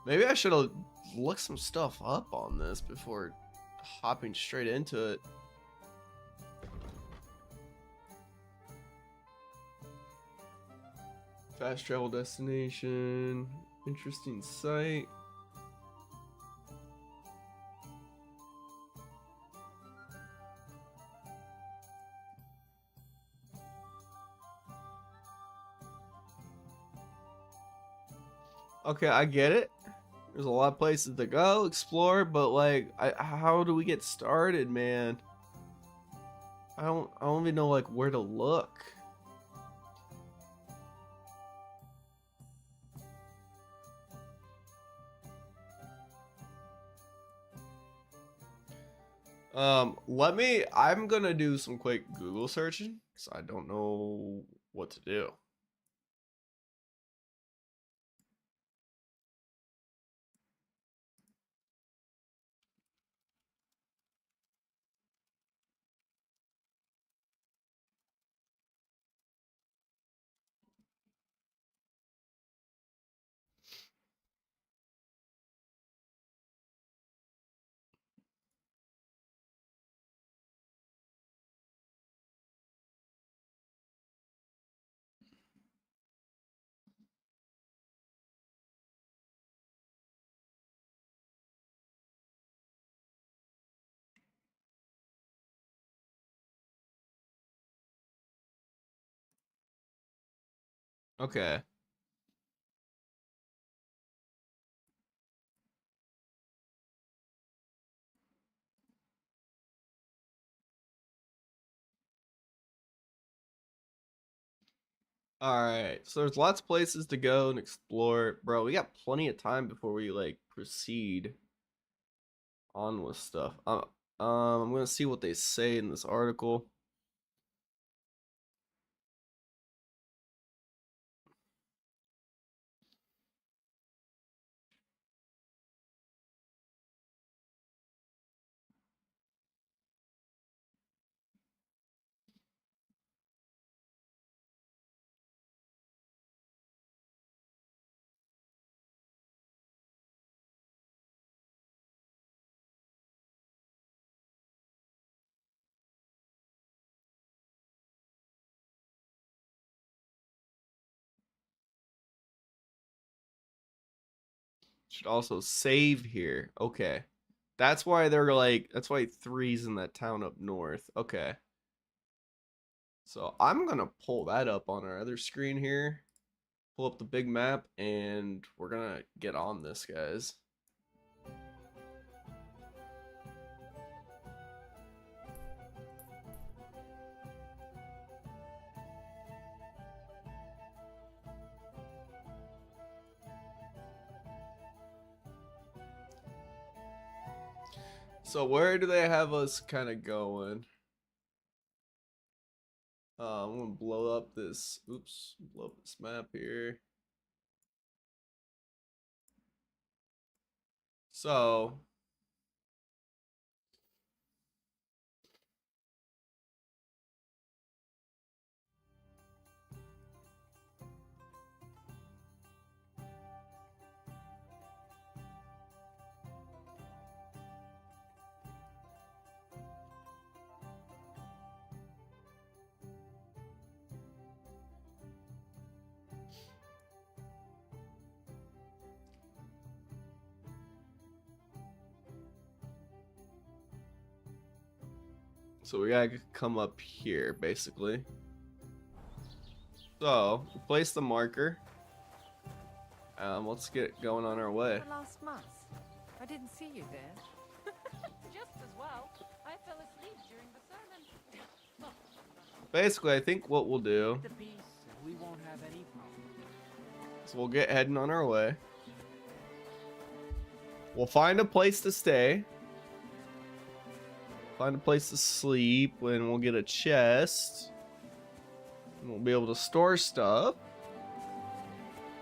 Maybe I should have looked some stuff up on this before hopping straight into it. Fast travel destination. Interesting site. Okay, I get it. There's a lot of places to go, explore, but like, how do we get started, man? I don't even know like where to look. I'm gonna do some quick Google searching because I don't know what to do. Okay. All right. So there's lots of places to go and explore, bro. We got plenty of time before we like proceed on with stuff. I'm gonna see what they say in this article. Should also save here. Okay. That's why they're like, that's why 3's in that town up north. Okay. So I'm gonna pull that up on our other screen here. Pull up the big map and we're gonna get on this, guys. So where do they have us kind of going? I'm gonna blow up this. Oops, blow up this map here. So we gotta come up here, basically. So, place the marker. Let's get going on our way.
The last mass. I didn't see you there. Just as well. I fell asleep during the sermon.
Basically, I think what we'll do
We won't have any
is we'll get heading on our way. We'll find a place to stay. Find a place to sleep, and we'll get a chest. And we'll be able to store stuff.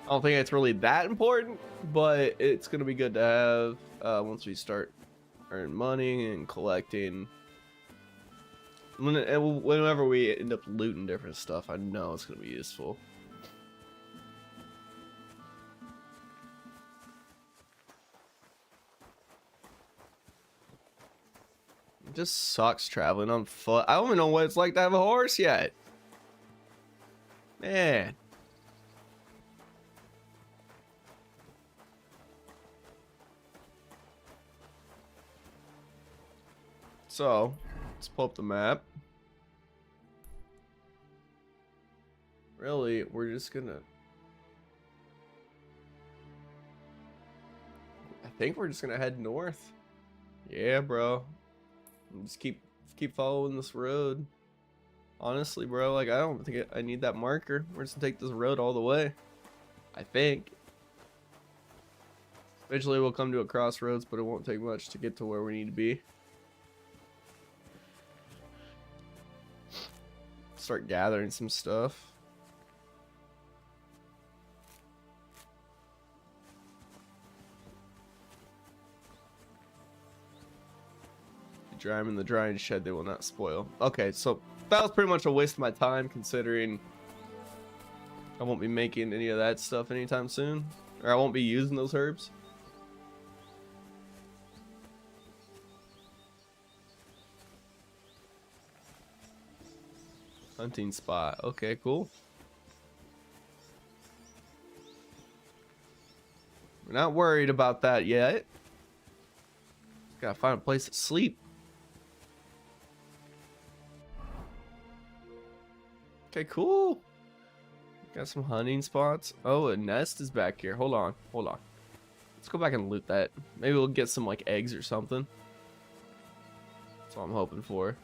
I don't think it's really that important, but it's gonna be good to have once we start earning money and collecting. Whenever we end up looting different stuff, I know it's gonna be useful. It just sucks traveling on foot. I don't even know what it's like to have a horse yet. Man. So, let's pull up the map. Really, we're just gonna... think we're just gonna head north. Yeah, bro. Just keep following this road. Honestly, bro, like I don't think I need that marker. We're just gonna take this road all the way. I think. Eventually we'll come to a crossroads, but it won't take much to get to where we need to be. Start gathering some stuff. Dry them in the drying shed, they will not spoil. Okay, so that was pretty much a waste of my time, considering I won't be making any of that stuff anytime soon. Or I won't be using those herbs. Hunting spot. Okay, cool. We're not worried about that yet. Gotta find a place to sleep. Okay, cool. Got some hunting spots. Oh, a nest is back here. Hold on. Hold on. Let's go back and loot that. Maybe we'll get some like eggs or something. That's what I'm hoping for.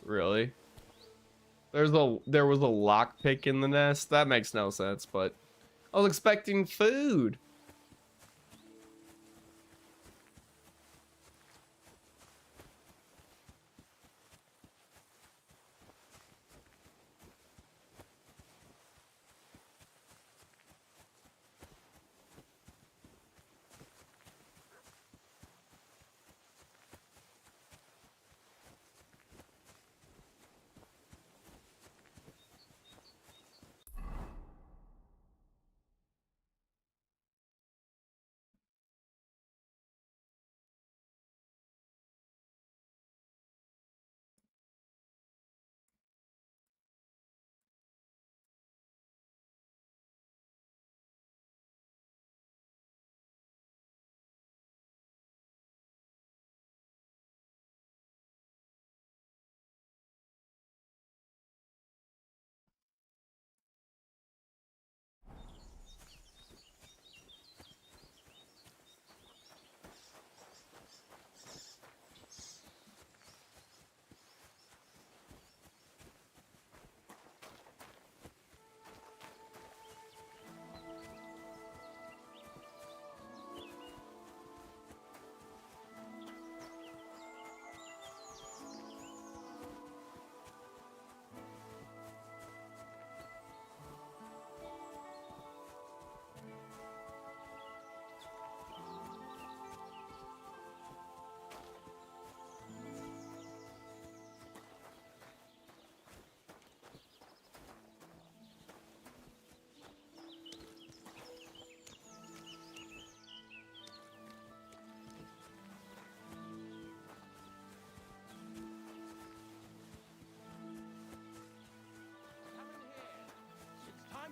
Really? There was a lockpick in the nest. That makes no sense, but I was expecting food.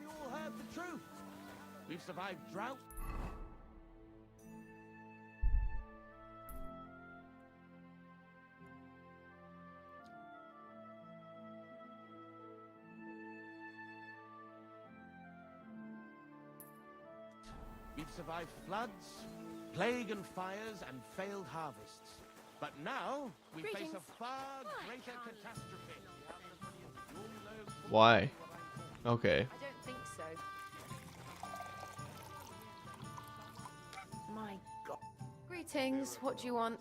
You all heard the truth. We've survived drought. We've survived floods, plague and fires, and failed harvests. But now we face a far greater catastrophe.
Why? Okay.
I don't think so. My God. Greetings. What do you want?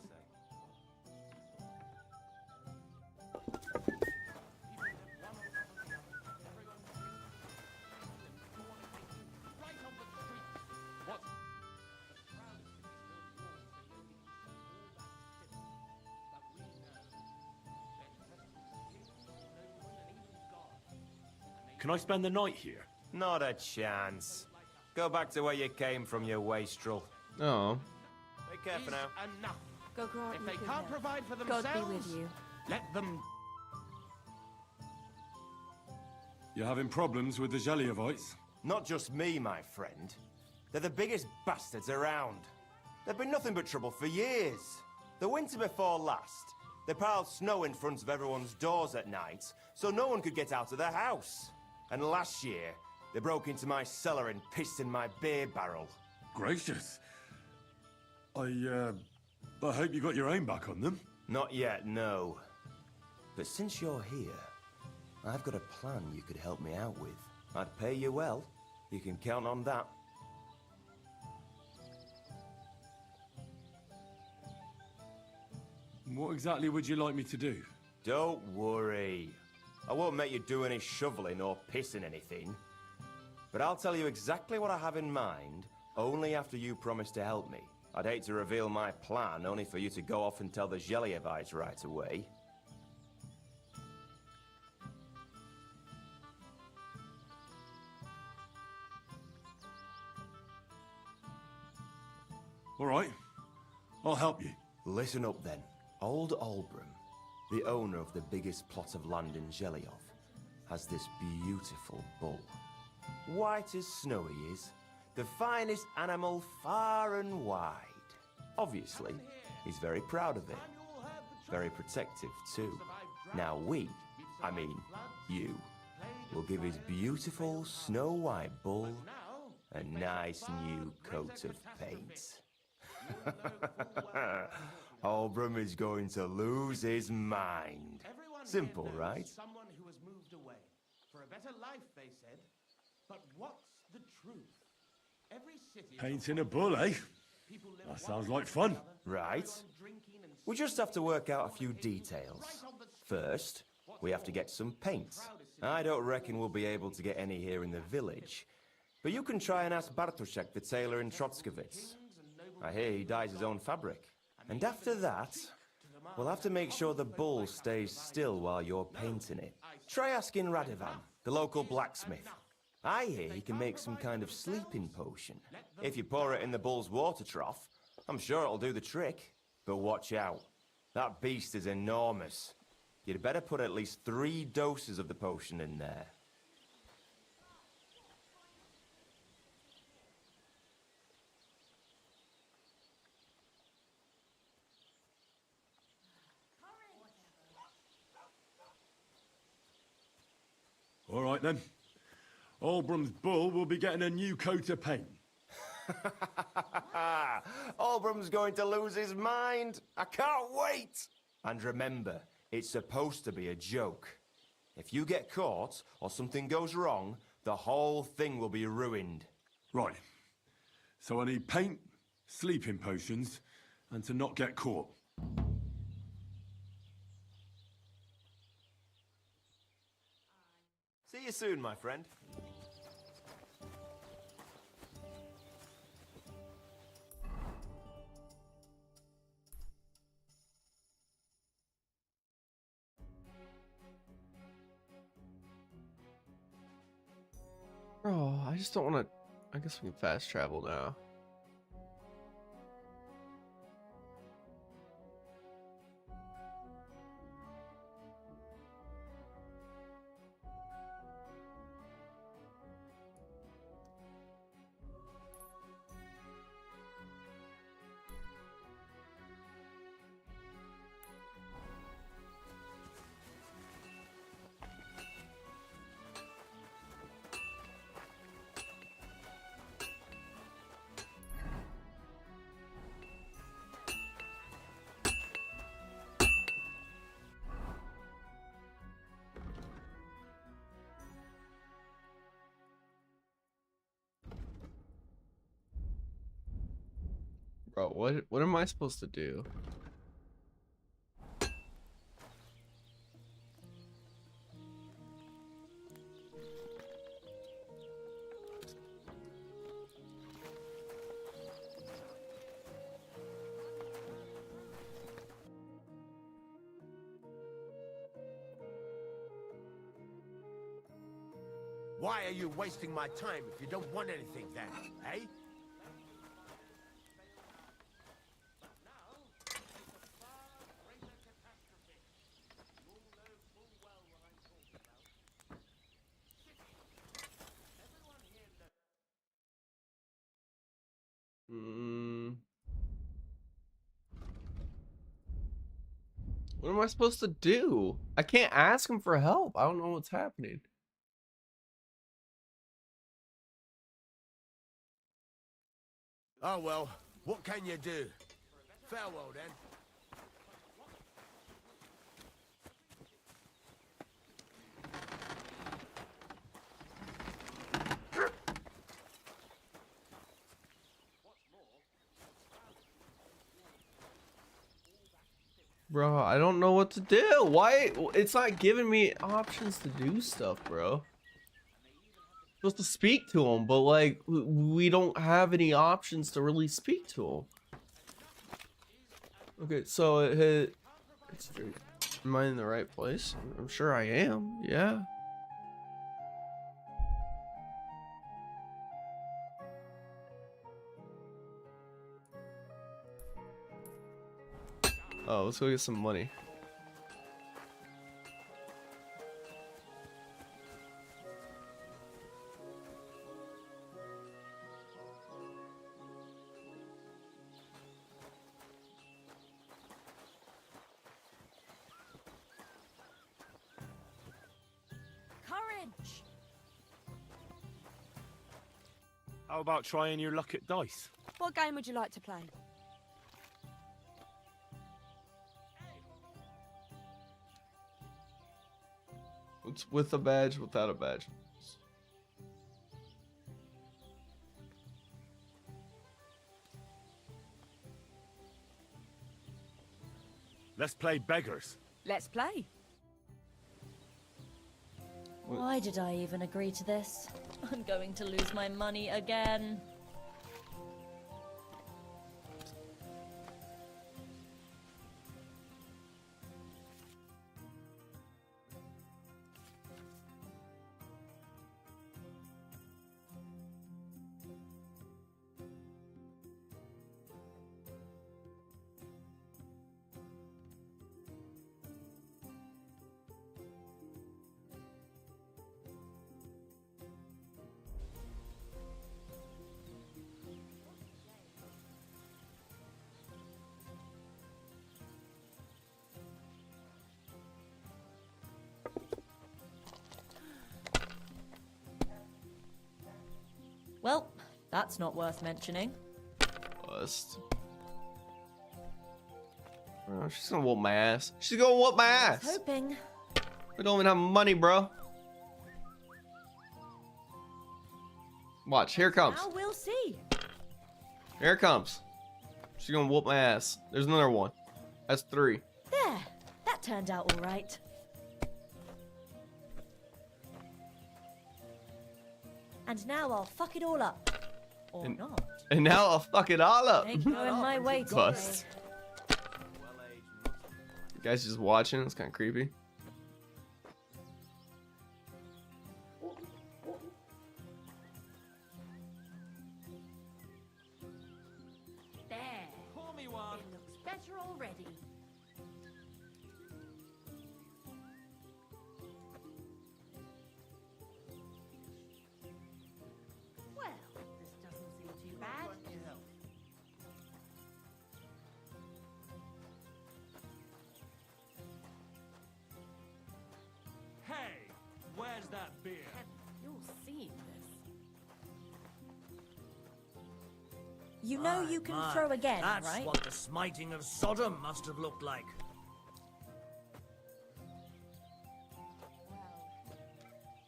Can I spend the night here?
Not a chance. Go back to where you came from, you wastrel.
Oh.
Take care for now. Enough.
Go grow up.
If they can't provide for
God
themselves,
be with you.
let them.
You're having problems with the Geliovites?
Not just me, my friend. They're the biggest bastards around. They've been nothing but trouble for years. The winter before last, they piled snow in front of everyone's doors at night, so no one could get out of their house. And last year, they broke into my cellar and pissed in my beer barrel.
Gracious. I hope you got your aim back on them.
Not yet, no. But since you're here, I've got a plan you could help me out with. I'd pay you well. You can count on that.
What exactly would you like me to do?
Don't worry. I won't make you do any shoveling or pissing anything. But I'll tell you exactly what I have in mind, only after you promise to help me. I'd hate to reveal my plan, only for you to go off and tell the Geliovites right away.
All right. I'll help you.
Listen up then. Old Albram, the owner of the biggest plot of land in Geliov, has this beautiful bull. White as snow he is, the finest animal far and wide. Obviously, he's very proud of it. Very protective too. Now you, will give his beautiful snow-white bull a nice new coat of paint. Albram is going to lose his mind. Simple, right?
Someone who has moved away for a better life, they said. But what's the truth? Every city.
Painting a bull, eh? That sounds like fun.
Right. We just have to work out a few details. First, we have to get some paint. I don't reckon we'll be able to get any here in the village. But you can try and ask Bartoszek, the tailor in Trotskovitz. I hear he dyes his own fabric. And after that, we'll have to make sure the bull stays still while you're painting it. Try asking Radovan, the local blacksmith. I hear he can make some kind of sleeping potion. If you pour it in the bull's water trough, I'm sure it'll do the trick. But watch out. That beast is enormous. You'd better put at least 3 doses of the potion in there.
All right, then. Albram's bull will be getting a new coat of paint.
Albram's going to lose his mind. I can't wait. And remember, it's supposed to be a joke. If you get caught or something goes wrong, the whole thing will be ruined.
Right. So I need paint, sleeping potions, and to not get caught.
See you soon, my friend.
Bro, I just don't want to... I guess we can fast travel now. Bro, what am I supposed to do?
Why are you wasting my time if you don't want anything then, eh?
What am I supposed to do? I can't ask him for help. I don't know what's happening.
Oh well, what can you do? Farewell then.
Bro, I don't know what to do. Why? It's not giving me options to do stuff, bro. I'm supposed to speak to him, but like, we don't have any options to really speak to him. Okay, so it hit. Am I in the right place? I'm sure I am. Yeah. Oh, let's go get some money.
Courage!
How about trying your luck at dice?
What game would you like to play?
It's with a badge, without a badge.
Let's play beggars.
Let's play.
Why did I even agree to this? I'm going to lose my money again. Well, that's not worth mentioning.
Bust. Oh, she's gonna whoop my ass. She's gonna whoop my ass.
Hoping.
We don't even have money, bro. Watch, here it comes.
Now we'll see.
Here it comes. She's gonna whoop my ass. There's another one. That's 3.
There. That turned out all right. And now I'll fuck it all up. Or not.
And now I'll fuck it all up.
Ain't going my way today.
Bust. You guys just watching? It's kind of creepy.
There. Pour me one. It looks better already. Well, this doesn't seem too bad.
Hey, where's that beer?
You're seeing this.
You know you can throw again,
That's
right?
what the smiting of Sodom must have looked like.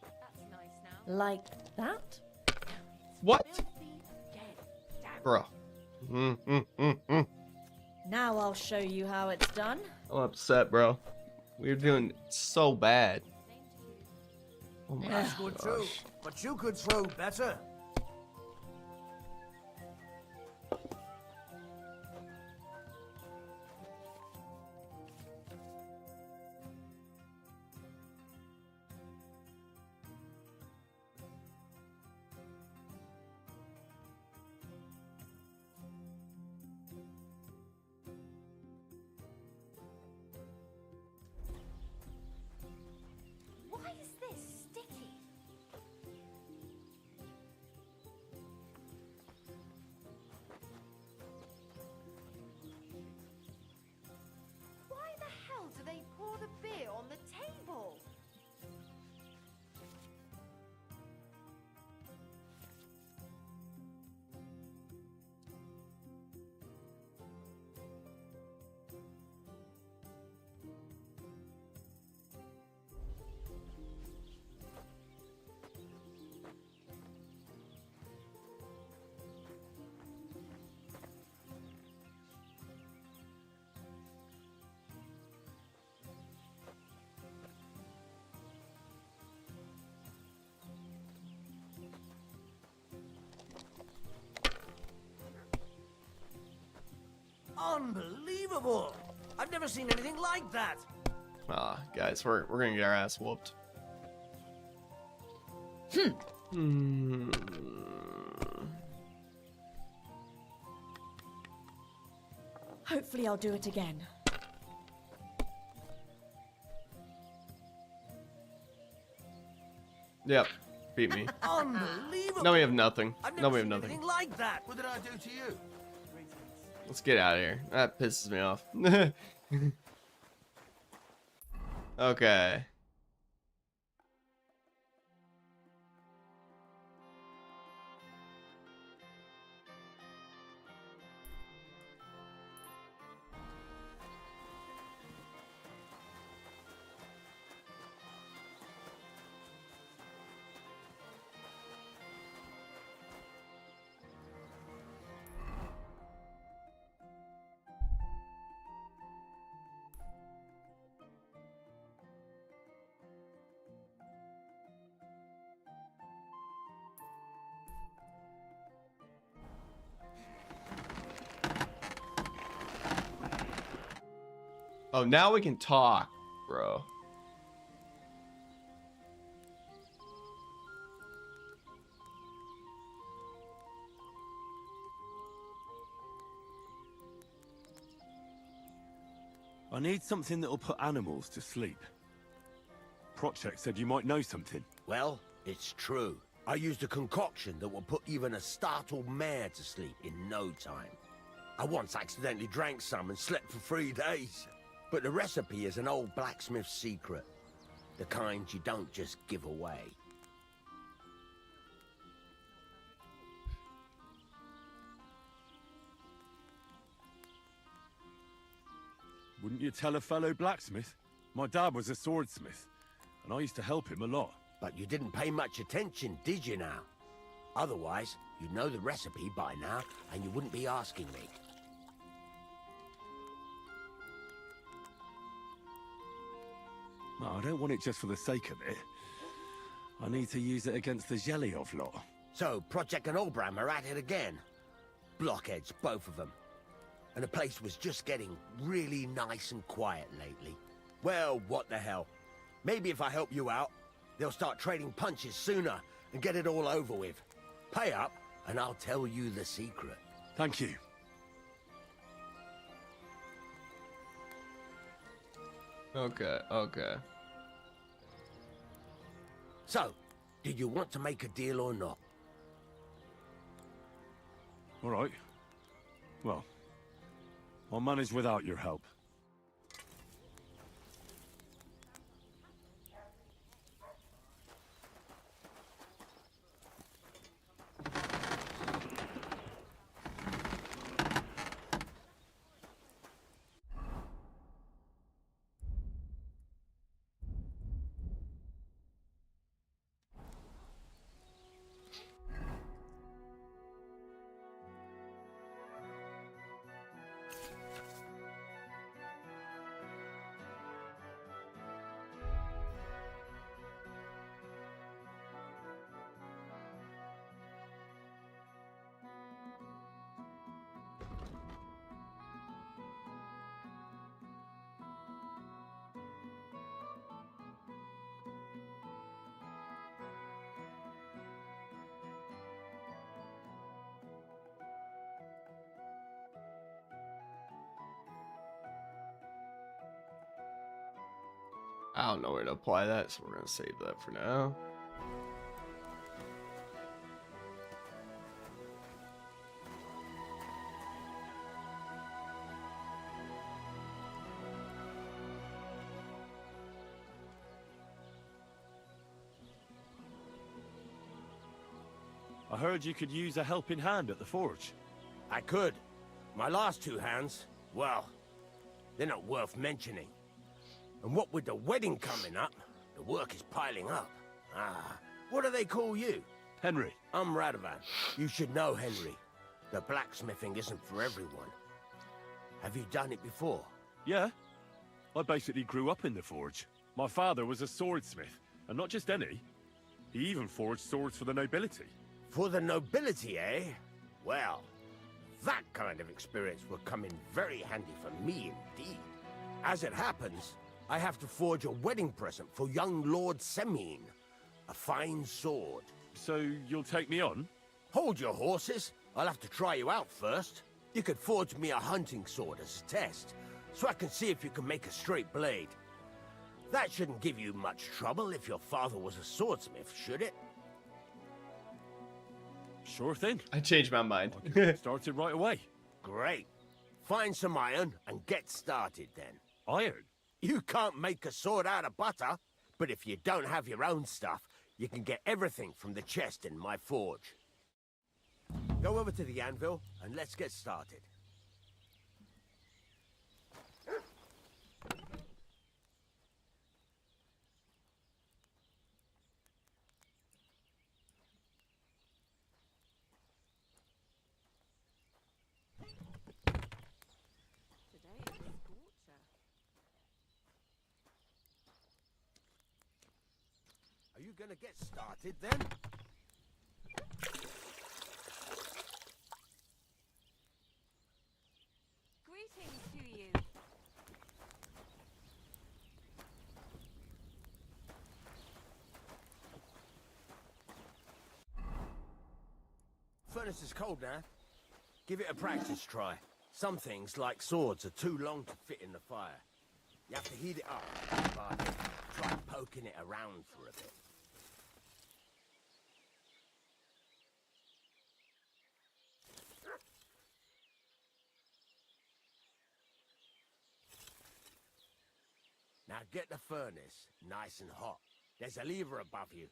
That's nice now.
Like that?
What? Bro.
Now I'll show you how it's done.
I'm upset, bro. We're doing so bad. Oh my
That's good too,
gosh.
but you could throw better.
Why is this sticky?
Unbelievable! I've never seen anything like that.
Guys, we're gonna get our ass whooped.
Hopefully I'll do it again.
Yep, beat me.
Unbelievable!
No, we have nothing.
I've
No,
never
we have
seen
nothing.
anything like that.
What did I do to you?
Let's get out of here. That pisses me off. Okay. Oh, now we can talk, bro.
I need something that'll put animals to sleep. Project said you might know something.
Well, it's true. I used a concoction that will put even a startled mare to sleep in no time. I once accidentally drank some and slept for 3 days. But the recipe is an old blacksmith's secret. The kind you don't just give away.
Wouldn't you tell a fellow blacksmith? My dad was a swordsmith, and I used to help him a lot.
But you didn't pay much attention, did you now? Otherwise, you'd know the recipe by now, and you wouldn't be asking me.
No, I don't want it just for the sake of it. I need to use it against the Zhelyov lot.
So, Project and Olbram are at it again. Blockheads, both of them. And the place was just getting really nice and quiet lately. Well, what the hell. Maybe if I help you out, they'll start trading punches sooner and get it all over with. Pay up, and I'll tell you the secret.
Thank you.
Okay, okay.
So, did you want to make a deal or not?
All right. Well, I'll manage without your help.
I don't know where to apply that, so we're gonna save that for now.
I heard you could use a helping hand at the forge.
I could. My last 2 hands, well, they're not worth mentioning. And what with the wedding coming up, the work is piling up. What do they call you?
Henry.
I'm Radovan. You should know, Henry. The blacksmithing isn't for everyone. Have you done it before?
Yeah. I basically grew up in the forge. My father was a swordsmith, and not just any. He even forged swords for the nobility.
For the nobility, eh? Well, That kind of experience will come in very handy for me indeed. As it happens, I have to forge a wedding present for young Lord Semine. A fine sword.
So you'll take me on?
Hold your horses. I'll have to try you out first. You could forge me a hunting sword as a test, so I can see if you can make a straight blade. That shouldn't give you much trouble if your father was a swordsmith, should it?
Sure thing.
I changed my mind.
Started right away.
Great. Find some iron and get started then.
Iron?
You can't make a sword out of butter, but if you don't have your own stuff, you can get everything from the chest in my forge. Go over to the anvil and let's get started. Are you gonna get started then?
Greetings to you.
Furnace is cold now. Give it a practice try. Some things, like swords, are too long to fit in the fire. You have to heat it up, but try poking it around for a bit. Now get the furnace nice and hot. There's a lever above you.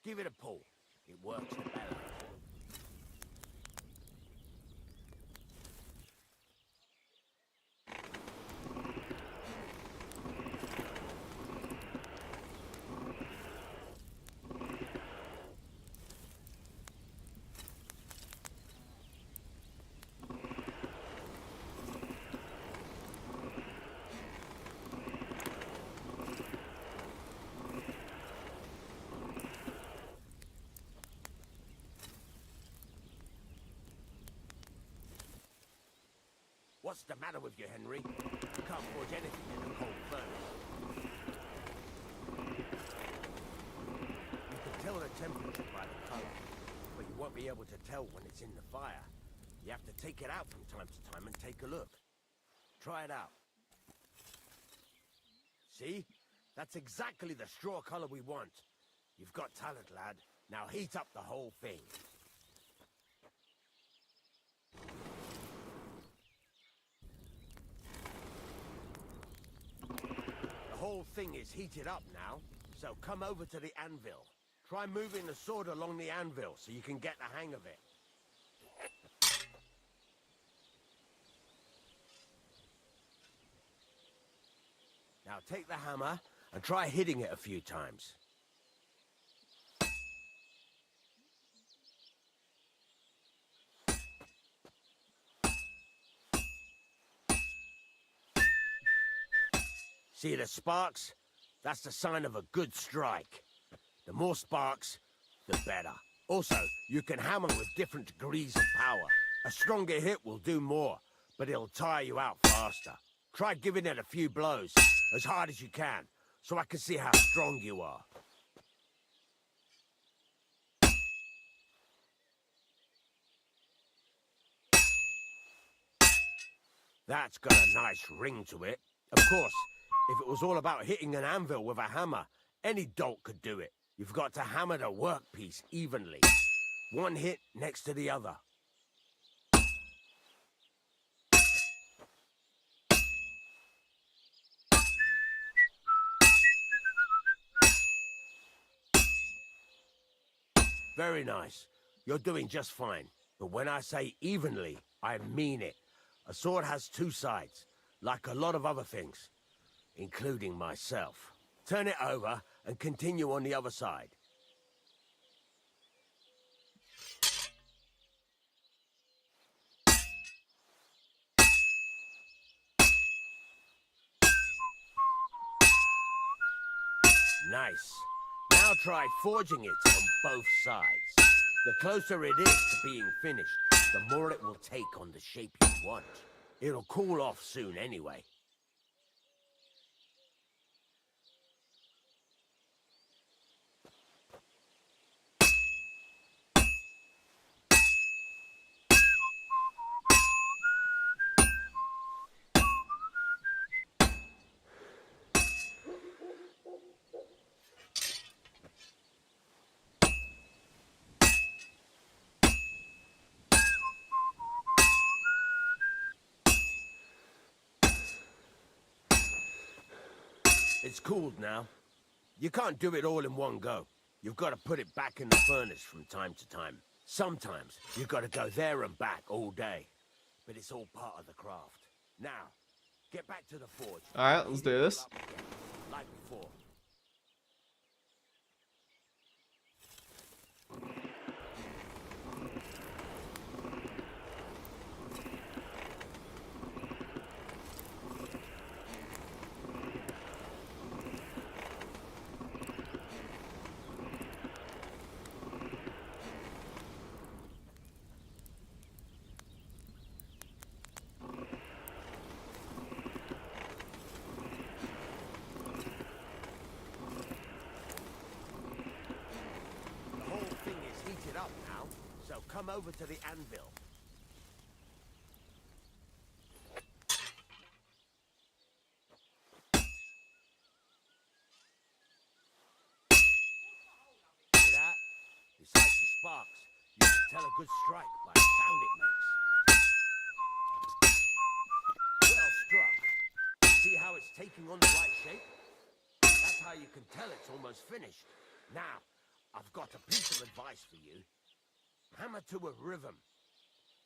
Give it a pull. It works the better. What's the matter with you, Henry? You can't forge anything in a cold furnace. You can tell the temperature by the color, but you won't be able to tell when it's in the fire. You have to take it out from time to time and take a look. Try it out. See? That's exactly the straw color we want. You've got talent, lad. Now heat up the whole thing. The whole thing is heated up now, so come over to the anvil. Try moving the sword along the anvil so you can get the hang of it. Now take the hammer and try hitting it a few times. See the sparks? That's the sign of a good strike. The more sparks, the better. Also, you can hammer with different degrees of power. A stronger hit will do more, but it'll tire you out faster. Try giving it a few blows, as hard as you can, so I can see how strong you are. That's got a nice ring to it. Of course, if it was all about hitting an anvil with a hammer, any dolt could do it. You've got to hammer the workpiece evenly. One hit next to the other. Very nice. You're doing just fine. But when I say evenly, I mean it. A sword has two sides, like a lot of other things, including myself. Turn it over and continue on the other side. Nice. Now try forging it on both sides. The closer it is to being finished, the more it will take on the shape you want. It'll cool off soon anyway. It's cooled now. You can't do it all in one go. You've got to put it back in the furnace from time to time. Sometimes you've got to go there and back all day. But it's all part of the craft. Now, get back to the forge.
Alright, let's do this.
Like before. Up now, so come over to the anvil. See that? Besides the sparks, you can tell a good strike by the sound it makes. Well struck. See how it's taking on the right shape? That's how you can tell it's almost finished. Now, I've got a piece of advice for you. Hammer to a rhythm.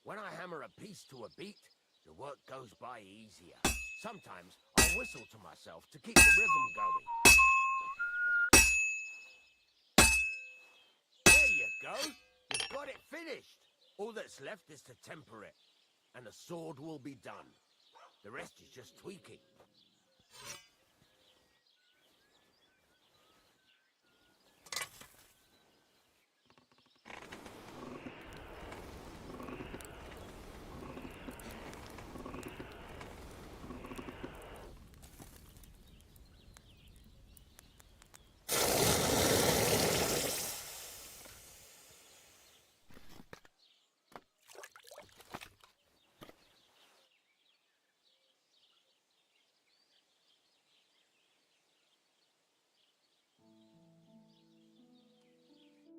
When I hammer a piece to a beat, the work goes by easier. Sometimes I whistle to myself to keep the rhythm going. There you go. You've got it finished. All that's left is to temper it, and the sword will be done. The rest is just tweaking.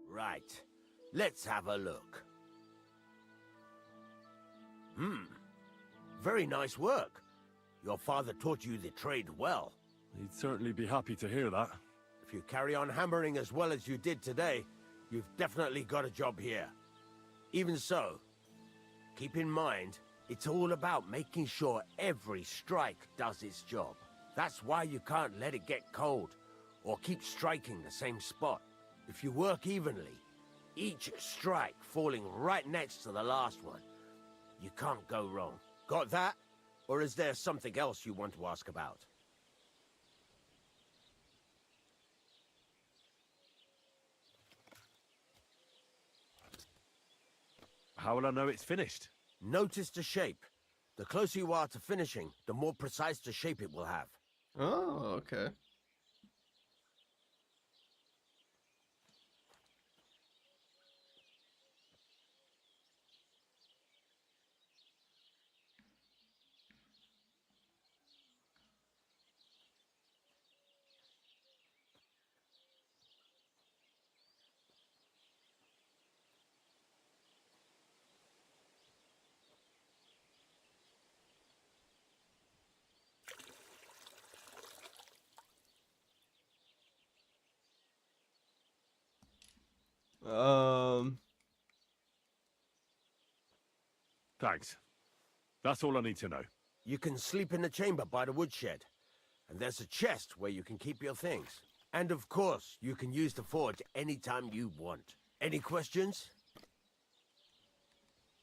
Right. Let's have a look. Very nice work. Your father taught you the trade well.
He'd certainly be happy to hear that.
If you carry on hammering as well as you did today, you've definitely got a job here. Even so, keep in mind, it's all about making sure every strike does its job. That's why you can't let it get cold, or keep striking the same spot. If you work evenly, each strike falling right next to the last one, you can't go wrong. Got that? Or is there something else you want to ask about?
How will I know it's finished?
Notice the shape. The closer you are to finishing, the more precise the shape it will have.
Oh, okay.
Thanks. That's all I need to know.
You can sleep in the chamber by the woodshed. And there's a chest where you can keep your things. And of course, you can use the forge anytime you want. Any questions?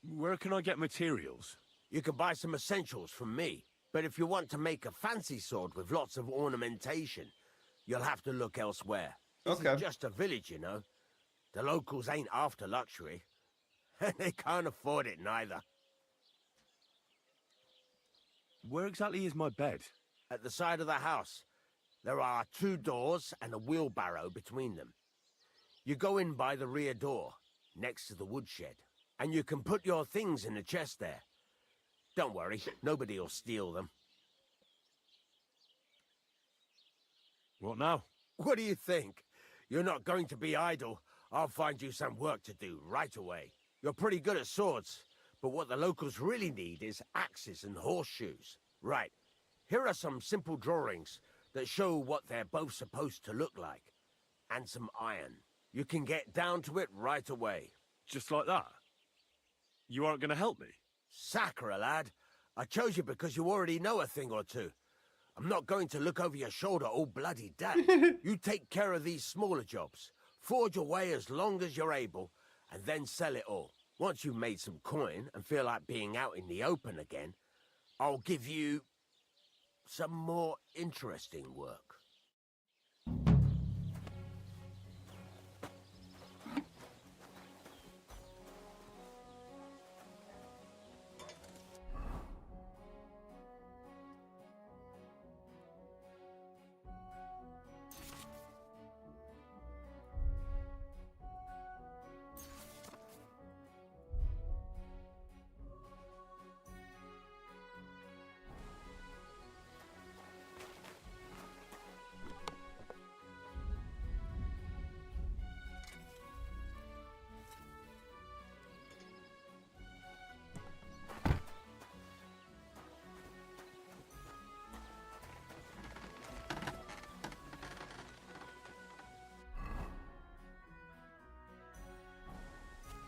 Where can I get materials?
You can buy some essentials from me. But if you want to make a fancy sword with lots of ornamentation, you'll have to look elsewhere. This is just a village, you know. The locals ain't after luxury. They can't afford it neither.
Where exactly is my bed?
At the side of the house, there are 2 doors and a wheelbarrow between them. You go in by the rear door, next to the woodshed, and you can put your things in the chest there. Don't worry, nobody will steal them.
What now?
What do you think? You're not going to be idle. I'll find you some work to do right away. You're pretty good at swords, but what the locals really need is axes and horseshoes. Right, here are some simple drawings that show what they're both supposed to look like. And some iron. You can get down to it right away.
Just like that? You aren't going to help me?
Sacre, lad. I chose you because you already know a thing or two. I'm not going to look over your shoulder all bloody day. You take care of these smaller jobs. Forge away as long as you're able, and then sell it all. Once you've made some coin and feel like being out in the open again, I'll give you some more interesting work.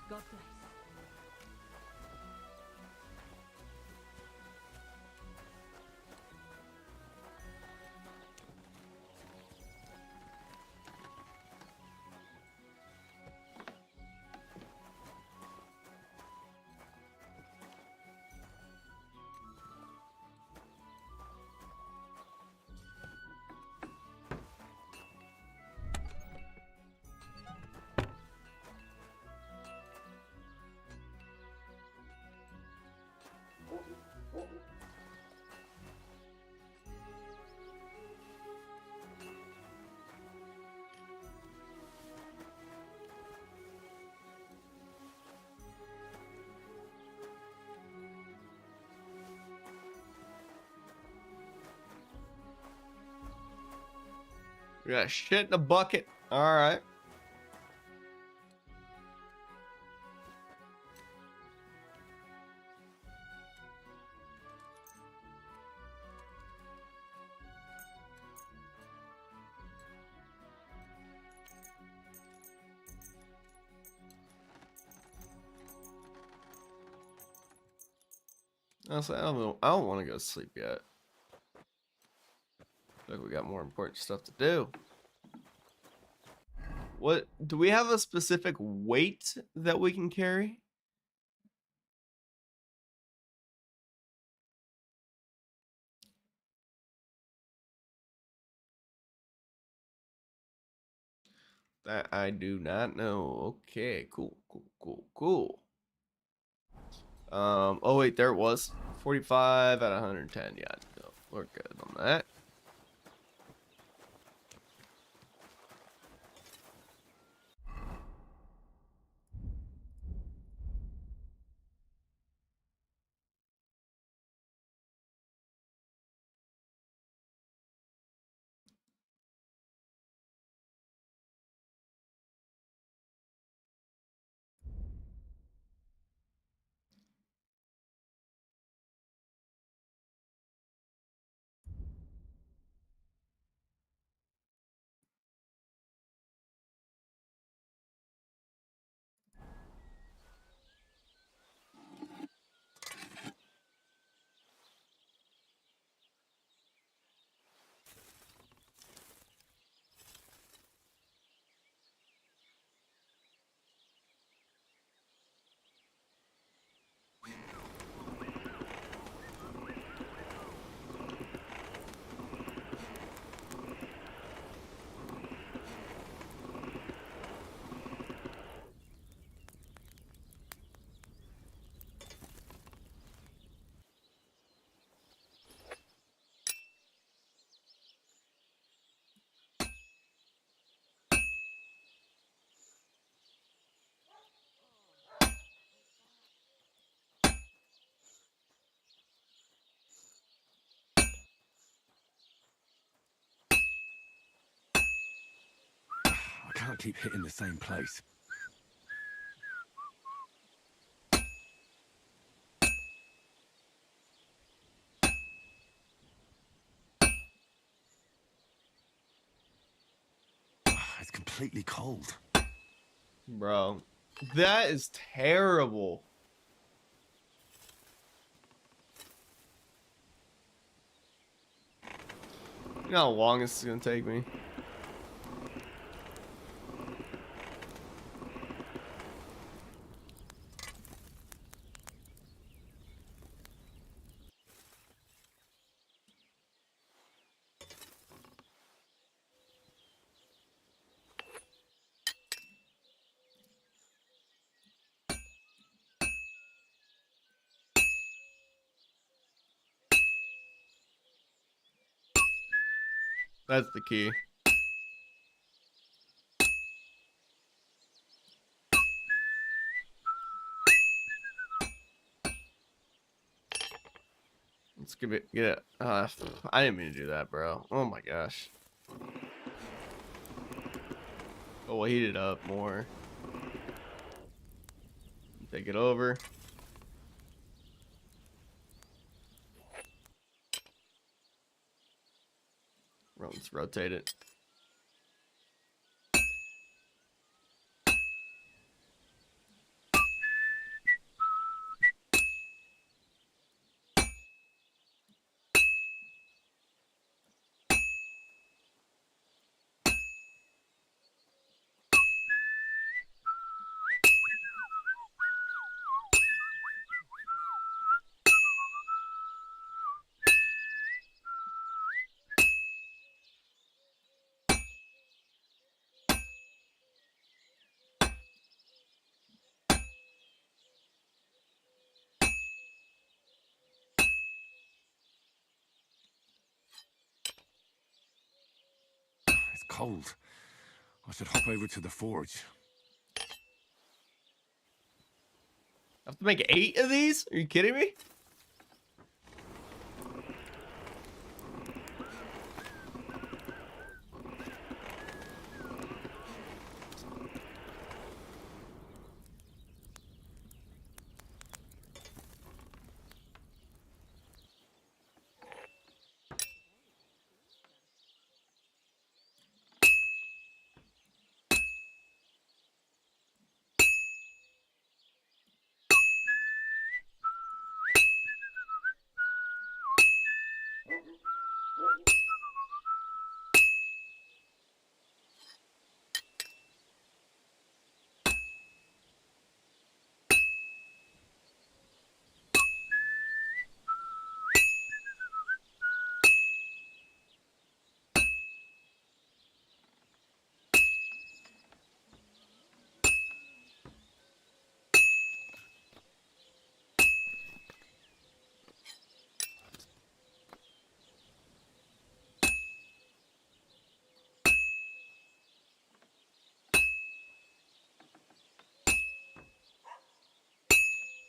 God bless.
We got shit in a bucket. All right. Honestly, I don't want to go to sleep yet. Like we got more important stuff to do. What do we have a specific weight that we can carry? That I do not know. Okay, cool. Oh wait, there it was. 45 out of 110. Yeah, no, we're good on that.
can't keep hitting the same place. It's completely cold.
Bro, that is terrible. You know how long this is gonna take me? That's the key. Let's give it, get it. I didn't mean to do that, bro. Oh my gosh. Oh, we'll heat it up more. Take it over. Let's rotate it.
It's cold. I should hop over to the forge.
I have to make 8 of these? Are you kidding me?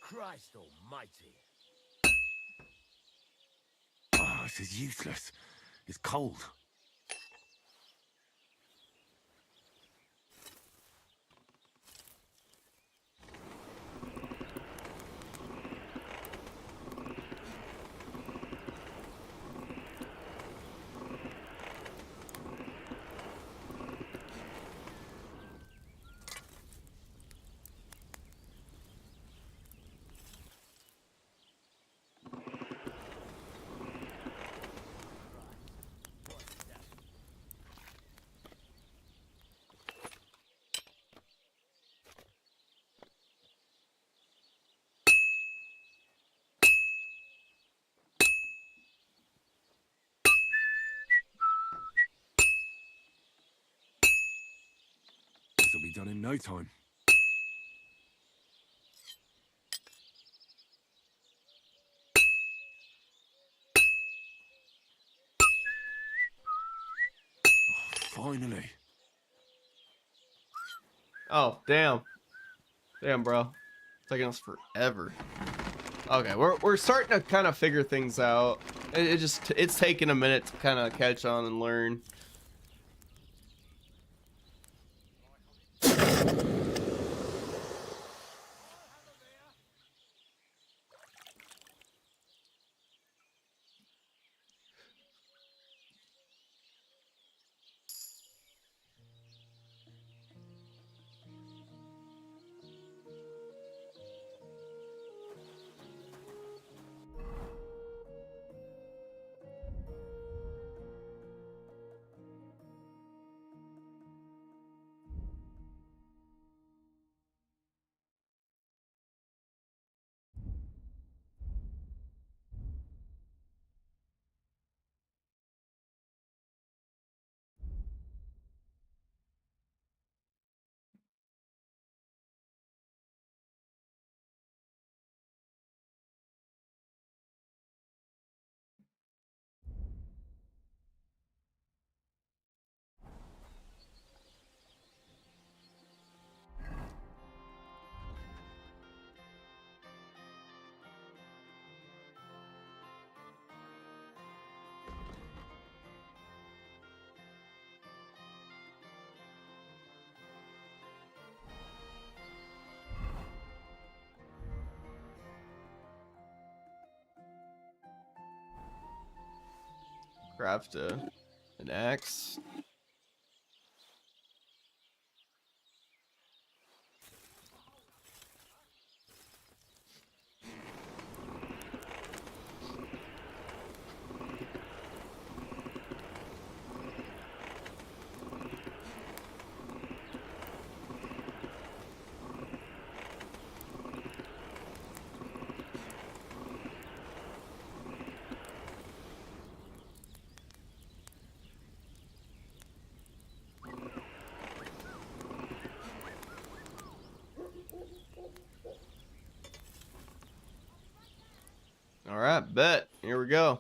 Christ almighty.
Oh, this is useless. It's cold. This'll be done in no time. Oh, finally.
Oh, damn. Damn, bro. It's taking us forever. Okay, we're starting to kind of figure things out. It's taking a minute to kind of catch on and learn. craft an axe. All right, bet. Here we go.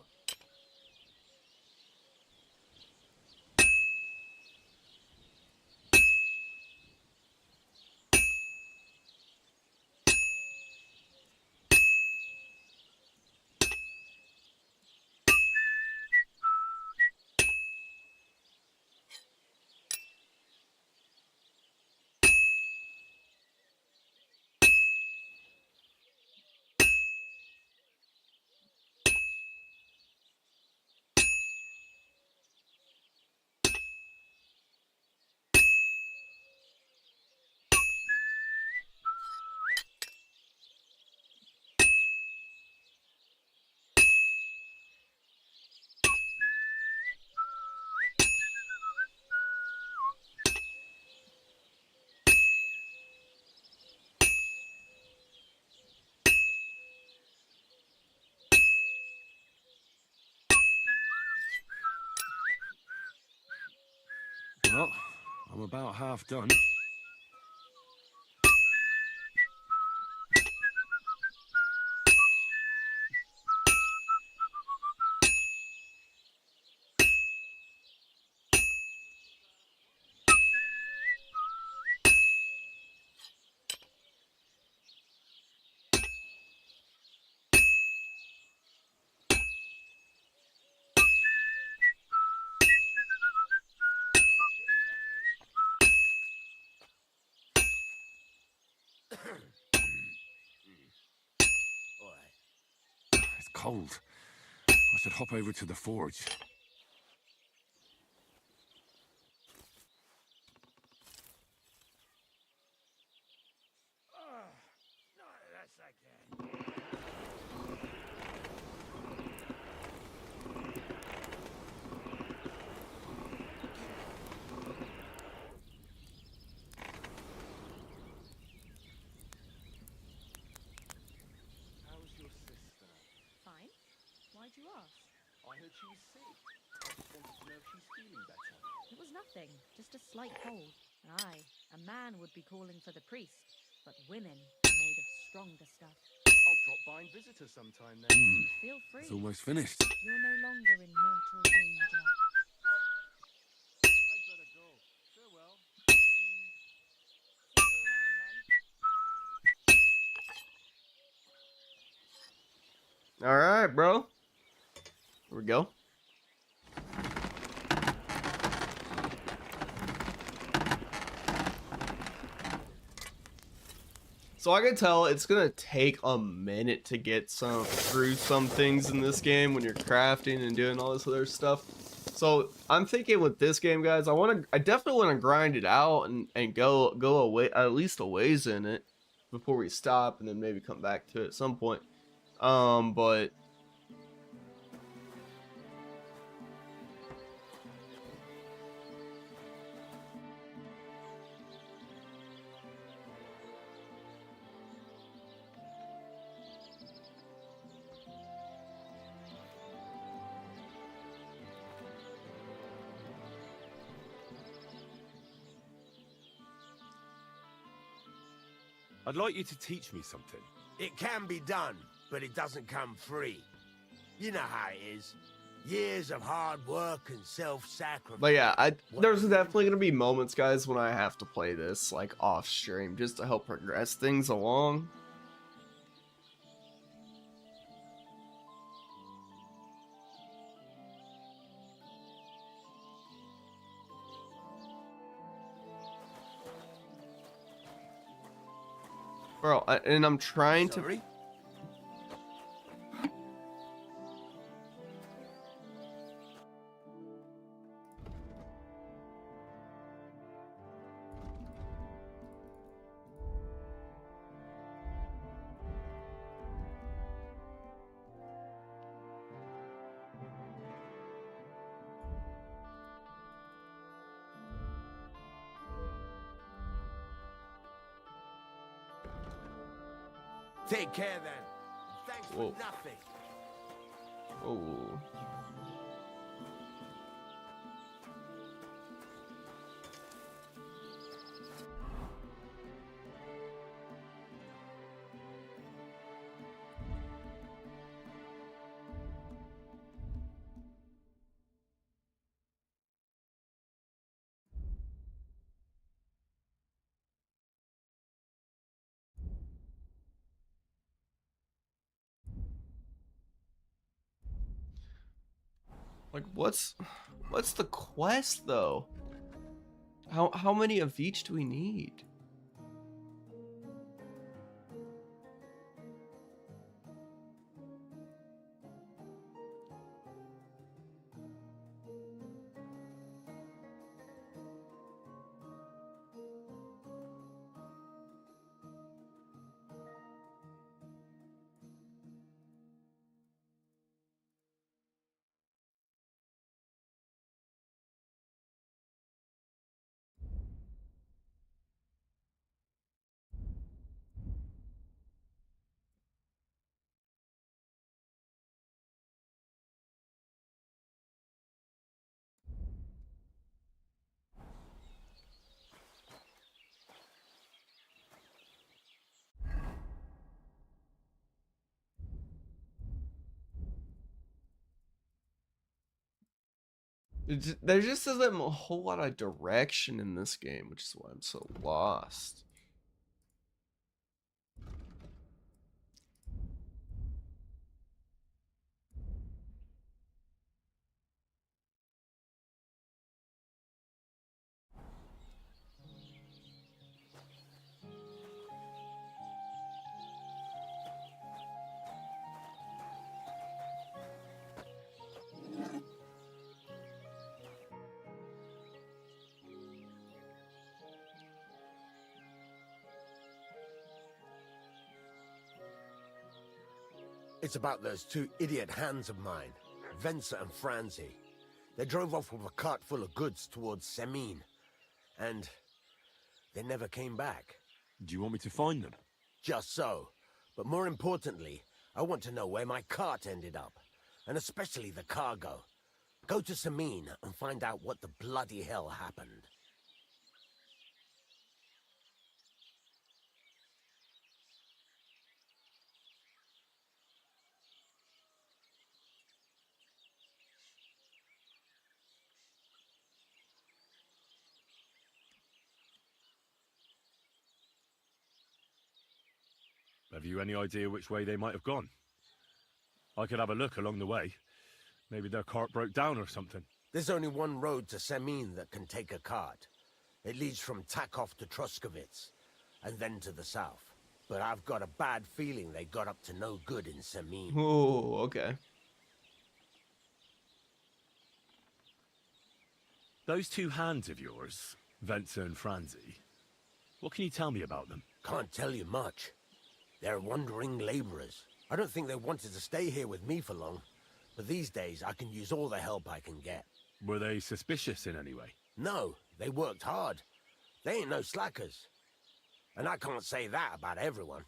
Well, I'm about half done. It's cold. I should hop over to the forge.
How's your sister?
Fine. Why'd you ask?
I heard she was sick. I just wanted to know if she's feeling better.
It was nothing, just a slight cold. Aye, a man would be calling for the priest, but women are made of stronger stuff.
I'll drop by and visit her sometime then.
Feel free.
It's almost finished.
You're no longer in mortal danger.
I'd better go. Farewell.
All right, bro. Here we go. So I can tell it's gonna take a minute to get through some things in this game when you're crafting and doing all this other stuff. So I'm thinking with this game, guys, I definitely want to grind it out and go away at least a ways in it before we stop, and then maybe come back to it at some point. But
I'd like you to teach me something.
It can be done, but it doesn't come free. You know how it is. Years of hard work and self-sacrifice.
But yeah, there's definitely gonna be moments, guys, when I have to play this like off stream just to help progress things along. Bro, and I'm trying to...
Take care then. Thanks
Whoa.
for nothing.
Oh. Like, what's the quest though? How many of each do we need? There just isn't a whole lot of direction in this game, which is why I'm so lost.
It's about those two idiot hands of mine, Venser and Franzi. They drove off with a cart full of goods towards Semine, and they never came back.
Do you want me to find them?
Just so. But more importantly, I want to know where my cart ended up, and especially the cargo. Go to Semine and find out what the bloody hell happened.
Have you any idea which way they might have gone? I could have a look along the way. Maybe their cart broke down or something.
There's only one road to Semine that can take a cart. It leads from Takov to Troskovitz, and then to the south. But I've got a bad feeling they got up to no good in Semine.
Oh, okay.
Those two hands of yours, Venser and Franzi, what can you tell me about them?
Can't tell you much. They're wandering laborers. I don't think they wanted to stay here with me for long. But these days, I can use all the help I can get.
Were they suspicious in any way?
No, they worked hard. They ain't no slackers. And I can't say that about everyone.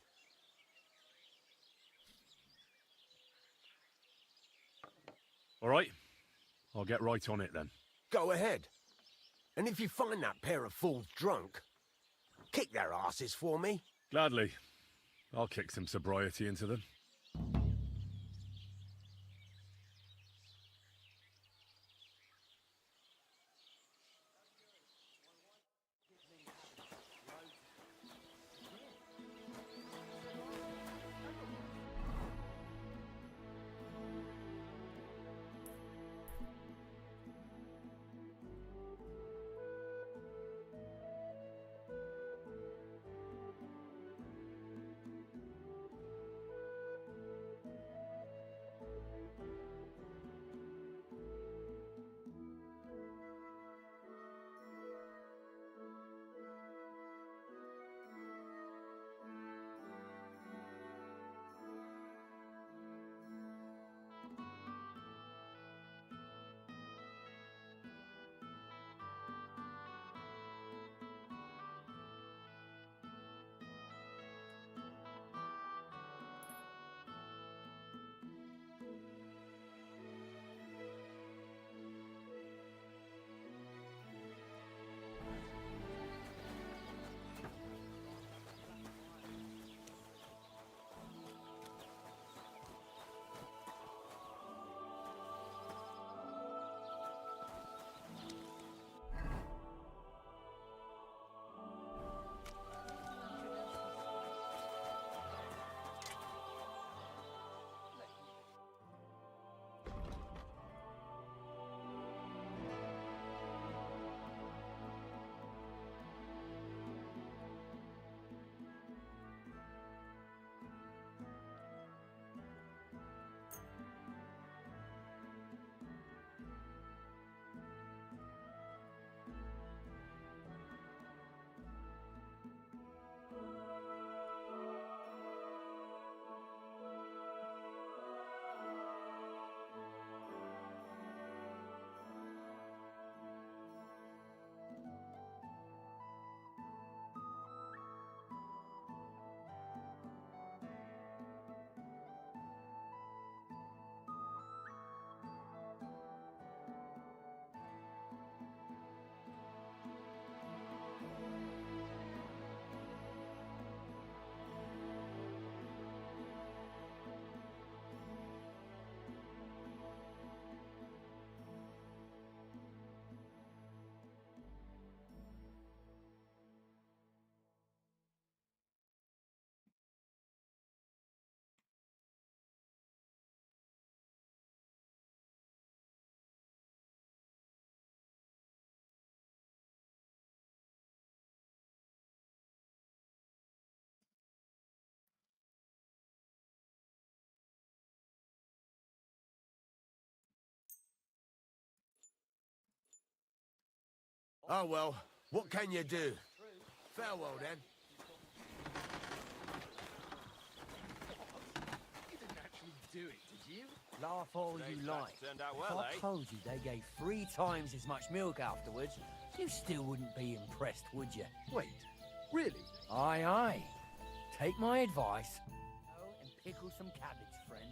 All right, I'll get right on it then.
Go ahead. And if you find that pair of fools drunk, kick their asses for me.
Gladly. I'll kick some sobriety into them.
Oh well, what can you do? Farewell then.
You didn't actually do it, did you?
Laugh all you like.
Turned out
If
well,
I
eh?
told you they gave 3 times as much milk afterwards, you still wouldn't be impressed, would you?
Wait, really?
Aye, aye. Take my advice. Go and pickle some cabbage, friend.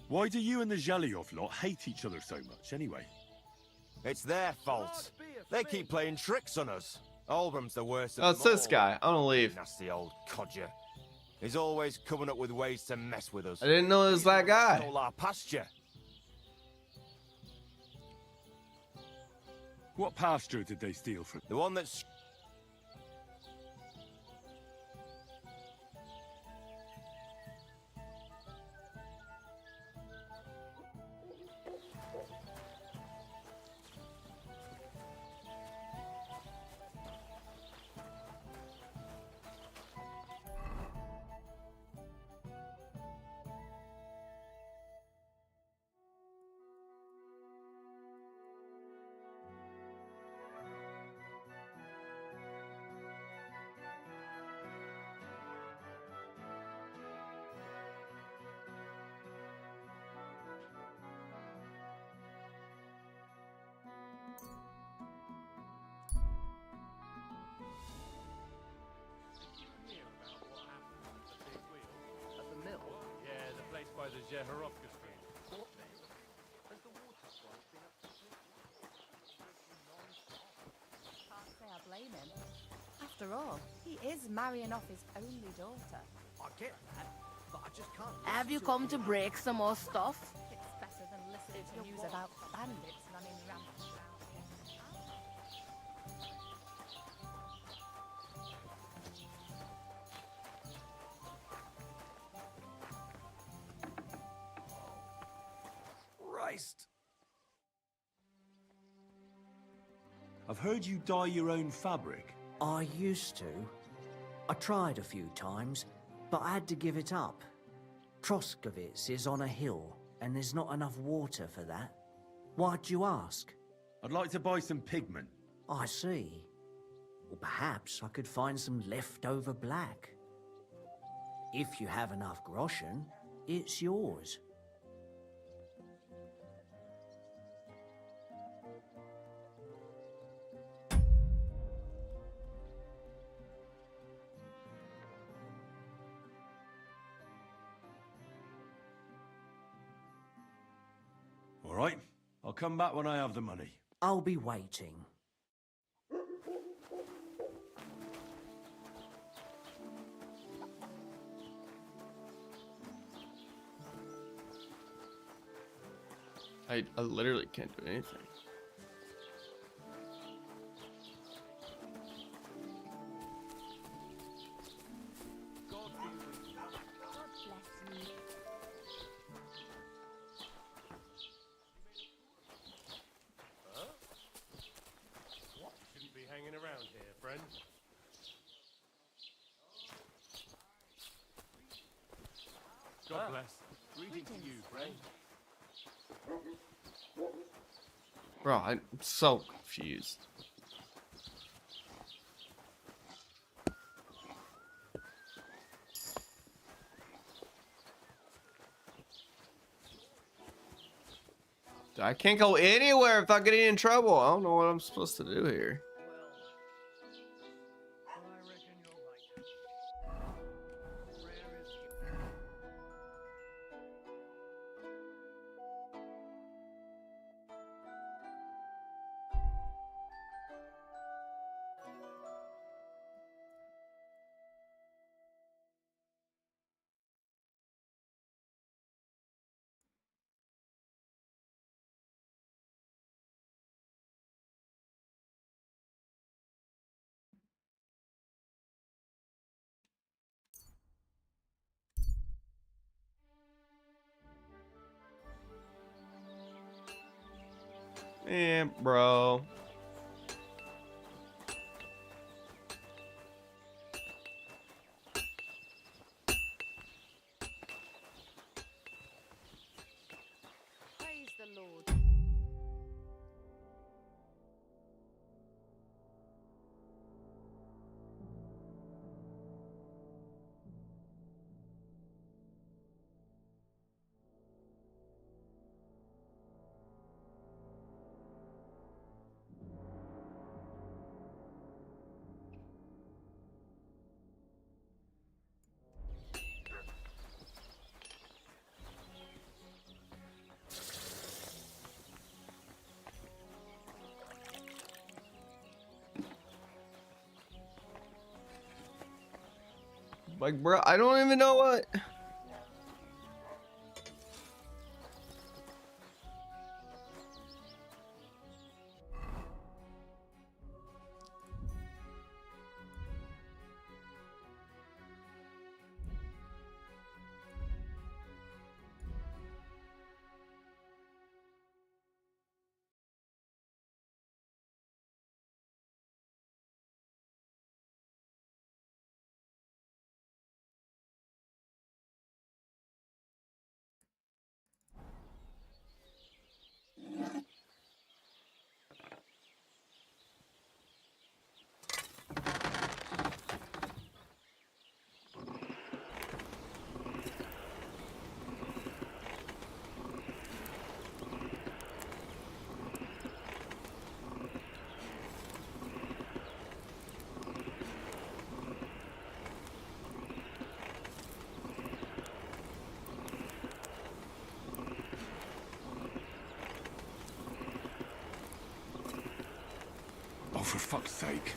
Why do you and the Zhelyov lot hate each other so much, anyway?
It's their fault. They keep playing tricks on us. Olbram's the worst of
Oh,
them
it's this
all.
guy. I'm gonna leave.
Nasty old codger. He's always coming up with ways to mess with us.
I didn't know it was that guy.
Stole our pasture.
What pasture did they steal from?
The one that's...
At the mill? Yeah, the place by the Jehorovka stream.
What then? Has the water sprite been up to
Can't say I blame him. After all, he is marrying off his only daughter.
I get that, but I just can't.
Have you come to break some more stuff?
It's better than listening to news about bandits running rampant around here.
Christ! I've heard you dye your own fabric.
I used to. I tried a few times, but I had to give it up. Troskovitz is on a hill, and there's not enough water for that. Why'd you ask?
I'd like to buy some pigment.
I see. Well, perhaps I could find some leftover black. If you have enough groschen, it's yours.
All right, I'll come back when I have the money.
I'll be waiting.
I literally can't do anything.
Huh? What? Shouldn't be hanging around here, friend. God bless. Greeting to you, friend.
Bro, I'm so confused. I can't go anywhere without getting in trouble. I don't know what I'm supposed to do here. Eh, bro.
lord.
Like, bro, I don't even know what.
Oh, for fuck's sake.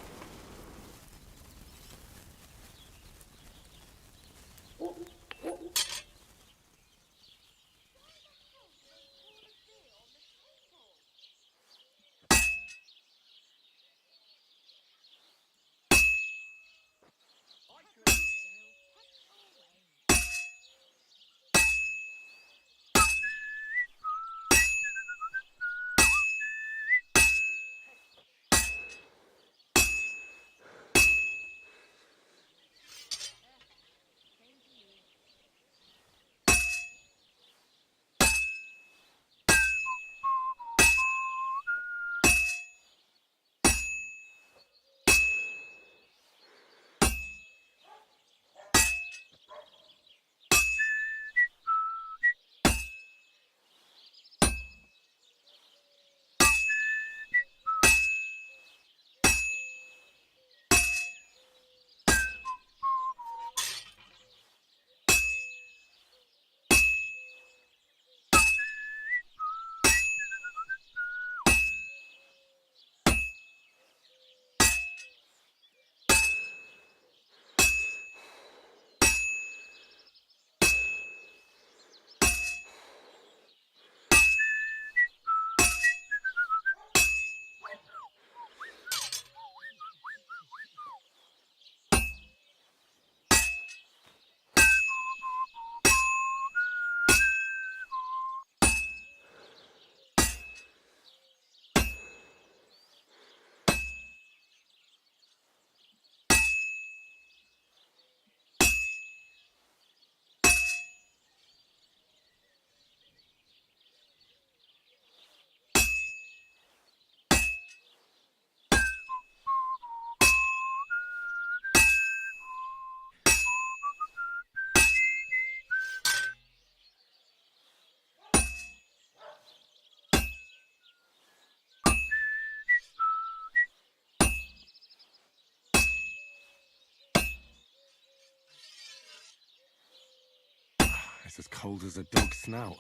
It's as cold as a dog's snout.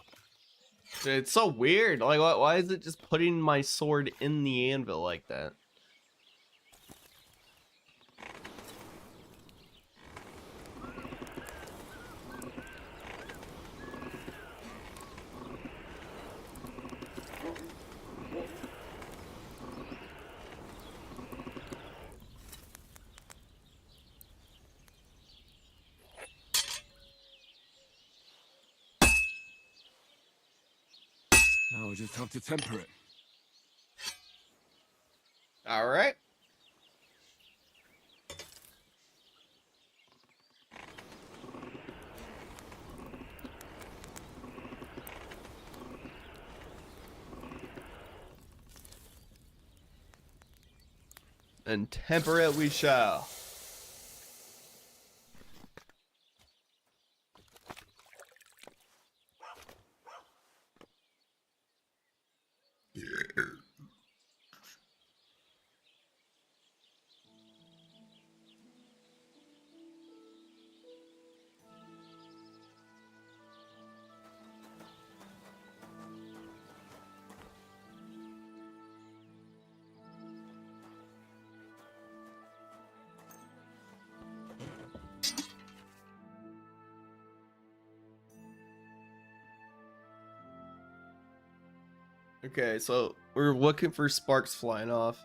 It's so weird. Like, why is it just putting my sword in the anvil like that?
Now I just have to temper it.
All right. and temper it we shall. Okay, so we're looking for sparks flying off.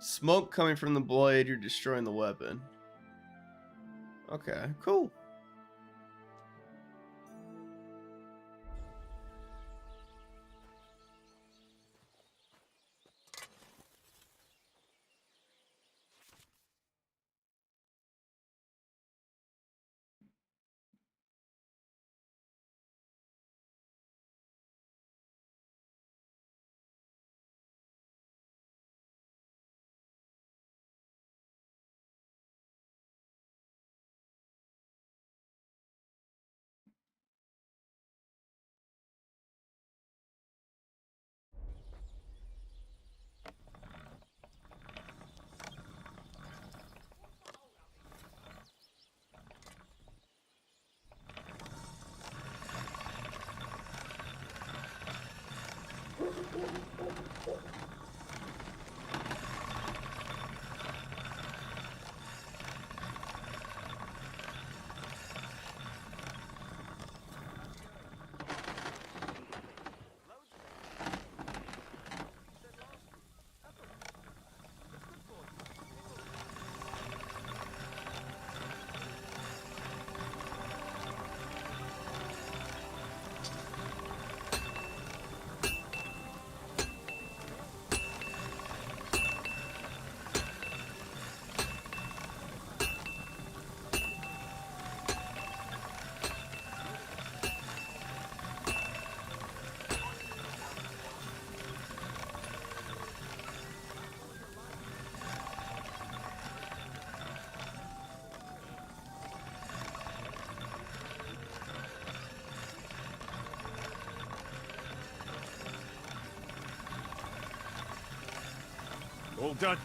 Smoke coming from the blade, you're destroying the weapon. Okay, cool.
All done.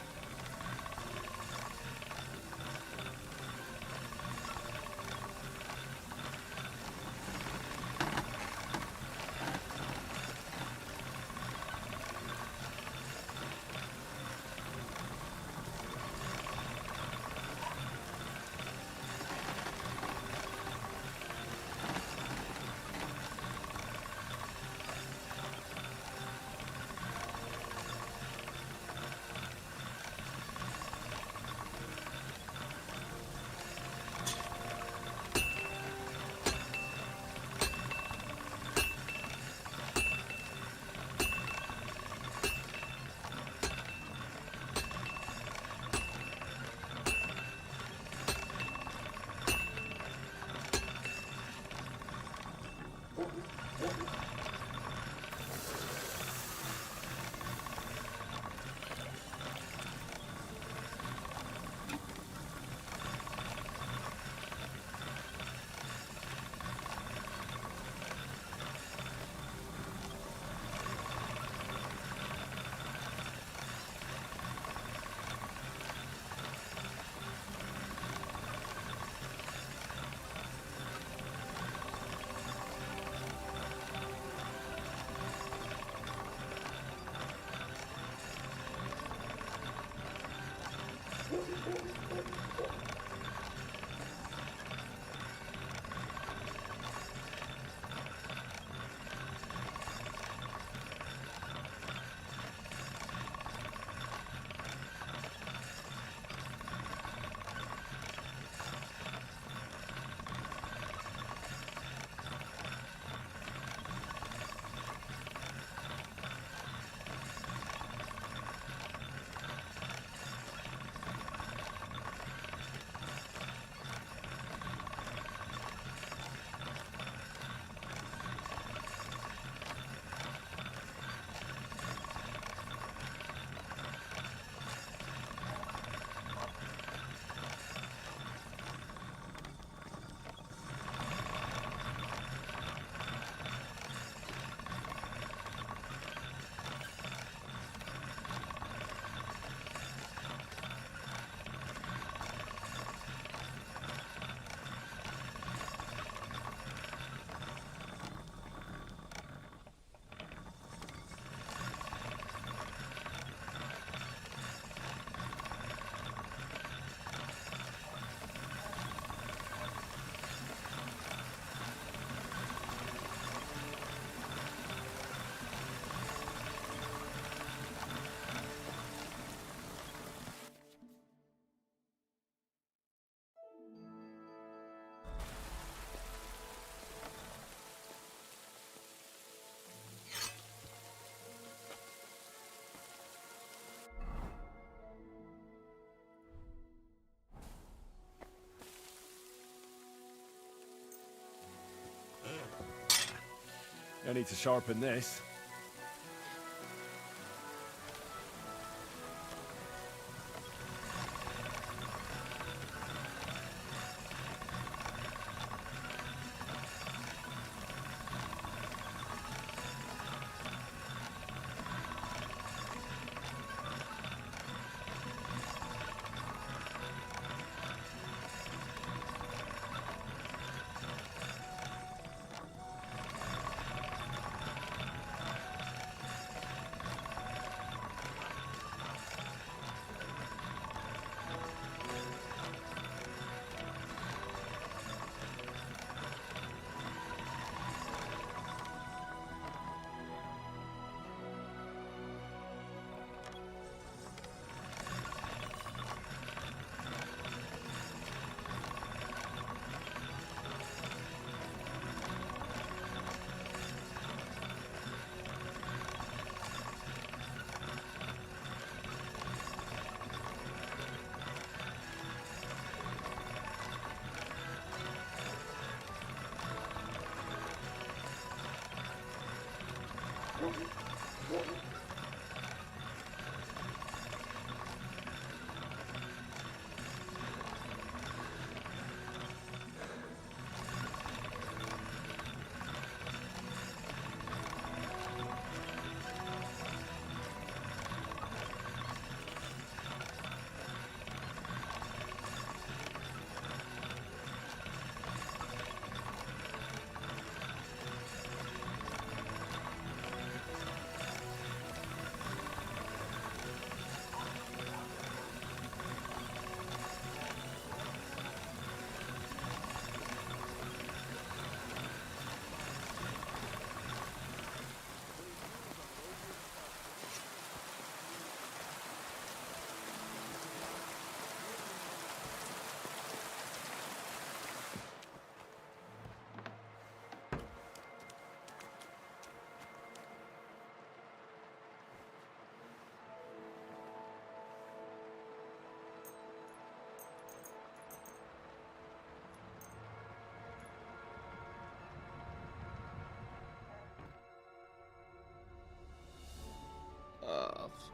Any to sharpen this.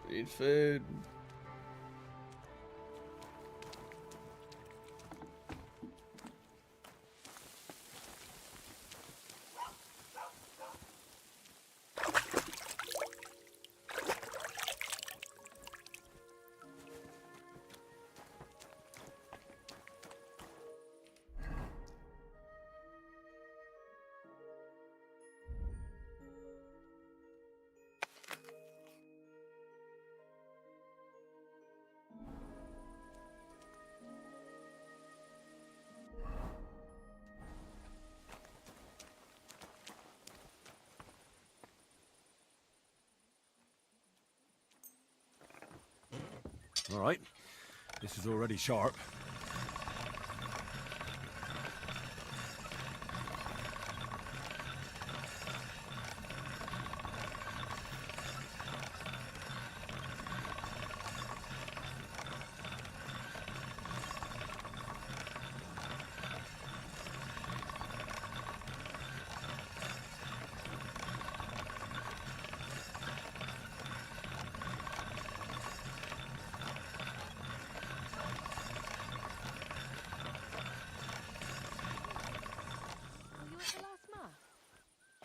Need food.
All right, this is already sharp.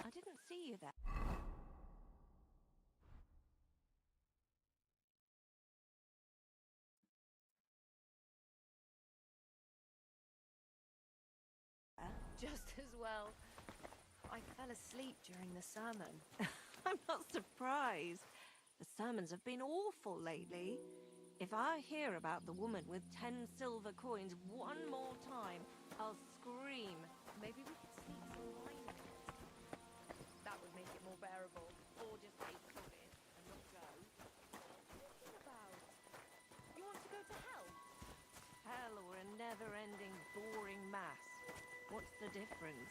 I didn't see you there. Just as well. I fell asleep during the sermon.
I'm not surprised. The sermons have been awful lately. If I hear about the woman with 10 silver coins one more time, I'll scream.
Maybe we could sneak some wine in it. That would make it more bearable. Or just take it and not go. What are you talking about? You want to go to hell?
Hell or a never-ending, boring mass. What's the difference?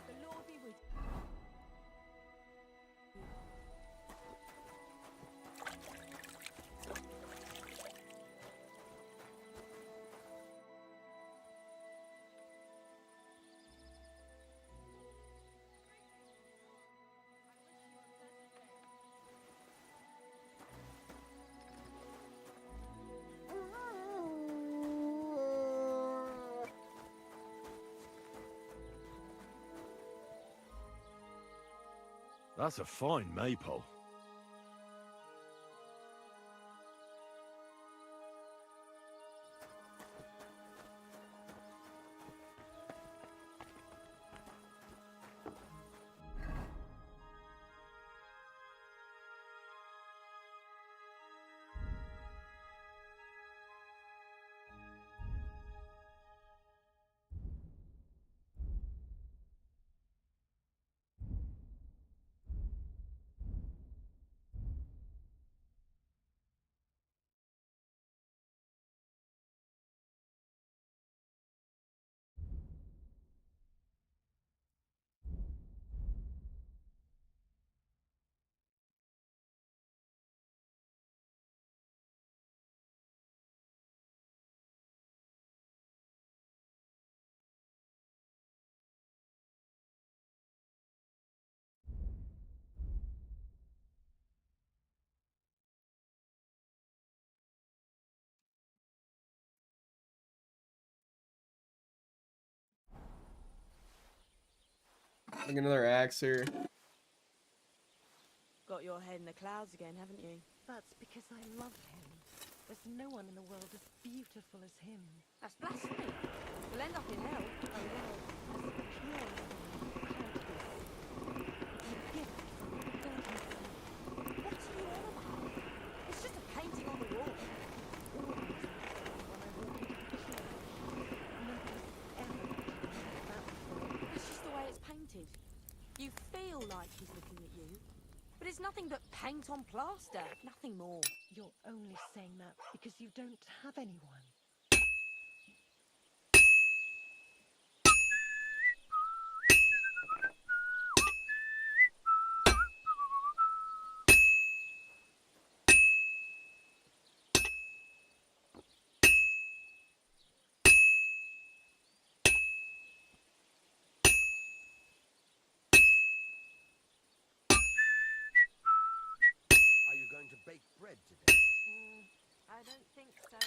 The Lord be with you.
That's a fine maypole.
Like another axe here.
Got your head in the clouds again, haven't you?
That's because I love him. There's no one in the world as beautiful as him.
That's blasphemy. We'll end up in hell.
Oh well, as a pure it's a gift from the goodness.
What are you on about? It's just a painting on the wall. That's just the way it's painted. You feel like he's looking at you, but it's nothing but paint on plaster, nothing more.
You're only saying that because you don't have anyone.
Are you going to bake bread today?
I don't think so.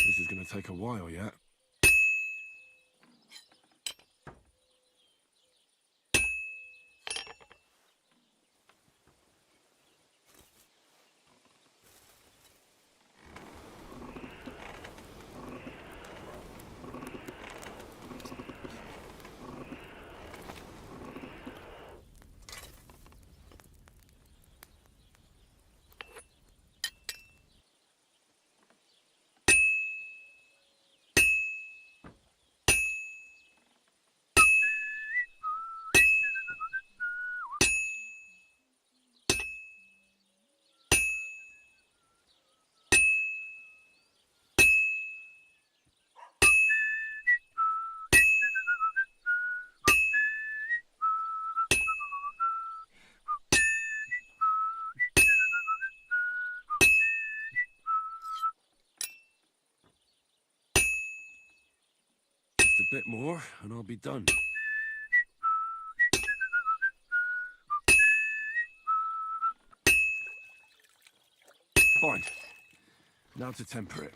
This is going to take a while yet. Just a bit more, and I'll be done. Fine. Now to temper it.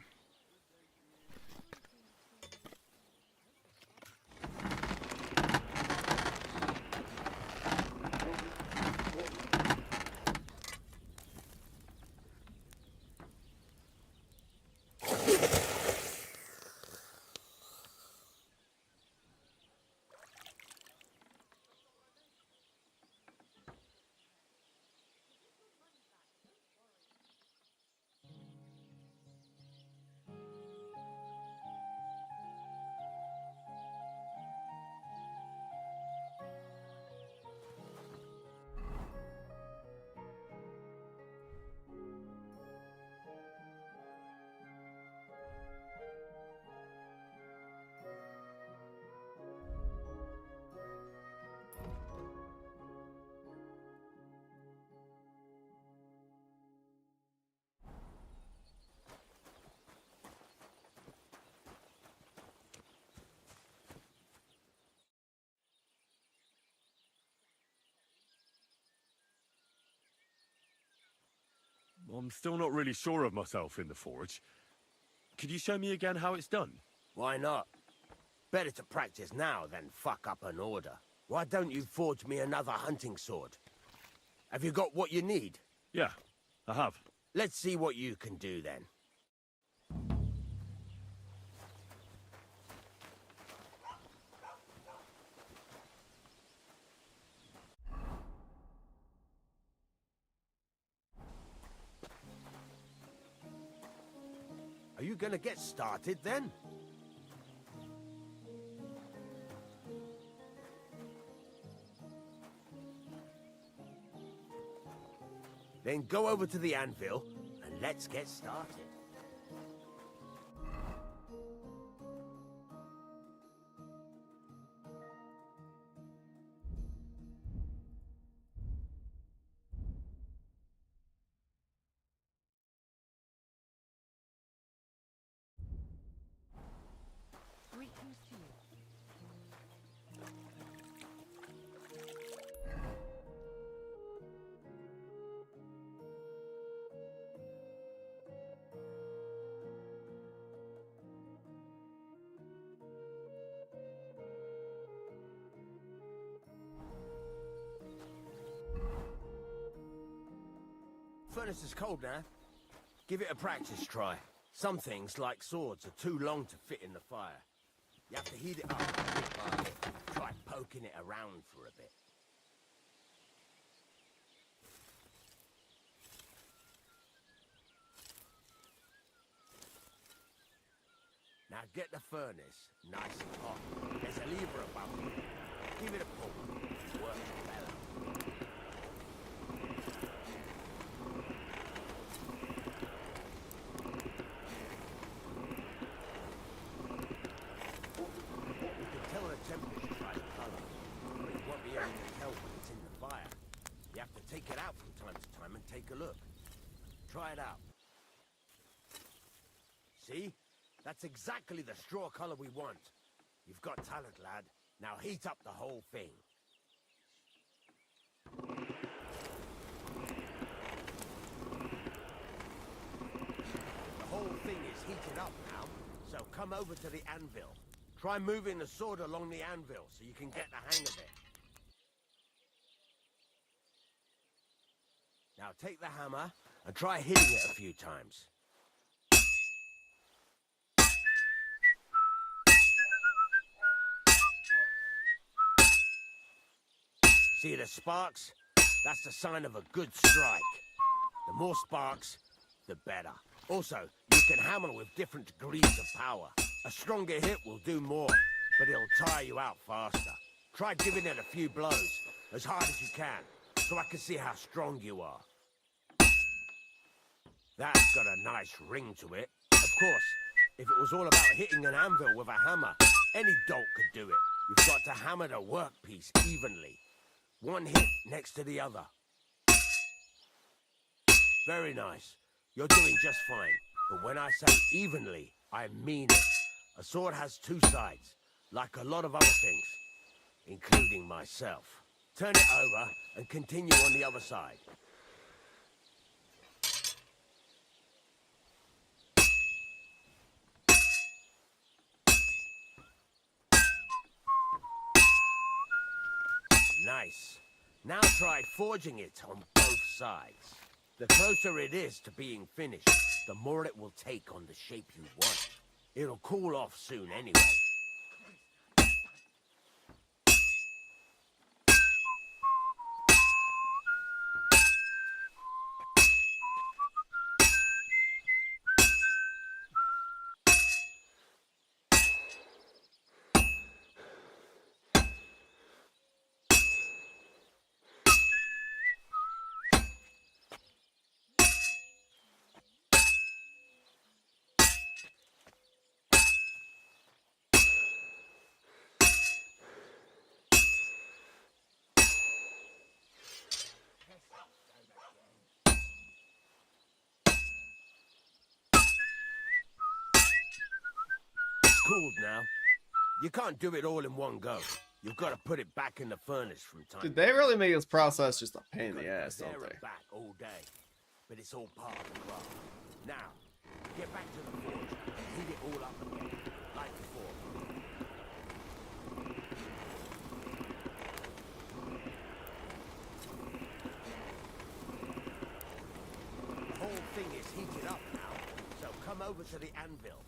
I'm still not really sure of myself in the forge. Could you show me again how it's done?
Why not? Better to practice now than fuck up an order. Why don't you forge me another hunting sword? Have you got what you need?
Yeah, I have.
Let's see what you can do then. Are you gonna get started then? Then go over to the anvil and let's get started.
Greetings to you.
Furnace is cold now. Give it a practice try. Some things, like swords, are too long to fit in the fire. You have to heat it up bit by bit. Try poking it around for a bit. Now get the furnace nice and hot. There's a lever above it. Give it a pull. Work well. Temperature by the color, but you won't be able to tell when it's in the fire. You have to take it out from time to time and take a look. Try it out. See? That's exactly the straw color we want. You've got talent, lad. Now heat up the whole thing. The whole thing is heated up now, so come over to the anvil. Try moving the sword along the anvil so you can get the hang of it. Now take the hammer and try hitting it a few times. See the sparks? That's the sign of a good strike. The more sparks, the better. Also, you can hammer with different degrees of power. A stronger hit will do more, but it'll tire you out faster. Try giving it a few blows, as hard as you can, so I can see how strong you are. That's got a nice ring to it. Of course, if it was all about hitting an anvil with a hammer, any dolt could do it. You've got to hammer the workpiece evenly. One hit next to the other. Very nice. You're doing just fine. But when I say evenly, I mean it. A sword has two sides, like a lot of other things, including myself. Turn it over and continue on the other side. Nice. Now try forging it on both sides. The closer it is to being finished, the more it will take on the shape you want. It'll cool off soon anyway. Cooled now. You can't do it all in one go. You've got to put it back in the furnace from time.
Did they really make this process just a pain in the ass, don't they?
Back all day. but it's all part of the craft. Now, get back to the forge and heat it all up again, like before. The whole thing is heated up now, so come over to the anvil.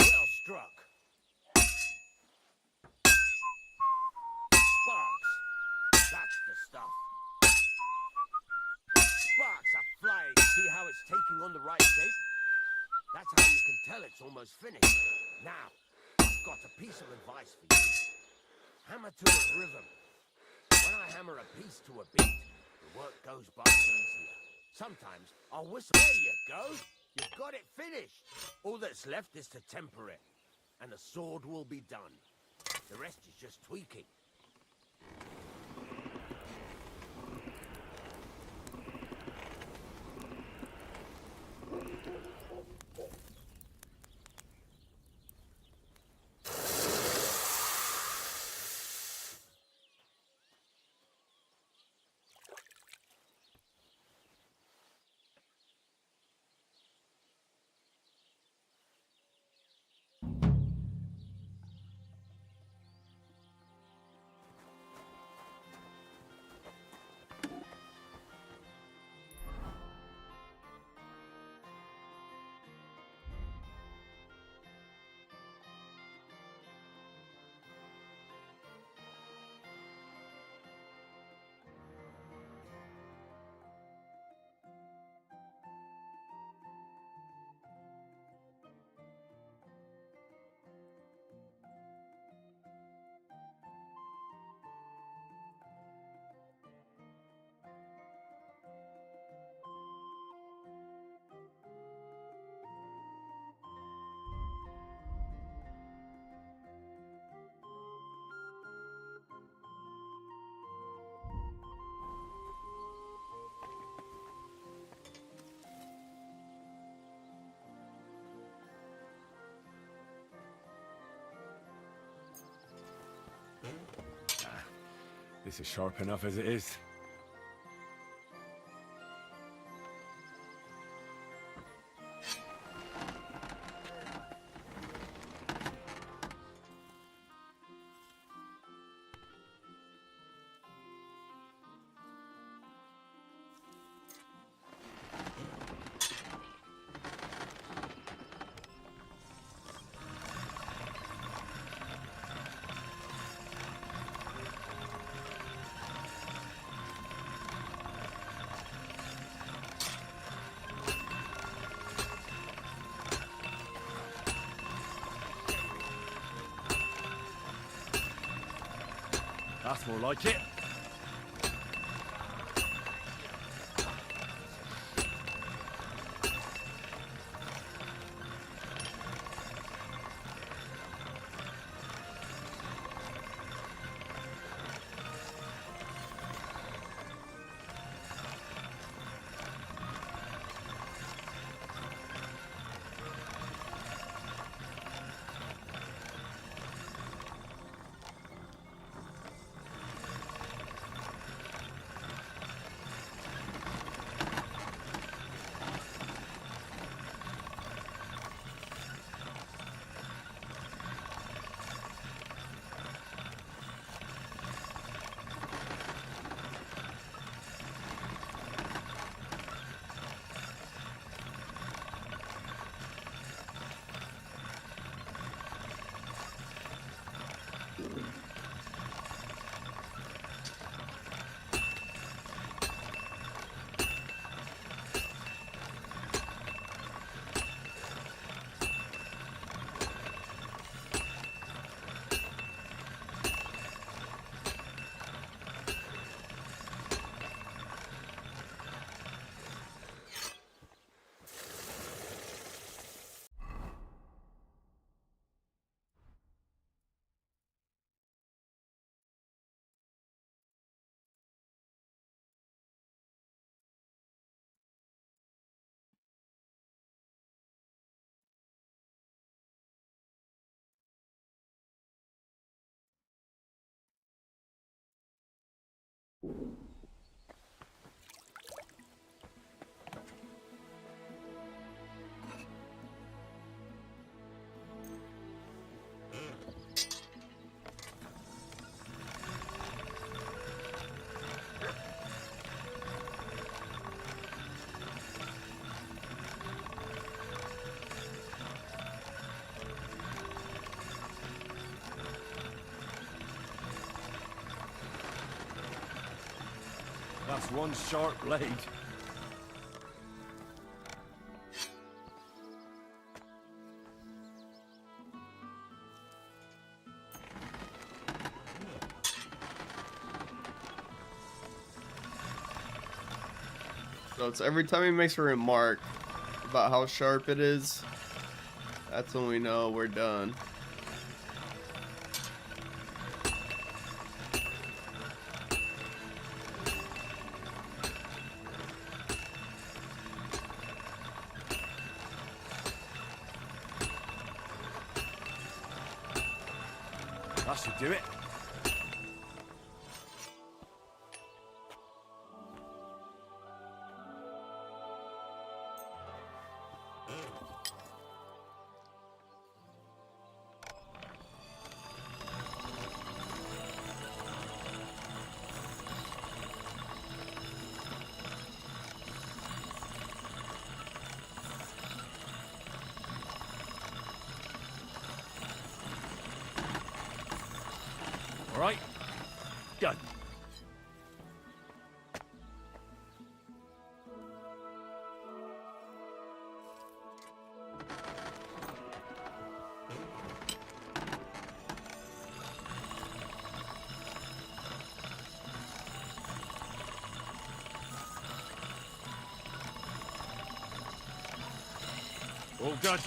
Well struck. Sparks. That's the stuff. Sparks are flying. See how it's taking on the right shape? That's how you can tell it's almost finished. Now, I've got a piece of advice for you. Hammer to a rhythm. When I hammer a piece to a beat, the work goes by easier. Sometimes I'll whistle. There you go. You've got it finished. All that's left is to temper it, and the sword will be done. The rest is just tweaking.
This is sharp enough as it is. That's more like it. That's one sharp blade.
So it's every time he makes a remark about how sharp it is, that's when we know we're done.
That should do it. All right, done. All good.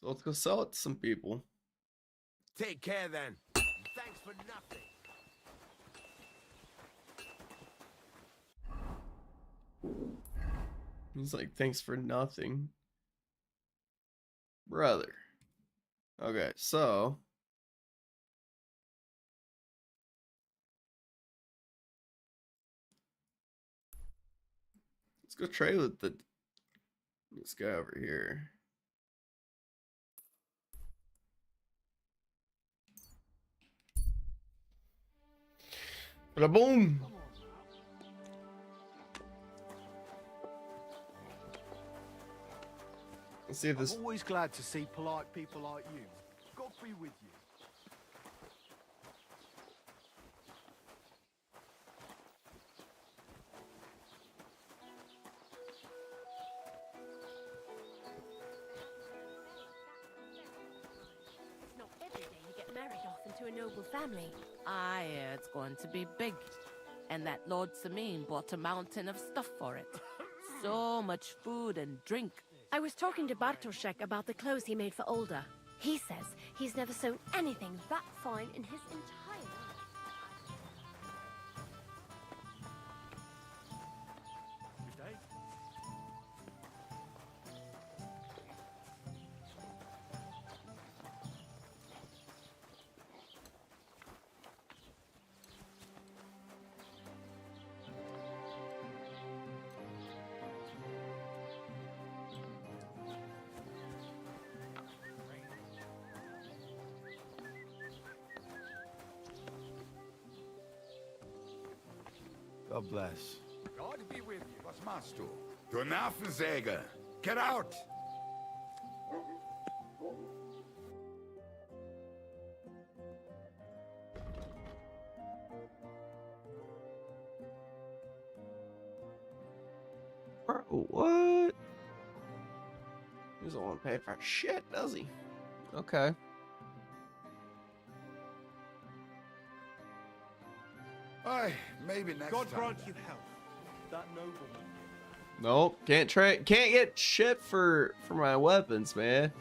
So let's go sell it to some people.
Take care then. Thanks for nothing.
He's like, thanks for nothing. Brother. Okay, so let's go trade with this guy over here. Boom. Let's see if this.
I'm always glad to see polite people like you. God be with you.
It's not every day you get married off into a noble family.
I hear it's going to be big. And that Lord Samin bought a mountain of stuff for it. So much food and drink.
I was talking to Bartoszek about the clothes he made for Olda. He says he's never sewn anything that fine in his entire life.
God bless.
God be with you. Was machst du? Du Nervensäge! Get out!
Bro, what? He doesn't want to pay for shit, does he? Okay.
Aye, maybe next
God
time.
grant you health. That nobleman.
Nope, can't get shit for my weapons, man.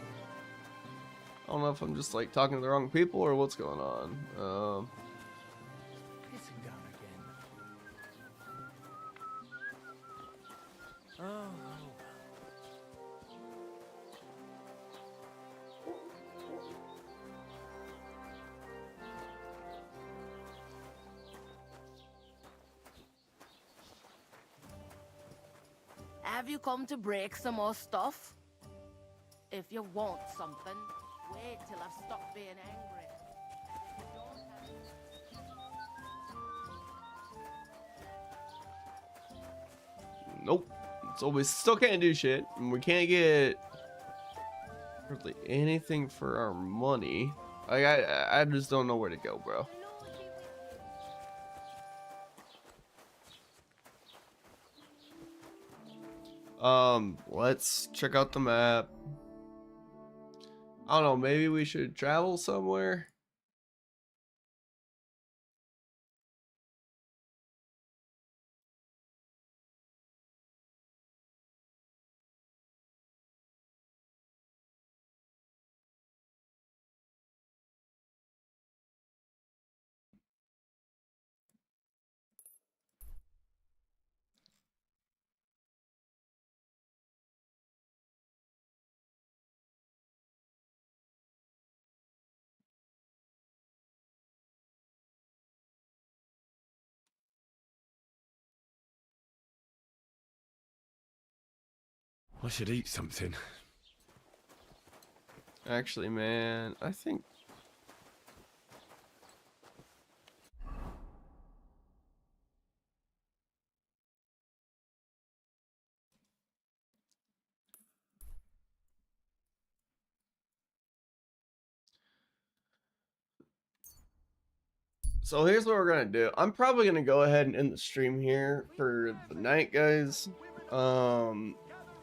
I don't know if I'm just like talking to the wrong people or what's going on.
Pissing down again. Oh.
Have you come to break some more stuff? If you want something, wait till I've stopped being angry. And if you don't have...
Nope. So we still can't do shit, and we can't get hardly anything for our money. Like I just don't know where to go, bro. Let's check out the map. I don't know, maybe we should travel somewhere.
I should eat something.
Actually, man, I think so here's what we're gonna do. I'm probably gonna go ahead and end the stream here for the night, guys.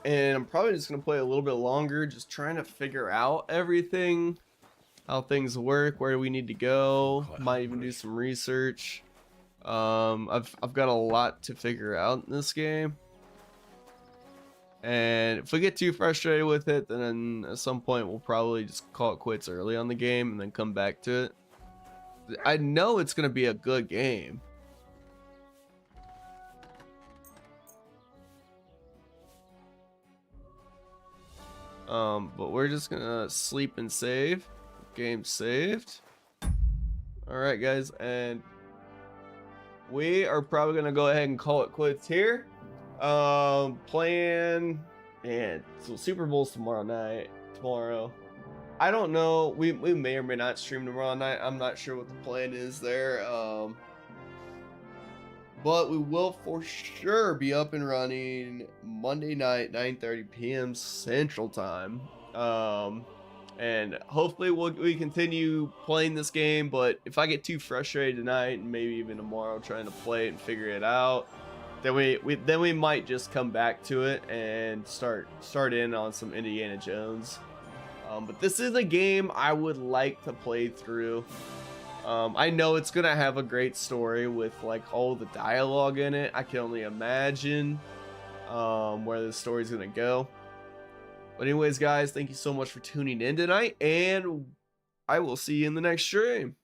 And I'm probably just gonna play a little bit longer, just trying to figure out everything, how things work, where we need to go. Might even do some research. I've got a lot to figure out in this game, and if we get too frustrated with it, then at some point we'll probably just call it quits early on the game and then come back to it. I know it's gonna be a good game. But we're just gonna sleep and save. Game saved. Alright, guys, and we are probably gonna go ahead and call it quits here. Playing, and so Super Bowl's tomorrow. I don't know. We may or may not stream tomorrow night. I'm not sure what the plan is there. But we will for sure be up and running Monday night, 9:30 p.m. Central Time. And hopefully we continue playing this game. But if I get too frustrated tonight and maybe even tomorrow trying to play it and figure it out, then we might just come back to it and start in on some Indiana Jones. But this is a game I would like to play through. I know it's gonna have a great story with like all the dialogue in it. I can only imagine where the story's gonna go. But anyways, guys, thank you so much for tuning in tonight, and I will see you in the next stream.